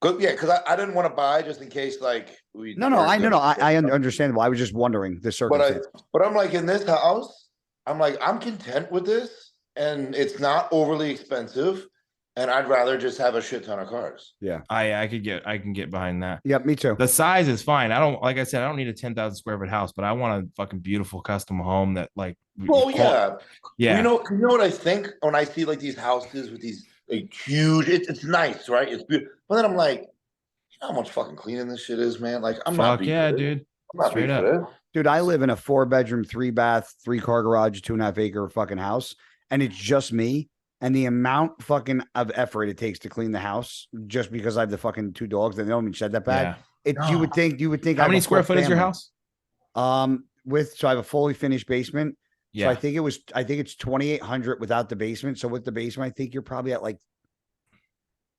Good, yeah, because I didn't want to buy just in case, like, we. No, I understand. I was just wondering the circumstance. But I'm like, in this house, I'm like, I'm content with this, and it's not overly expensive, and I'd rather just have a shit ton of cars. Yeah, I can get behind that. Yep, me too. The size is fine. Like I said, I don't need a 10,000 square foot house, but I want a fucking beautiful custom home that like. Well, yeah. Yeah. You know what I think when I see like these houses with these like huge, it's nice, right? It's beautiful. But then I'm like, you know how much fucking cleaning this shit is, man? Like, I'm not. Fuck yeah, dude. I'm not Straight beat up. for this. Dude, I live in a 4-bedroom, 3-bath, 3-car garage, 2.5 acre fucking house, and it's just me. And the amount fucking of effort it takes to clean the house, just because I have the fucking 2 dogs that don't even shed that bad. Yeah. You would think. How many square foot is your house? So I have a fully finished basement. Yeah. So I think it's 2,800 without the basement. So with the basement, I think you're probably at like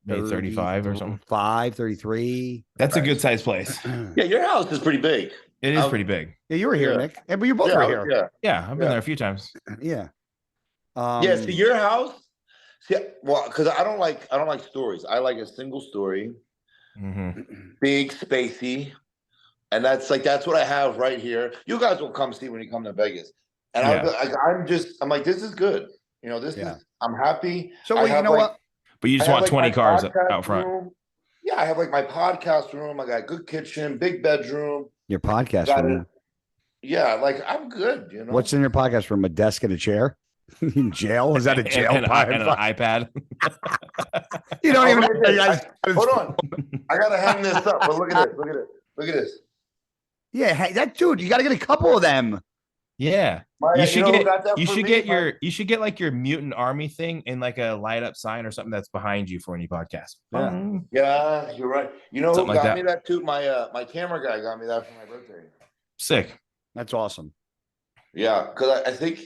Maybe 35 or something. 33. That's a good size place. Yeah, your house is pretty big. It is pretty big. Yeah, you were here, Yeah. Nick. Yeah, but you both were here. Yeah. Yeah, I've been there a few times. Yeah. Yeah. See, your house. See, well, because I don't like stories. I like a single story, big, spacey, and that's what I have right here. You guys will come see when you come to Vegas, and I'm like, this is good. You know, this is. I'm happy. So you know what? But you just want 20 cars out front. Room. Yeah, I have like my podcast room. I got good kitchen, big bedroom. Your podcast room. Yeah, like I'm good. You know, What's in your podcast room? A desk and a chair? In jail? Is that a jail? and an iPad. You don't even. Hold on, I gotta hang this up. But look at this. Look at this. Yeah, hey, that dude. You got to get a couple of them. Yeah, you should get like your mutant army thing in like a light up sign or something that's behind you for any podcast. Yeah, you're right. You know Something who like got that. me that too? My camera guy got me that for my birthday. Sick. That's awesome. Yeah, because I think,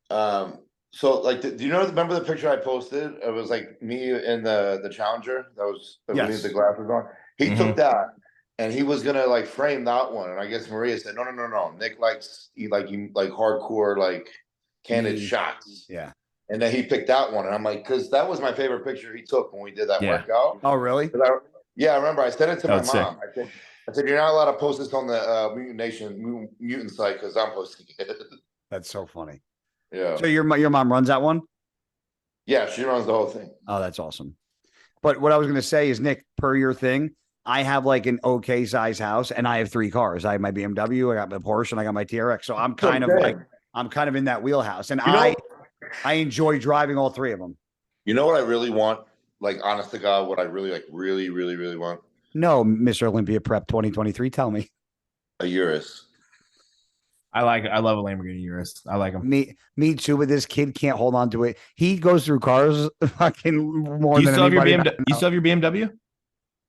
so like, do you remember the picture I posted? It was like me in the Challenger that Yes. was the glasses on. He took that and he was gonna like frame that one, and I guess Maria said, no. Nick likes hardcore like candid shots. Yeah. And then he picked that one, and I'm like, because that was my favorite picture he took when we did that workout. Oh, really? I remember I sent it to my That's mom. I said, you're not allowed to post this on the Mutant Nation Mutant site because I'm posting it. That's so funny. Yeah. So your mom runs that one? Yeah, she runs the whole thing. Oh, that's awesome. But what I was going to say is, Nick, per your thing, I have like an okay size house and I have 3 cars. I have my BMW, I got my Porsche, and I got my TRX. So I'm kind of in that wheelhouse. And I enjoy driving all 3 of them. You know what I really want? Like, honest to God, what I really, really want? No, Mr. Olympia Prep 2023. Tell me. A Urus. I love a Lamborghini Urus. I like them. Me too, but this kid can't hold on to it. He goes through cars fucking more You than still have your anybody. BMW? You still have your BMW?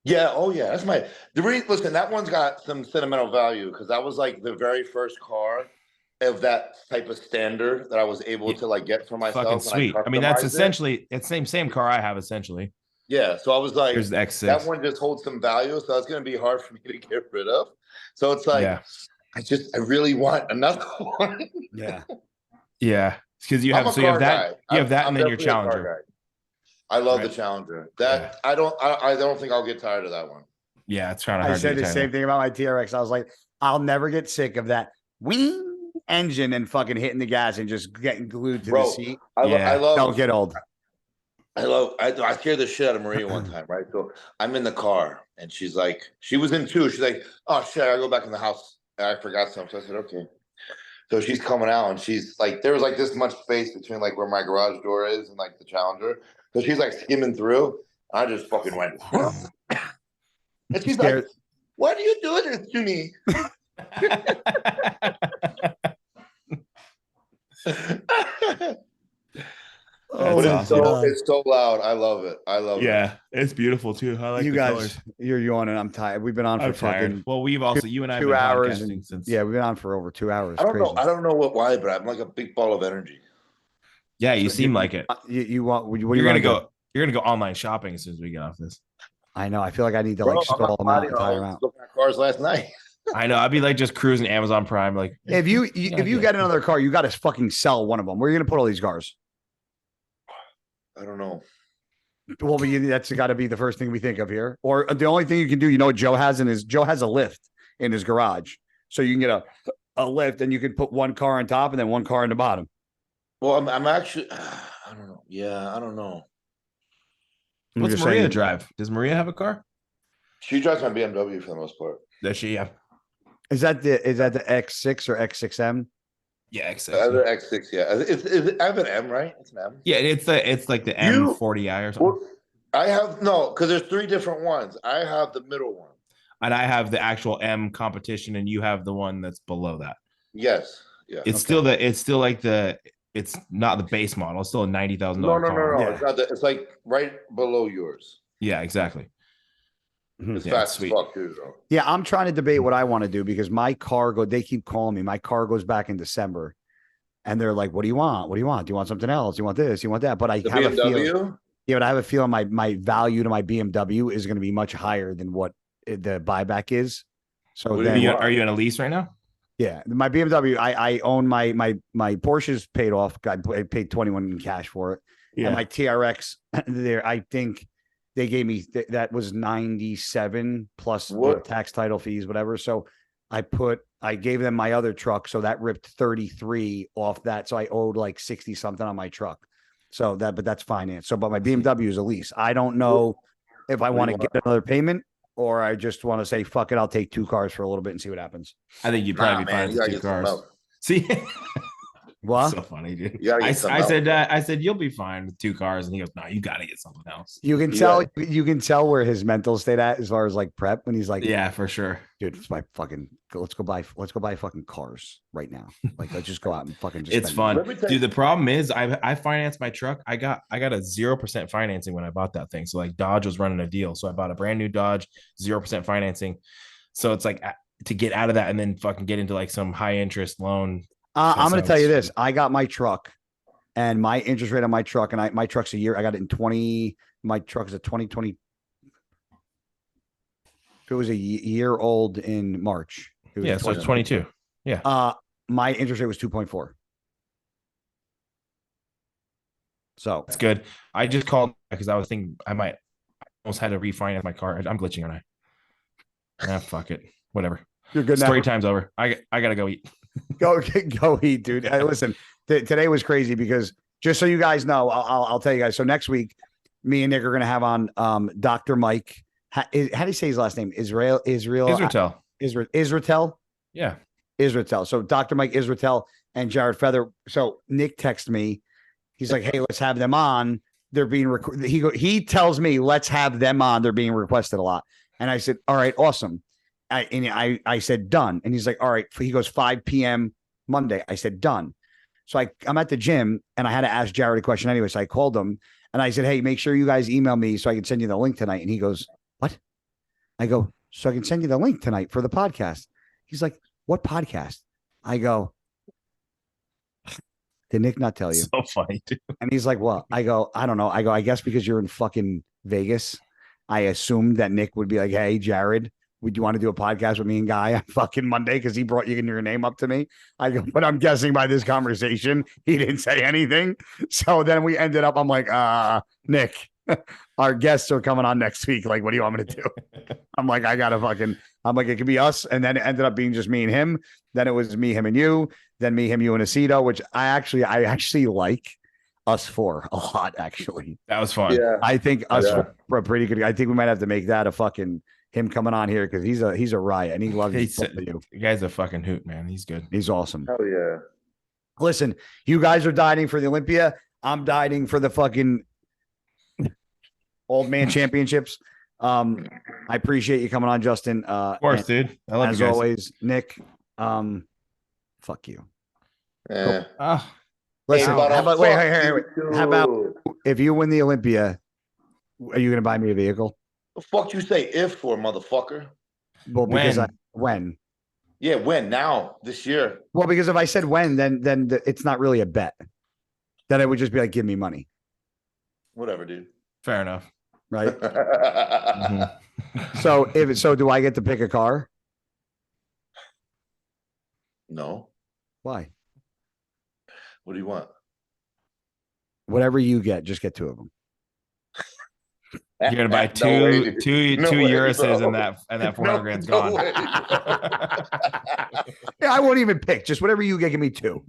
Yeah, oh yeah, that's my listen, that one's got some sentimental value because that was like the very first car of that type of standard that I was able to like get for myself. Fucking And sweet. I mean, that's essentially it's same car I have essentially. Yeah, so I was like, here's the X6. That one just holds some value, so it's gonna be hard for me to get rid of. So it's like, yeah. I really want another one. Yeah. Yeah. Because you have that, and then your Challenger. I love the Challenger. That I don't think I'll get tired of that one. Yeah, it's kind of hard. I said the same thing about my TRX. I was like, I'll never get sick of that wing engine and fucking hitting the gas and just getting glued to the seat. I love. Don't get old. I scared the shit out of Maria one time, right? So I'm in the car and she's like, she was in too. She's like, oh shit, I gotta go back in the house. And I forgot something. So I said, okay. So she's coming out and she's like, there was like this much space between like where my garage door is and like the Challenger. So she's like skimming through. I just fucking went. And she's like, what are you doing this to me? Oh, it's so loud. I love it. I love it. Yeah, it's beautiful too. I like you the guys. colors. You're yawning. I'm tired. We've been on for fucking. Well, we've also you and I have 2 been hours podcasting since. Yeah, we've been on for over 2 hours. I don't know why, but I'm like a big ball of energy. Yeah, you seem like it. You want? What you're gonna go? You're gonna go online shopping as soon as we get off this. I know. I feel like I need to like stall them out and tire them out. Looking at cars last night. I know. I'd be like just cruising Amazon Prime. Like if you get another car, you got to fucking sell one of them. Where are you gonna put all these cars? I don't know. Well, but that's got to be the first thing we think of here. Or the only thing you can do, you know what Joe has Joe has a lift in his garage. So you can get a lift and you can put one car on top and then one car in the bottom. Well, I'm actually, I don't know. Yeah, I don't know. What's Maria drive? Does Maria have a car? She drives my BMW for the most part. Does she? Yeah. Is that the X6 or X6M? Yeah, X6. The X6, yeah. I have an M, right? It's an M. Yeah, it's like the M40i or something. Well, I have because there's 3 different ones. I have the middle one. And I have the actual M competition, and you have the one that's below that. Yes. Yeah. It's it's not the base model. It's still a $90,000 No. car. Yeah. It's not it's like right below yours. Yeah, exactly. It's fast as fuck, too, though. Yeah, I'm trying to debate what I want to do because my car they keep calling me. My car goes back in December, and they're like, "What do you want? What do you want? Do you want something else? You want this? You want that?" But I have BMW? a feeling. Yeah, but I have a feeling my value to my BMW is going to be much higher than what the buyback is. So then, are you in a lease right now? Yeah, my BMW. I own my Porsche's paid off. I paid 21 in cash for it. Yeah, and my TRX there. I think they gave me that was 97 plus tax, title fees, whatever. So I gave them my other truck. So that ripped 33 off that. So I owed like 60 something on my truck. So but that's finance. So, but my BMW is a lease. I don't know if I want to get another payment or I just want to say, fuck it. I'll take 2 cars for a little bit and see what happens. I think you'd probably be fine with 2 cars. See, what? So funny, dude. I said you'll be fine with 2 cars, and he goes, "No, you got to get something else." You can tell where his mental state at as far as like prep when he's like, "Yeah, for sure, dude. It's my fucking. Let's go buy fucking cars right now. Like, let's just go out and fucking. Just it's fun, dude. The problem is, I financed my truck. I got a 0% financing when I bought that thing. So like Dodge was running a deal, so I bought a brand new Dodge, 0% financing. So it's like to get out of that and then fucking get into like some high interest loan. I'm going to tell you this. I got my truck and my interest rate on my truck, and my truck's a year. I got it in my truck is a 2020. It was a year old in March. Yeah, so it's 22. Yeah. My interest rate was 2.4. So that's good. I just called because I was thinking I almost had to refinance my car. I'm glitching, aren't I? Fuck it. Whatever. You're good now. Story time's over. I gotta go eat. Go eat, dude. Hey, listen, today was crazy because just so you guys know, I'll tell you guys. So next week, me and Nick are gonna have on Dr. Mike. How do you say his last name? Israel. Yeah, Israel. So Dr. Mike Israel and Jared Feather. So Nick texted me. He's like, "Hey, let's have them on. They're being he tells me let's have them on. They're being requested a lot." And I said, "All right, awesome." I said done. And he's like, all right. He goes 5 p.m. Monday. I said done. So I'm at the gym and I had to ask Jared a question anyway. So I called him and I said, hey, make sure you guys email me so I can send you the link tonight. And he goes, what? I go, so I can send you the link tonight for the podcast. He's like, what podcast? I go, did Nick not tell you? So funny, dude. And he's like, well, I go, I don't know. I go, I guess because you're in fucking Vegas, I assumed that Nick would be like, hey, Jared, would you want to do a podcast with me and Guy on fucking Monday? Because he brought your name up to me. I go, but I'm guessing by this conversation, he didn't say anything. So then we ended up, I'm like, Nick, our guests are coming on next week. Like, what do you want me to do? I'm like, I'm like, it could be us. And then it ended up being just me and him. Then it was me, him, and you. Then me, him, you, and Aceto, which I actually like us four a lot, actually. That was fun. Yeah. I think us four are pretty good. I think we might have to make that a fucking him coming on here because he's a riot and he loves you. The guy's a fucking hoot, man. He's good. He's awesome. Hell yeah. Listen, you guys are dieting for the Olympia. I'm dieting for the fucking old man championships. I appreciate you coming on, Justin. Of course, dude. I love as you guys. always, Nick. Fuck you. Yeah. Listen, Hey, but how about wait. you How about too. if you win the Olympia, are you gonna buy me a vehicle? The fuck you say if for, motherfucker? Well, because When? when? Yeah, when? Now, this year. Well, because if I said when, then it's not really a bet. Then it would just be like, give me money, Whatever, dude. Fair enough. right? Mhm. So do I get to pick a car? No. Why? What do you want? Whatever you get, just get two of them. You're gonna buy No way, two dude. No way, Urises bro. and that 400 grand's gone. way. Yeah, I won't even pick. Just whatever you get, give me two.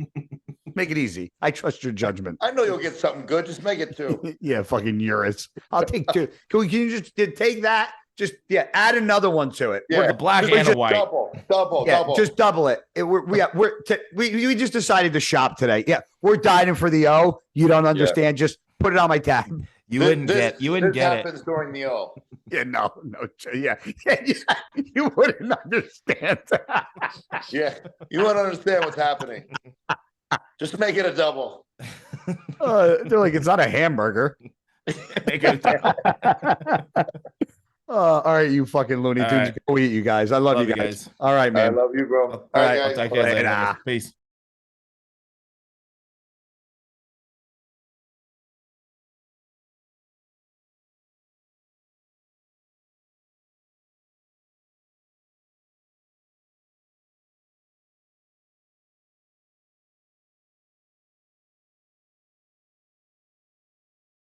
Make it easy. I trust your judgment. I know you'll get something good. Just make it two. Yeah, fucking Urus. I'll take two. Can you just take that? Just add another one to it. Yeah. The black Just and a white. Double. Just double it. We just decided to shop today. Yeah, we're diving for the O. You don't understand. Just put it on my tab. You wouldn't get this it. happens during the O. Yeah, no, yeah. You wouldn't understand. Yeah, you won't understand what's happening. Just make it a double. They're like, it's not a hamburger. All right, you fucking Looney All Tunes. right. Go eat, you guys. I love you guys. All right, I man. love you, bro. All right, right, guys. I'll talk to you guys later. Later. Peace.